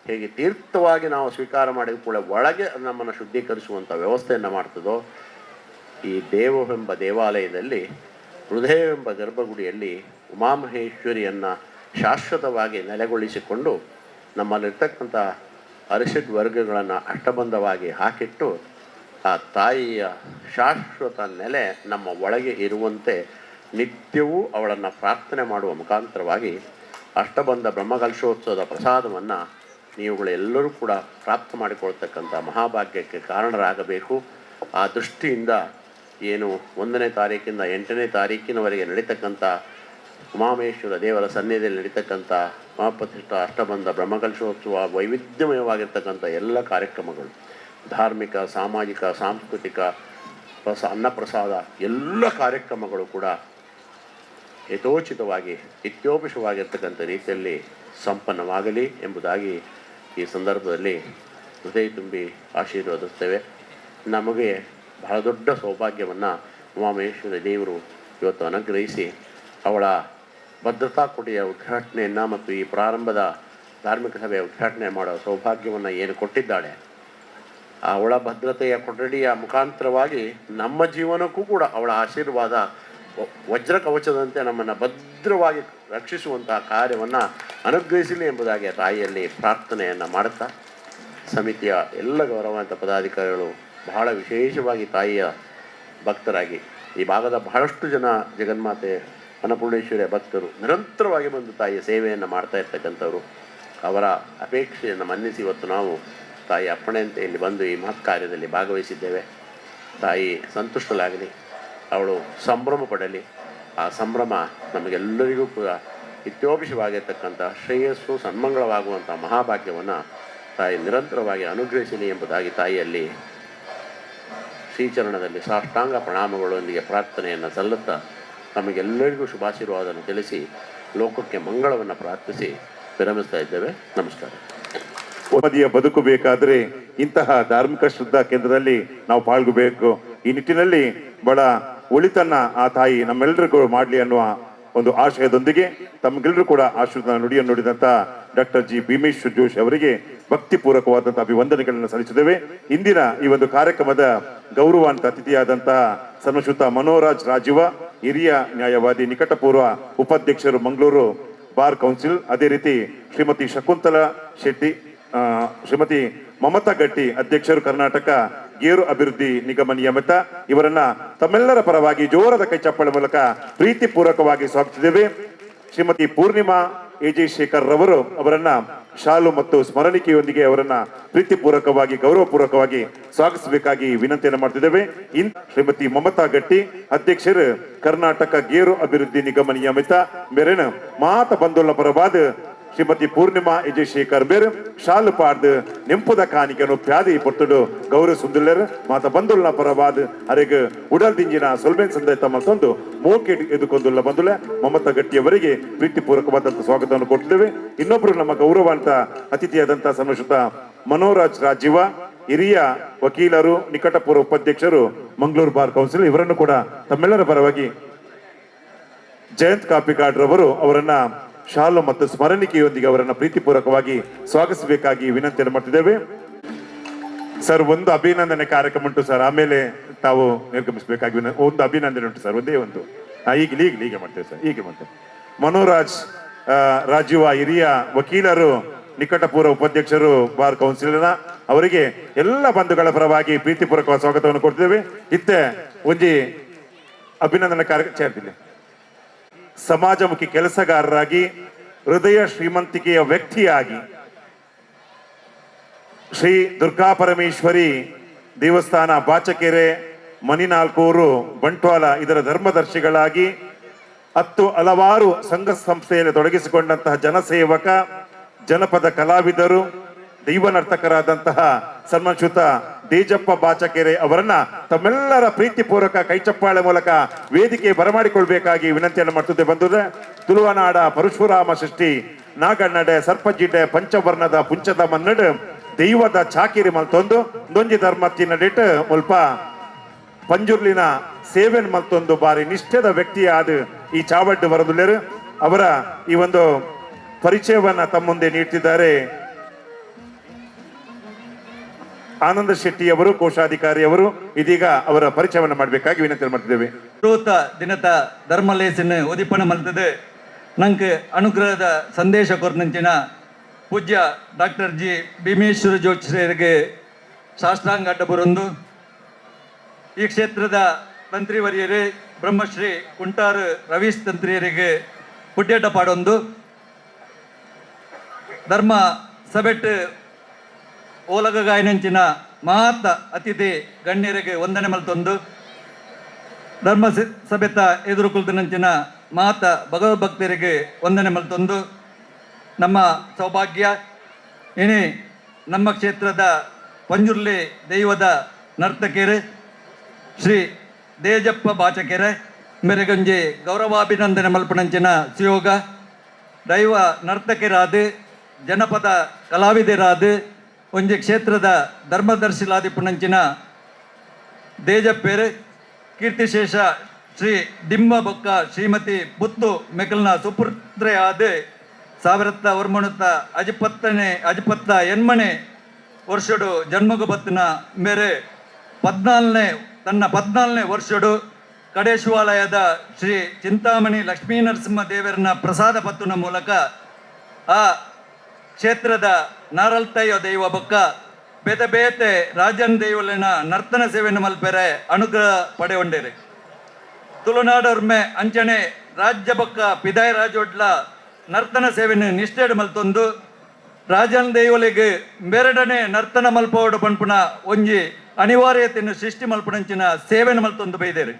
ಹೇಗೆ ತೀರ್ಥವಾಗಿ ನಾವು ಸ್ವೀಕಾರ ಮಾಡಿದ ಕೂಡ ಒಳಗೆ ನಮ್ಮನ್ನು ಶುದ್ಧೀಕರಿಸುವಂಥ ವ್ಯವಸ್ಥೆಯನ್ನು ಮಾಡ್ತದೋ, ಈ ದೇವವೆಂಬ ದೇವಾಲಯದಲ್ಲಿ, ಹೃದಯವೆಂಬ ಗರ್ಭಗುಡಿಯಲ್ಲಿ ಉಮಾಮಹೇಶ್ವರಿಯನ್ನು ಶಾಶ್ವತವಾಗಿ ನೆಲೆಗೊಳಿಸಿಕೊಂಡು ನಮ್ಮಲ್ಲಿರ್ತಕ್ಕಂಥ ಅರಿಷಡ್ ವರ್ಗಗಳನ್ನು ಅಷ್ಟಬಂಧವಾಗಿ ಹಾಕಿಟ್ಟು ಆ ತಾಯಿಯ ಶಾಶ್ವತ ನೆಲೆ ನಮ್ಮ ಒಳಗೆ ಇರುವಂತೆ ನಿತ್ಯವೂ ಅವಳನ್ನು ಪ್ರಾರ್ಥನೆ ಮಾಡುವ ಮುಖಾಂತರವಾಗಿ ಅಷ್ಟಬಂಧ ಬ್ರಹ್ಮಕಲಶೋತ್ಸವದ ಪ್ರಸಾದವನ್ನು ನೀವುಗಳೆಲ್ಲರೂ ಕೂಡ ಪ್ರಾಪ್ತ ಮಾಡಿಕೊಳ್ತಕ್ಕಂಥ ಮಹಾಭಾಗ್ಯಕ್ಕೆ ಕಾರಣರಾಗಬೇಕು. ಆ ದೃಷ್ಟಿಯಿಂದ ಏನು 1ನೇ ತಾರೀಕಿಂದ 8ನೇ ತಾರೀಕಿನವರೆಗೆ ನಡೀತಕ್ಕಂಥ ಉಮಾಮೇಶ್ವರ ದೇವರ ಸನ್ನಿಧಿಯಲ್ಲಿ ನಡೀತಕ್ಕಂಥ ಮಹಾಪ್ರತಿಷ್ಠ ಅಷ್ಟಬಂಧ ಬ್ರಹ್ಮಕಲಶೋತ್ಸವ ವೈವಿಧ್ಯಮಯವಾಗಿರ್ತಕ್ಕಂಥ ಎಲ್ಲ ಕಾರ್ಯಕ್ರಮಗಳು, ಧಾರ್ಮಿಕ, ಸಾಮಾಜಿಕ, ಸಾಂಸ್ಕೃತಿಕ, ಅನ್ನಪ್ರಸಾದ ಎಲ್ಲ ಕಾರ್ಯಕ್ರಮಗಳು ಕೂಡ ಯಥೋಚಿತವಾಗಿ ಇತ್ಯೋಪಿಷವಾಗಿರ್ತಕ್ಕಂಥ ರೀತಿಯಲ್ಲಿ ಸಂಪನ್ನವಾಗಲಿ ಎಂಬುದಾಗಿ ಈ ಸಂದರ್ಭದಲ್ಲಿ ಹೃದಯ ತುಂಬಿ ಆಶೀರ್ವದಿಸ್ತೇವೆ. ನಮಗೆ ಬಹಳ ದೊಡ್ಡ ಸೌಭಾಗ್ಯವನ್ನು ಉಮಾಮಹೇಶ್ವರಿ ದೇವರು ಇವತ್ತು ಅನುಗ್ರಹಿಸಿ ಅವಳ ಭದ್ರತಾ ಕೊಠಡಿಯ ಉದ್ಘಾಟನೆಯನ್ನು ಮತ್ತು ಈ ಪ್ರಾರಂಭದ ಧಾರ್ಮಿಕ ಸಭೆಯ ಉದ್ಘಾಟನೆ ಮಾಡೋ ಸೌಭಾಗ್ಯವನ್ನು ಏನು ಕೊಟ್ಟಿದ್ದಾಳೆ, ಅವಳ ಭದ್ರತೆಯ ಕೊಠಡಿಯ ಮುಖಾಂತರವಾಗಿ ನಮ್ಮ ಜೀವನಕ್ಕೂ ಕೂಡ ಅವಳ ಆಶೀರ್ವಾದ ವಜ್ರ ಕವಚದಂತೆ ನಮ್ಮನ್ನು ಭದ್ರವಾಗಿ ರಕ್ಷಿಸುವಂತಹ ಕಾರ್ಯವನ್ನು ಅನುಗ್ರಹಿಸಲಿ ಎಂಬುದಾಗಿ ತಾಯಿಯಲ್ಲಿ ಪ್ರಾರ್ಥನೆಯನ್ನು ಮಾಡುತ್ತಾ, ಸಮಿತಿಯ ಎಲ್ಲ ಗೌರವಾನ್ವಿತ ಪದಾಧಿಕಾರಿಗಳು ಬಹಳ ವಿಶೇಷವಾಗಿ ತಾಯಿಯ ಭಕ್ತರಾಗಿ ಈ ಭಾಗದ ಬಹಳಷ್ಟು ಜನ ಜಗನ್ಮಾತೆ ಅನ್ನಪೂರ್ಣೇಶ್ವರಿಯ ಭಕ್ತರು ನಿರಂತರವಾಗಿ ಬಂದು ತಾಯಿಯ ಸೇವೆಯನ್ನು ಮಾಡ್ತಾ ಇರ್ತಕ್ಕಂಥವ್ರು. ಅವರ ಅಪೇಕ್ಷೆಯನ್ನು ಮನ್ನಿಸಿ ಇವತ್ತು ನಾವು ತಾಯಿ ಅಪ್ಪಣೆಯಂತೆ ಇಲ್ಲಿ ಬಂದು ಈ ಮಹತ್ ಕಾರ್ಯದಲ್ಲಿ ಭಾಗವಹಿಸಿದ್ದೇವೆ. ತಾಯಿ ಸಂತುಷ್ಟಳಾಗಲಿ, ಅವಳು ಸಂಭ್ರಮ ಪಡಲಿ. ಆ ಸಂಭ್ರಮ ನಮಗೆಲ್ಲರಿಗೂ ಕೂಡ ಇತ್ಯೋಪಿಷವಾಗಿರ್ತಕ್ಕಂಥ ಶ್ರೇಯಸ್ಸು, ಸನ್ಮಂಗಳವಾಗುವಂಥ ಮಹಾಭಾಗ್ಯವನ್ನು ತಾಯಿ ನಿರಂತರವಾಗಿ ಅನುಗ್ರಹಿಸಲಿ ಎಂಬುದಾಗಿ ತಾಯಿಯಲ್ಲಿ ಶ್ರೀಚರಣದಲ್ಲಿ ಸಾಷ್ಟಾಂಗ ಪ್ರಣಾಮಗಳೊಂದಿಗೆ ಪ್ರಾರ್ಥನೆಯನ್ನು ಸಲ್ಲುತ್ತಾ ನಮಗೆಲ್ಲರಿಗೂ ಶುಭಾಶೀರ್ವಾದವನ್ನು ತಿಳಿಸಿ ಲೋಕಕ್ಕೆ ಮಂಗಳವನ್ನು ಪ್ರಾರ್ಥಿಸಿ ವಿರಮಿಸ್ತಾ ಇದ್ದೇವೆ. ನಮಸ್ಕಾರ. ನೆಮ್ಮದಿಯ ಬದುಕು ಬೇಕಾದರೆ ಇಂತಹ ಧಾರ್ಮಿಕ ಶ್ರದ್ಧಾ ಕೇಂದ್ರದಲ್ಲಿ ನಾವು ಪಾಲ್ಗೊಬೇಕು. ಈ ನಿಟ್ಟಿನಲ್ಲಿ ಬಹಳ ಒಳಿತನ್ನ ಆ ತಾಯಿ ನಮ್ಮೆಲ್ಲರಿಗೂ ಮಾಡಲಿ ಅನ್ನುವ ಒಂದು ಆಶಯದೊಂದಿಗೆ ತಮಗೆಲ್ಲರೂ ಕೂಡ ಆಶೀರ್ವಾದ ನುಡಿಯನ್ನು ನುಡಿದಂತ ಡಾಕ್ಟರ್ ಜಿ ಭೀಮೇಶ್ವರ್ ಜೋಶಿ ಅವರಿಗೆ ಭಕ್ತಿಪೂರ್ವಕವಾದಂತಹ ಅಭಿವಂದನೆಗಳನ್ನು ಸಲ್ಲಿಸಿದ್ದೇವೆ. ಇಂದಿನ ಈ ಒಂದು ಕಾರ್ಯಕ್ರಮದ ಗೌರವಾನ್ವಿತ ಅತಿಥಿಯಾದಂತಹ ಸನ್ಮಶ್ರುತ ಮನೋರಾಜ್ ರಾಜೀವ, ಹಿರಿಯ ನ್ಯಾಯವಾದಿ, ನಿಕಟಪೂರ್ವ ಉಪಾಧ್ಯಕ್ಷರು ಮಂಗಳೂರು ಬಾರ್ ಕೌನ್ಸಿಲ್, ಅದೇ ರೀತಿ ಶ್ರೀಮತಿ ಶಕುಂತಲಾ ಶೆಟ್ಟಿ, ಶ್ರೀಮತಿ ಮಮತಾ ಗಟ್ಟಿ, ಅಧ್ಯಕ್ಷರು ಕರ್ನಾಟಕ ಗೇರು ಅಭಿವೃದ್ಧಿ ನಿಗಮ ನಿಯಮಿತ, ಇವರನ್ನ ತಮ್ಮೆಲ್ಲರ ಪರವಾಗಿ ಜೋರದ ಕೈ ಚಪ್ಪಳ ಮೂಲಕ ಪ್ರೀತಿ ಪೂರ್ವಕವಾಗಿ ಸ್ವಾಗತಿಸಿದ್ದೇವೆ. ಶ್ರೀಮತಿ ಪೂರ್ಣಿಮಾ ಎಜೆ ಶೇಖರ್ ರವರು ಅವರನ್ನ ಶಾಲು ಮತ್ತು ಸ್ಮರಣಿಕೆಯೊಂದಿಗೆ ಅವರನ್ನ ಪ್ರೀತಿಪೂರ್ವಕವಾಗಿ ಗೌರವಪೂರ್ವಕವಾಗಿ ಸ್ವಾಗತಿಸಬೇಕಾಗಿ ವಿನಂತಿಯನ್ನು ಮಾಡ್ತಿದ್ದೇವೆ. ಶ್ರೀಮತಿ ಮಮತಾ ಗಟ್ಟಿ, ಅಧ್ಯಕ್ಷರು ಕರ್ನಾಟಕ ಗೇರು ಅಭಿವೃದ್ಧಿ ನಿಗಮ ನಿಯಮಿತ ಮೇರೆನ ಮಾತ ಬಂದೋಲ್ಲ ಪರವಾದ ಶ್ರೀಮತಿ ಪೂರ್ಣಿಮಾ ಎಜೆ ಶೇಖರ್ ಬೇರ್ ಶಾಲು ಪಾಡ್ದು ನೆಂಪುದ ಕಾಣಿಕೆಯನ್ನು ಪ್ಯಾದಿ ಪೊತ್ತುಡು ಗೌರವ ಸುಂದರರು ಮಾತ ಬಂದುಳ್ಳ ಪರವಾದ ಅರೆಗೆ ಉಡಲ್ ದಿಂಜಿನ ಸೊಲ್ಬೇನ್ ಸಂದೇಶ ಮತ್ತೊಂದು ಮೋಕೆ ಎದುಕೊಂದುಳ್ಳ ಬಂದುಳ್ಳ ಮಮತಾ ಗಟ್ಟಿಯವರಿಗೆ ಪ್ರೀತಿಪೂರ್ವಕವಾದಂತಹ ಸ್ವಾಗತವನ್ನು ಕೊಟ್ಟಿದ್ದೇವೆ. ಇನ್ನೊಬ್ಬರು ನಮ್ಮ ಗೌರವಾನ್ವಿತ ಅತಿಥಿಯಾದಂತಹ ಸನ್ಮಶ್ರುತ ಮನೋರಾಜ್ ರಾಜೀವ, ಹಿರಿಯ ವಕೀಲರು, ನಿಕಟಪೂರ್ವ ಉಪಾಧ್ಯಕ್ಷರು, ಮಂಗಳೂರು ಬಾರ್ ಕೌನ್ಸಿಲ್, ಇವರನ್ನು ಕೂಡ ತಮ್ಮೆಲ್ಲರ ಪರವಾಗಿ ಜಯಂತ್ ಕಾಪಿಕಾಡ್ ರವರು ಅವರನ್ನ ಶಾಲು ಮತ್ತು ಸ್ಮರಣಿಕೆಯೊಂದಿಗೆ ಅವರನ್ನ ಪ್ರೀತಿಪೂರ್ವಕವಾಗಿ ಸ್ವಾಗತಿಸಬೇಕಾಗಿ ವಿನಂತಿಯನ್ನು ಮಾಡ್ತಿದ್ದೇವೆ. ಸರ್, ಒಂದು ಅಭಿನಂದನೆ ಕಾರ್ಯಕ್ರಮ ಉಂಟು ಸರ್, ಆಮೇಲೆ ತಾವು ನಿರ್ಗಮಿಸಬೇಕಾಗಿ ಒಂದು ಅಭಿನಂದನೆ ಉಂಟು ಸರ್, ಒಂದೇ ಒಂದು. ಈಗ ಮಾಡ್ತೇವೆ ಸರ್, ಹೀಗೆ ಮಾಡ್ತೇವೆ. ಮನೋರಾಜ್ ರಾಜೀವ ಹಿರಿಯ ವಕೀಲರು, ನಿಕಟಪೂರ್ವ ಉಪಾಧ್ಯಕ್ಷರು ಬಾರ್ ಕೌನ್ಸಿಲ್ನ ಅವರಿಗೆ ಎಲ್ಲ ಬಂಧುಗಳ ಪರವಾಗಿ ಪ್ರೀತಿಪೂರ್ವಕ ಸ್ವಾಗತವನ್ನು ಕೊಡ್ತೇವೆ. ಇತ್ತೆ ಒಂಜಿ ಅಭಿನಂದನೆ ಕಾರ್ಯಕ್ರಮ ಸೇರ್ತಿಲ್ಲ. ಸಮಾಜಮುಖಿ ಕೆಲಸಗಾರರಾಗಿ, ಹೃದಯ ಶ್ರೀಮಂತಿಕೆಯ ವ್ಯಕ್ತಿಯಾಗಿ, ಶ್ರೀ ದುರ್ಗಾ ಪರಮೇಶ್ವರಿ ದೇವಸ್ಥಾನ ಬಾಚಕೆರೆ, ಮನಿನಾಲ್ಕೂರು, ಬಂಟ್ವಾಳ ಇದರ ಧರ್ಮದರ್ಶಿಗಳಾಗಿ ಹಲವಾರು ಸಂಘ ಸಂಸ್ಥೆಯಲ್ಲಿ ತೊಡಗಿಸಿಕೊಂಡಂತಹ ಜನಸೇವಕ, ಜನಪದ ಕಲಾವಿದರು, ದೈವ ನರ್ತಕರಾದಂತಹ ಸನ್ಮಾನ್ಯುತ ದೇಜಪ್ಪ ಬಾಚಕೆರೆ ಅವರನ್ನ ತಮ್ಮೆಲ್ಲರ ಪ್ರೀತಿಪೂರ್ವಕ ಕೈಚಪ್ಪಾಳೆ ಮೂಲಕ ವೇದಿಕೆ ಬರಮಾಡಿಕೊಳ್ಬೇಕಾಗಿ ವಿನಂತಿಯನ್ನು ಮಾಡ್ತಿದ್ದೆ. ಬಂದಿದೆ ತುಳುವನಾಡ ಪರಶುರಾಮ ಸೃಷ್ಟಿ ನಾಗಣ್ಣಡೆ ಸರ್ಪಜಿಡ್ಡೆ ಪಂಚವರ್ಣದ ಪುಂಚದ ಮನ್ನಡ್ ದೈವದ ಚಾಕಿರಿ ಮಲ್ತೊಂದು ದೊಂಜಿ ಧರ್ಮತ್ತಿನಡಿಟ್ ಮುಲ್ಪ ಪಂಜುರ್ಲಿನ ಸೇವೆನ್ ಮಲ್ತೊಂದು ಬಾರಿ ನಿಷ್ಠೆದ ವ್ಯಕ್ತಿಯಾದ ಈ ಚಾವಡ್ಡು ವರದುಲ್ಲೇರು ಅವರ ಈ ಒಂದು ಪರಿಚಯವನ್ನ ತಮ್ಮ ಮುಂದೆ ನೀಡ್ತಿದ್ದಾರೆ. ಆನಂದ ಶೆಟ್ಟಿ ಅವರು, ಕೋಶಾಧಿಕಾರಿ ಅವರು, ಇದೀಗ ಅವರ ಪರಿಚಯವನ್ನು ಮಾಡಬೇಕಾಗಿ ವಿನಂತಿ ಮಾಡ್ತಿದ್ದೇವೆ. ದಿನದ ಧರ್ಮಲೇಸಿನ ಒದಿಪಣ ಮಲ್ತದೆ ನಂಗೆ ಅನುಗ್ರಹದ ಸಂದೇಶ ಕೊರ್ನಂಚಿನ ಪೂಜ್ಯ ಡಾಕ್ಟರ್ ಜಿ ಭೀಮೇಶ್ವರ ಜೋಚಿಸರಿಗೆ ಸಾಷ್ಟಾಂಗ ಅಡ್ಡ ಬರೊಂದು ಈ ಕ್ಷೇತ್ರದ ತಂತ್ರಿವರಿಯರೇ ಬ್ರಹ್ಮಶ್ರೀ ಕುಂಟಾರು ರವೀಶ್ ತಂತ್ರಿಯರಿಗೆ ಪುಡ್ಯಡ್ಡ ಪಾಡೊಂದು ಧರ್ಮ ಸಭೆಟ್ ಓಲಗ ಗಾಯನಂಚಿನ ಮಹಾತ್ ಅತಿಥಿ ಗಣ್ಯರಿಗೆ ವಂದನೆ ಮಲ್ತೊಂದು ಧರ್ಮ ಸಭೆತ ಎದುರು ಕುಲ್ತನಂಚಿನ ಮಹಾತ್ ಭಗವದ್ಭಕ್ತರಿಗೆ ವಂದನೆ ಮಲ್ತೊಂದು ನಮ್ಮ ಸೌಭಾಗ್ಯ ಏನೇ ನಮ್ಮ ಕ್ಷೇತ್ರದ ಪಂಜುರ್ಲಿ ದೈವದ ನರ್ತಕೆರೆ ಶ್ರೀ ದೇಜಪ್ಪ ಬಾಚಕೆರೆ ಮೇರೆಗಂಜಿ ಗೌರವಾಭಿನಂದನೆ ಮಲ್ಪನಂಚಿನ ಸುಯೋಗ ದೈವ ನರ್ತಕೆರಾದು ಜನಪದ ಕಲಾವಿದರಾದು ಒಂಜಿ ಕ್ಷೇತ್ರದ ಧರ್ಮದರ್ಶಿಲಾದಿಪುನಂಚಿನ ದೇಜಪ್ಪೇರು ಕೀರ್ತಿಶೇಷ ಶ್ರೀ ಡಿಂಬ ಬೊಕ್ಕ ಶ್ರೀಮತಿ ಪುತ್ತು ಮೆಕಲ್ನ ಸುಪುತ್ರೆ ಆದ ಸಾವಿರತ್ತ ವರ್ಮಣುತ್ತ ಅಜಿಪತ್ತ ಎನ್ಮನೆ ವರ್ಷಡು ಜನ್ಮಗು ಬತ್ತಿನ ಮೇರೆ ತನ್ನ 14ನೇ ವರ್ಷಡು ಕಡೆ ಶಿವಾಲಯದ ಶ್ರೀ ಚಿಂತಾಮಣಿ ಲಕ್ಷ್ಮೀ ನರಸಿಂಹ ದೇವರನ್ನ ಪ್ರಸಾದ ಪತ್ತುನ ಮೂಲಕ ಆ ಕ್ಷೇತ್ರದ ನಾರಲ್ತಯ್ಯ ದೈವ ಬೊಕ್ಕ ಬೇತೆ ಬೇತೆ ರಾಜನ್ ದೈವಲಿನ ನರ್ತನ ಸೇವೆಯನ್ನು ಮಲ್ಪೆರೆ ಅನುಗ್ರಹ ಪಡೆಯೊಂಡೇರಿ ತುಳುನಾಡೋರ್ಮೆ ಅಂಚನೆ ರಾಜ್ಯ ಬೊಕ್ಕ ಪಿದಾಯ ರಾಜೊಡ್ಲ ನರ್ತನ ಸೇವೆಯನ್ನು ನಿಷ್ಠೆಡು ಮಲ್ತೊಂದು ರಾಜನ್ ದೈವಲಿಗೆ ಬೇರೆಡನೆ ನರ್ತನ ಮಲ್ಪೋಡು ಪಂಪುನ ಒಂಜಿ ಅನಿವಾರ್ಯತೆಯನ್ನು ಸೃಷ್ಟಿ ಮಲ್ಪುನಂಚಿನ ಸೇವೆಯನ್ನು ಮಲ್ತೊಂದು ಬೈದೇರಿ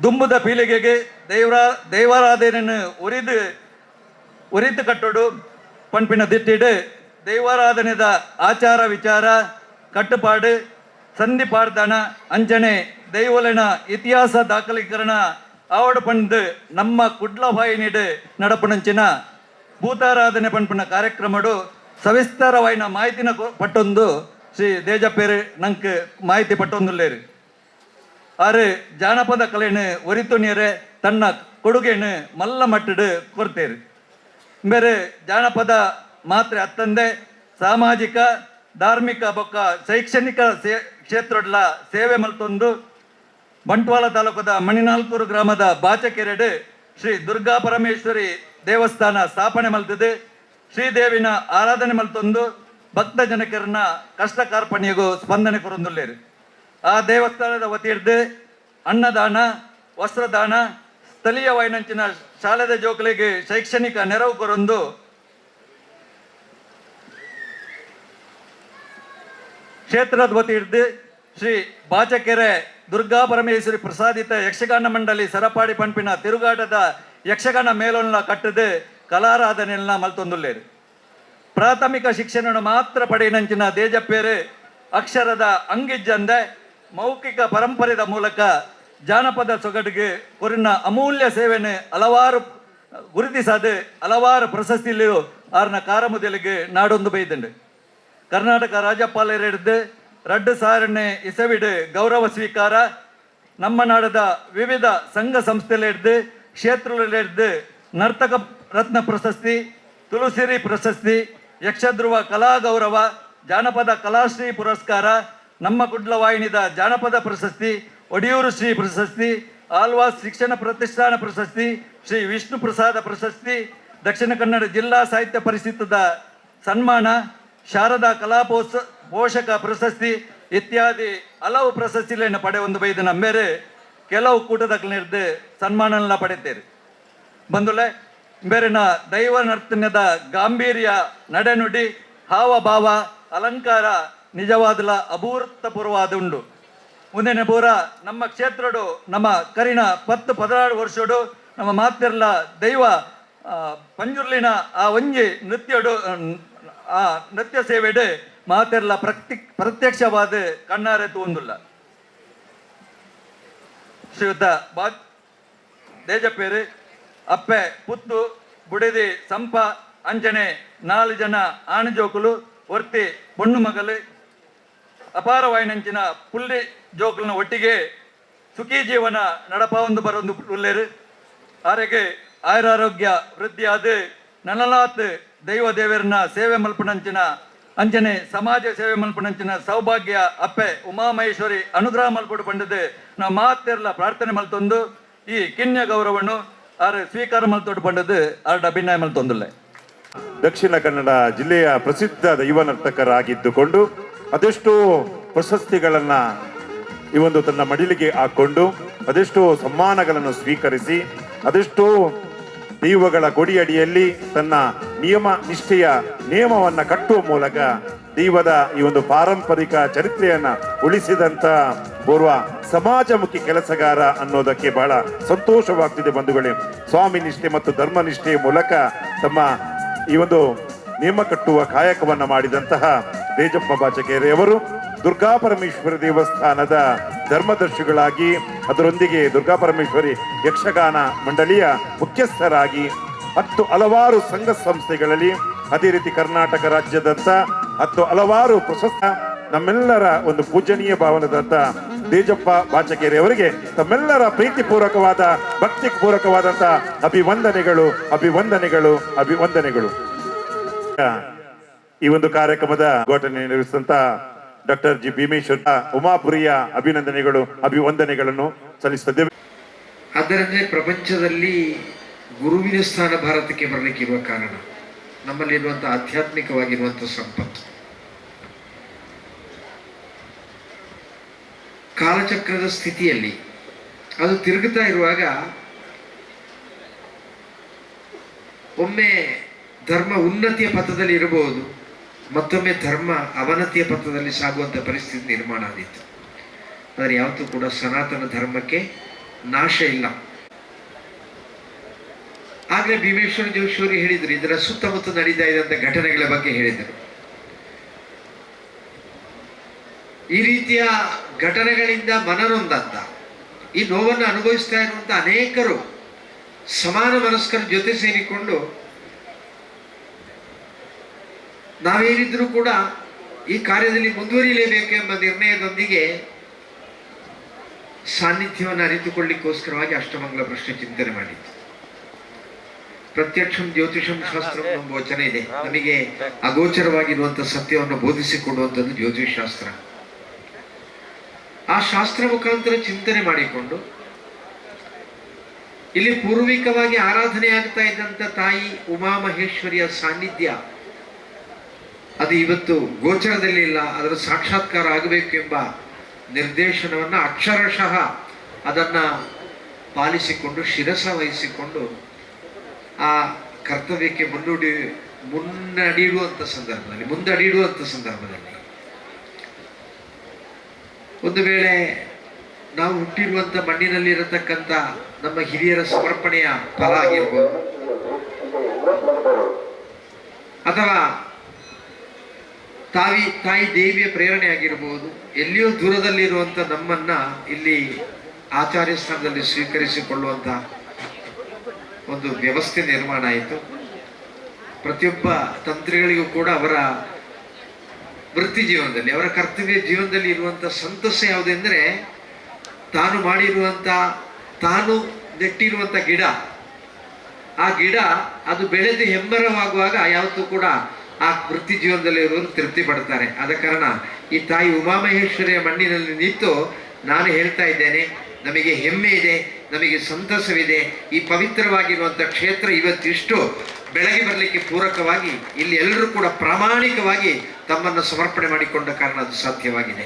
ದುಂಬುದ ಪೀಳಿಗೆಗೆ ದೈವಾರಾಧನೆಯನ್ನು ಉರಿದು ಕಟ್ಟೋಡು ಪಂಪಿನ ದಿಟ್ಟಿಡು ದೈವಾರಾಧನೆದ ಆಚಾರ ವಿಚಾರ ಕಟ್ಟುಪಾಡು ಸಂಧಿಪಾಡ್ದಾನ ಅಂಚನೆ ದೈವಲಿನ ಇತಿಹಾಸ ದಾಖಲೀಕರಣ ಆವಡು ಪಂಡು ನಮ್ಮ ಕುಡ್ಲಭಾಯಿ ನೀಡು ನಡಪುನಂಚಿನ ಭೂತಾರಾಧನೆ ಪಂಪಿನ ಕಾರ್ಯಕ್ರಮಡು ಸವಿಸ್ತಾರವಾಯಿನ ಮಾಹಿತಿನ ಪಟ್ಟೊಂದು ಶ್ರೀ ದೇಜಪ್ಪೇರು ನಂಗೆ ಮಾಹಿತಿ ಪಟ್ಟೊಂದುಲ್ಲೇರು ಆರು ಜಾನಪದ ಕಲೆಯನ್ನು ಒರಿತುನಿಯರೆ ತನ್ನ ಕೊಡುಗೆಯನ್ನು ಮಲ್ಲ ಮಟ್ಟಡು ಕೊರ್ತೇರು ಬೇರೆ ಜಾನಪದ ಮಾತ್ರ ಅತ್ತಂದೆ ಸಾಮಾಜಿಕ ಧಾರ್ಮಿಕ ಬೊಕ್ಕ ಶೈಕ್ಷಣಿಕ ಕ್ಷೇತ್ರಡ್ಲ ಸೇವೆ ಮಲ್ತೊಂದು ಬಂಟ್ವಾಳ ತಾಲೂಕದ ಮಣಿನಾಲ್ಕೂರು ಗ್ರಾಮದ ಬಾಚಕೆರೆಡು ಶ್ರೀ ದುರ್ಗಾ ಪರಮೇಶ್ವರಿ ದೇವಸ್ಥಾನ ಸ್ಥಾಪನೆ ಮಲ್ತದೆ ಶ್ರೀದೇವಿನ ಆರಾಧನೆ ಮಲ್ತೊಂದು ಭಕ್ತ ಜನಕರನ್ನ ಕಷ್ಟ ಕಾರ್ಪಣ್ಯಗೂ ಸ್ಪಂದನೆ ಕೊರೊಂದುಲ್ಲೇರು ಆ ದೇವಸ್ಥಾನದ ವತಿಯಿರ್ದು ಅನ್ನದಾನ ವಸ್ತ್ರದಾನ ಸ್ಥಳೀಯ ವೈನಂಚಿನ ಶಾಲೆದ ಜೋಕಲಿಗೆ ಶೈಕ್ಷಣಿಕ ನೆರವು ಕೊರೊಂದು ಕ್ಷೇತ್ರದ ವತಿಯಿರ್ದು ಶ್ರೀ ಬಾಚಕೆರೆ ದುರ್ಗಾ ಪರಮೇಶ್ವರಿ ಪ್ರಸಾದಿತ ಯಕ್ಷಗಾನ ಮಂಡಳಿ ಸರಪಾಡಿ ಪಂಪಿನ ತಿರುಗಾಟದ ಯಕ್ಷಗಾನ ಮೇಲೊನ್ನ ಕಟ್ಟದು ಕಲಾರಾಧನೆಯನ್ನ ಮಲ್ತೊಂದುಲ್ಲೇರು ಪ್ರಾಥಮಿಕ ಶಿಕ್ಷಣ ಮಾತ್ರ ಪಡೆಯನಂಚಿನ ದೇಜಪ್ಪೇರು ಅಕ್ಷರದ ಅಂಗಿಜ್ಜಂದೆ ಮೌಖಿಕ ಪರಂಪರೆದ ಮೂಲಕ ಜಾನಪದ ಸೊಗಡಿಗೆ ಕೊರಿನ ಅಮೂಲ್ಯ ಸೇವೆಯನ್ನು ಹಲವಾರು ಗುರುತಿಸದು ಹಲವಾರು ಪ್ರಶಸ್ತಿಲು ಆರ್ನ ಕಾರಮುದಲಿಗೆ ನಾಡೊಂದು ಬೈದಂಡು ಕರ್ನಾಟಕ ರಾಜ್ಯಪಾಲರು ಹಿಡಿದು 2,000ನೇ ಇಸವಿಡು ಗೌರವ ಸ್ವೀಕಾರ ನಮ್ಮ ನಾಡದ ವಿವಿಧ ಸಂಘ ಸಂಸ್ಥೆಲಿಡ್ದು ಕ್ಷೇತ್ರಗಳಿಡ್ದು ನರ್ತಕ ರತ್ನ ಪ್ರಶಸ್ತಿ, ತುಳಸಿರಿ ಪ್ರಶಸ್ತಿ, ಯಕ್ಷಧ್ರುವ ಕಲಾ ಗೌರವ, ಜಾನಪದ ಕಲಾಶ್ರೀ ಪುರಸ್ಕಾರ, ನಮ್ಮ ಕುಡ್ಲವಾಹಿನಿದ ಜಾನಪದ ಪ್ರಶಸ್ತಿ, ಒಡಿಯೂರು ಶ್ರೀ ಪ್ರಶಸ್ತಿ, ಆಳ್ವಾಸ್ ಶಿಕ್ಷಣ ಪ್ರತಿಷ್ಠಾನ ಪ್ರಶಸ್ತಿ, ಶ್ರೀ ವಿಷ್ಣು ಪ್ರಸಾದ ಪ್ರಶಸ್ತಿ, ದಕ್ಷಿಣ ಕನ್ನಡ ಜಿಲ್ಲಾ ಸಾಹಿತ್ಯ ಪರಿಷತ್ತದ ಸನ್ಮಾನ, ಶಾರದಾ ಪೋಷಕ ಪ್ರಶಸ್ತಿ ಇತ್ಯಾದಿ ಹಲವು ಪ್ರಶಸ್ತಿಗಳನ್ನು ಪಡೆಯೊಂದು ಬೈದು ನಂಬೇರೆ ಕೆಲವು ಕೂಟದಲ್ಲಿರ್ದು ಸನ್ಮಾನ ಪಡೆಯುತ್ತೇವೆ. ಬಂಧುಲೆ, ಬೇರೆನ ದೈವ ನರ್ತನ್ಯದ ಗಾಂಭೀರ್ಯ, ನಡೆನುಡಿ, ಹಾವಭಾವ, ಅಲಂಕಾರ ನಿಜವಾದಲ ಅಭೂತಪೂರ್ವವಾದ ಉಂಡು. ಮುಂದಿನ ಪೂರ ನಮ್ಮ ಕ್ಷೇತ್ರಡು ನಮ್ಮ ಕರಿನ 10-16 ವರ್ಷಡು ನಮ್ಮ ಮಾತಿರ್ಲ ದೈವ ಪಂಜುರ್ಲಿನ ಆ ಒಂಜಿ ನೃತ್ಯಡು ಆ ನೃತ್ಯ ಸೇವೆಡು ಮಾತೆರ್ಲ ಪ್ರತ್ಯಕ್ಷವಾದ ಕಣ್ಣಾರೆ ತೂಂದುಲ್ಲ. ಶ್ರೀಯುತ ದೇಜಪೇರು ಅಪ್ಪೆ ಪುತ್ತು ಬುಡಿದಿ ಸಂಪ ಅಂಜನೆ 4 ಜನ ಆಣಜೋಕುಲು ಒರ್ತಿ பொಣ್ಣು ಮಗಲು ಅಪಾರವಾಯಿನಂಚಿನ ಪುಲ್ಲಿ ಜೋಕುಲಿನ ಒಟ್ಟಿಗೆ ಸುಖಿ ಜೀವನ ನಡಪ ಒಂದು ಬರೊಂದು ಉಲ್ಲೇರು ಆರೆಗೆ ಆಯುರಾರೋಗ್ಯ ವೃದ್ಧಿಯಾದ ನನಲಾತ್ ದೈವ ದೇವರನ್ನ ಸೇವೆ ಮಲ್ಪನಂಚಿನ ಅಂಚನೆ ಸಮಾಜ ಸೇವೆ ಮಲ್ಪನಂಚಿನ ಸೌಭಾಗ್ಯ ಅಪ್ಪೆ ಉಮಾಮಹೇಶ್ವರಿ ಅನುಗ್ರಹ ಮಲ್ಪಡು ಬಂಡದು ನಾವು ಮಾತೆರ್ಲ ಪ್ರಾರ್ಥನೆ ಮಲ್ತೊಂದು ಈ ಕಿನ್ಯ ಗೌರವವನ್ನು ಆರು ಸ್ವೀಕಾರ ಮಲ್ತೊಟ್ಟು ಬಂಡದು ಆರ್ಡ ಅಭಿನಯ ಮಲ್ತೊಂದುಲ್ಲೆ. ದಕ್ಷಿಣ ಕನ್ನಡ ಜಿಲ್ಲೆಯ ಪ್ರಸಿದ್ಧ ದೈವ ನರ್ತಕರಾಗಿದ್ದುಕೊಂಡು ಅದೆಷ್ಟೋ ಪ್ರಶಸ್ತಿಗಳನ್ನ ಈ ಒಂದು ತನ್ನ ಮಡಿಲಿಗೆ ಹಾಕೊಂಡು ಅದೆಷ್ಟೋ ಸಮ್ಮಾನಗಳನ್ನು ಸ್ವೀಕರಿಸಿ ಅದೆಷ್ಟೋ ದೈವಗಳ ಕೊಡಿಯಡಿಯಲ್ಲಿ ತನ್ನ ನಿಯಮ ನಿಷ್ಠೆಯ ನೇಮವನ್ನ ಕಟ್ಟುವ ಮೂಲಕ ದೈವದ ಈ ಒಂದು ಪಾರಂಪರಿಕ ಚರಿತ್ರೆಯನ್ನ ಉಳಿಸಿದಂತ ಪೂರ್ವ ಸಮಾಜಮುಖಿ ಕೆಲಸಗಾರ ಅನ್ನೋದಕ್ಕೆ ಬಹಳ ಸಂತೋಷವಾಗ್ತಿದೆ ಬಂಧುಗಳೇ. ಸ್ವಾಮಿ ನಿಷ್ಠೆ ಮತ್ತು ಧರ್ಮನಿಷ್ಠೆಯ ಮೂಲಕ ತಮ್ಮ ಈ ಒಂದು ನೇಮ ಕಟ್ಟುವ ಕಾಯಕವನ್ನ ಮಾಡಿದಂತಹ ತೇಜಪ್ಪ ಬಾಚಕೇರಿಯವರು ದುರ್ಗಾ ಪರಮೇಶ್ವರಿ ದೇವಸ್ಥಾನದ ಧರ್ಮದರ್ಶಿಗಳಾಗಿ ಅದರೊಂದಿಗೆ ದುರ್ಗಾ ಪರಮೇಶ್ವರಿ ಯಕ್ಷಗಾನ ಮಂಡಳಿಯ ಮುಖ್ಯಸ್ಥರಾಗಿ ಹಲವಾರು ಸಂಘ ಸಂಸ್ಥೆಗಳಲ್ಲಿ ಅದೇ ರೀತಿ ಕರ್ನಾಟಕ ರಾಜ್ಯದಂತ ಹಲವಾರು ಪ್ರಶಸ್ತಿ ನಮ್ಮೆಲ್ಲರ ಒಂದು ಪೂಜನೀಯ ಭಾವನದಂತ ತೇಜಪ್ಪ ಬಾಚಕೇರಿ ಅವರಿಗೆ ತಮ್ಮೆಲ್ಲರ ಪ್ರೀತಿಪೂರ್ವಕವಾದ ಭಕ್ತಿ ಪೂರ್ವಕವಾದಂತ ಅಭಿವಂದನೆಗಳು ಅಭಿವಂದನೆಗಳು ಅಭಿವಂದನೆಗಳು. ಈ ಒಂದು ಕಾರ್ಯಕ್ರಮದ ಘೋಷಣೆ ನಿರ್ವಹಿಸಿದಂತ ಡಾಕ್ಟರ್ ಜಿ ಭೀಮೇಶ್ವರ ಉಮಾಪುರಿಯ ಅಭಿನಂದನೆಗಳು ಅಭಿವಂದನೆಗಳನ್ನು ಸಲ್ಲಿಸುತ್ತೇವೆ. ಅದರಂದ್ರೆ ಪ್ರಪಂಚದಲ್ಲಿ ಗುರುವಿನ ಸ್ಥಾನ ಭಾರತಕ್ಕೆ ಬರಲಿಕ್ಕಿರುವ ಕಾರಣ ನಮ್ಮಲ್ಲಿರುವಂತಹ ಆಧ್ಯಾತ್ಮಿಕವಾಗಿರುವಂತಹ ಸಂಪತ್ತು. ಕಾಲಚಕ್ರದ ಸ್ಥಿತಿಯಲ್ಲಿ ಅದು ತಿರುಗುತ್ತಾ ಇರುವಾಗ ಒಮ್ಮೆ ಧರ್ಮ ಉನ್ನತಿಯ ಪಥದಲ್ಲಿ ಇರಬಹುದು, ಮತ್ತೊಮ್ಮೆ ಧರ್ಮ ಅವನತಿಯ ಪಥದಲ್ಲಿ ಸಾಗುವಂಥ ಪರಿಸ್ಥಿತಿ ನಿರ್ಮಾಣ ಆದಿತ್ತು. ಆದರೆ ಯಾವತ್ತೂ ಕೂಡ ಸನಾತನ ಧರ್ಮಕ್ಕೆ ನಾಶ ಇಲ್ಲ. ಆಗಲೇ ಭೀಮೇಶ್ವರ ಜೋಶಿಯವರು ಹೇಳಿದರು, ಇದರ ಸುತ್ತಮುತ್ತ ನಡೀತಾ ಇದ್ದಂಥ ಘಟನೆಗಳ ಬಗ್ಗೆ ಹೇಳಿದರು. ಈ ರೀತಿಯ ಘಟನೆಗಳಿಂದ ಮನನೊಂದಂತ ಈ ನೋವನ್ನು ಅನುಭವಿಸ್ತಾ ಇರುವಂಥ ಅನೇಕರು ಸಮಾನ ಮನಸ್ಕರ ಜೊತೆ ಸೇರಿಕೊಂಡು ನಾವೇನಿದ್ರೂ ಕೂಡ ಈ ಕಾರ್ಯದಲ್ಲಿ ಮುಂದುವರಿಯಲೇಬೇಕು ಎಂಬ ನಿರ್ಣಯದೊಂದಿಗೆ ಸಾನ್ನಿಧ್ಯವನ್ನು ಅರಿತುಕೊಳ್ಳಿಕ್ಕೋಸ್ಕರವಾಗಿ ಅಷ್ಟಮಂಗಲ ಪ್ರಶ್ನೆ ಚಿಂತನೆ ಮಾಡಿದ್ದು. ಪ್ರತ್ಯಕ್ಷಂ ಜ್ಯೋತಿಷಂ ಶಾಸ್ತ್ರ ಎಂಬ ವಚನ ಇದೆ. ನಮಗೆ ಅಗೋಚರವಾಗಿರುವಂತಹ ಸತ್ಯವನ್ನು ಬೋಧಿಸಿಕೊಡುವಂಥದ್ದು ಜ್ಯೋತಿಷ್ ಶಾಸ್ತ್ರ. ಆ ಶಾಸ್ತ್ರ ಮುಖಾಂತರ ಚಿಂತನೆ ಮಾಡಿಕೊಂಡು ಇಲ್ಲಿ ಪೂರ್ವಿಕವಾಗಿ ಆರಾಧನೆಯಾಗ್ತಾ ಇದ್ದಂಥ ತಾಯಿ ಉಮಾಮಹೇಶ್ವರಿಯ ಸಾನ್ನಿಧ್ಯ ಅದು ಇವತ್ತು ಗೋಚರದಲ್ಲಿ ಇಲ್ಲ, ಅದರ ಸಾಕ್ಷಾತ್ಕಾರ ಆಗಬೇಕು ಎಂಬ ನಿರ್ದೇಶನವನ್ನು ಅಕ್ಷರಶಃ ಅದನ್ನು ಪಾಲಿಸಿಕೊಂಡು ಶಿರಸ ವಹಿಸಿಕೊಂಡು ಆ ಕರ್ತವ್ಯಕ್ಕೆ ಮುಂದಡಿಯಿಡುವಂಥ ಸಂದರ್ಭದಲ್ಲಿ ಒಂದು ವೇಳೆ ನಾವು ಹುಟ್ಟಿರುವಂಥ ಮಣ್ಣಿನಲ್ಲಿರತಕ್ಕಂಥ ನಮ್ಮ ಹಿರಿಯರ ಸಮರ್ಪಣೆಯ ಫಲ ಆಗಿರ್ಬೋದು, ಅಥವಾ ತಾಯಿ ದೇವಿಯ ಪ್ರೇರಣೆ ಆಗಿರ್ಬೋದು, ಎಲ್ಲಿಯೋ ದೂರದಲ್ಲಿರುವಂಥ ನಮ್ಮನ್ನ ಇಲ್ಲಿ ಆಚಾರ್ಯ ಸ್ಥಾನದಲ್ಲಿ ಸ್ವೀಕರಿಸಿಕೊಳ್ಳುವಂಥ ಒಂದು ವ್ಯವಸ್ಥೆ ನಿರ್ಮಾಣ ಆಯಿತು. ಪ್ರತಿಯೊಬ್ಬ ತಂತ್ರಿಗಳಿಗೂ ಕೂಡ ಅವರ ವೃತ್ತಿ ಜೀವನದಲ್ಲಿ, ಅವರ ಕರ್ತವ್ಯ ಜೀವನದಲ್ಲಿ ಇರುವಂಥ ಸಂತಸ ಯಾವುದೆಂದರೆ ತಾನು ಮಾಡಿರುವಂಥ, ತಾನು ನೆಟ್ಟಿರುವಂಥ ಗಿಡ, ಆ ಗಿಡ ಅದು ಬೆಳೆದು ಹೆಮ್ಮರವಾಗುವಾಗ ಯಾವತ್ತೂ ಕೂಡ ಆ ವೃತ್ತಿ ಜೀವನದಲ್ಲಿ ಇರುವವರು ತೃಪ್ತಿ ಪಡ್ತಾರೆ. ಆದ ಕಾರಣ ಈ ತಾಯಿ ಉಮಾಮಹೇಶ್ವರಿಯ ಮಣ್ಣಿನಲ್ಲಿ ನಿಂತು ನಾನು ಹೇಳ್ತಾ ಇದ್ದೇನೆ, ನಮಗೆ ಹೆಮ್ಮೆ ಇದೆ, ನಮಗೆ ಸಂತಸವಿದೆ. ಈ ಪವಿತ್ರವಾಗಿರುವಂಥ ಕ್ಷೇತ್ರ ಇವತ್ತಿಷ್ಟು ಬೆಳಗ್ಗೆ ಬರಲಿಕ್ಕೆ ಪೂರಕವಾಗಿ ಇಲ್ಲಿ ಎಲ್ಲರೂ ಕೂಡ ಪ್ರಾಮಾಣಿಕವಾಗಿ ತಮ್ಮನ್ನು ಸಮರ್ಪಣೆ ಮಾಡಿಕೊಂಡ ಕಾರಣ ಅದು ಸಾಧ್ಯವಾಗಿದೆ.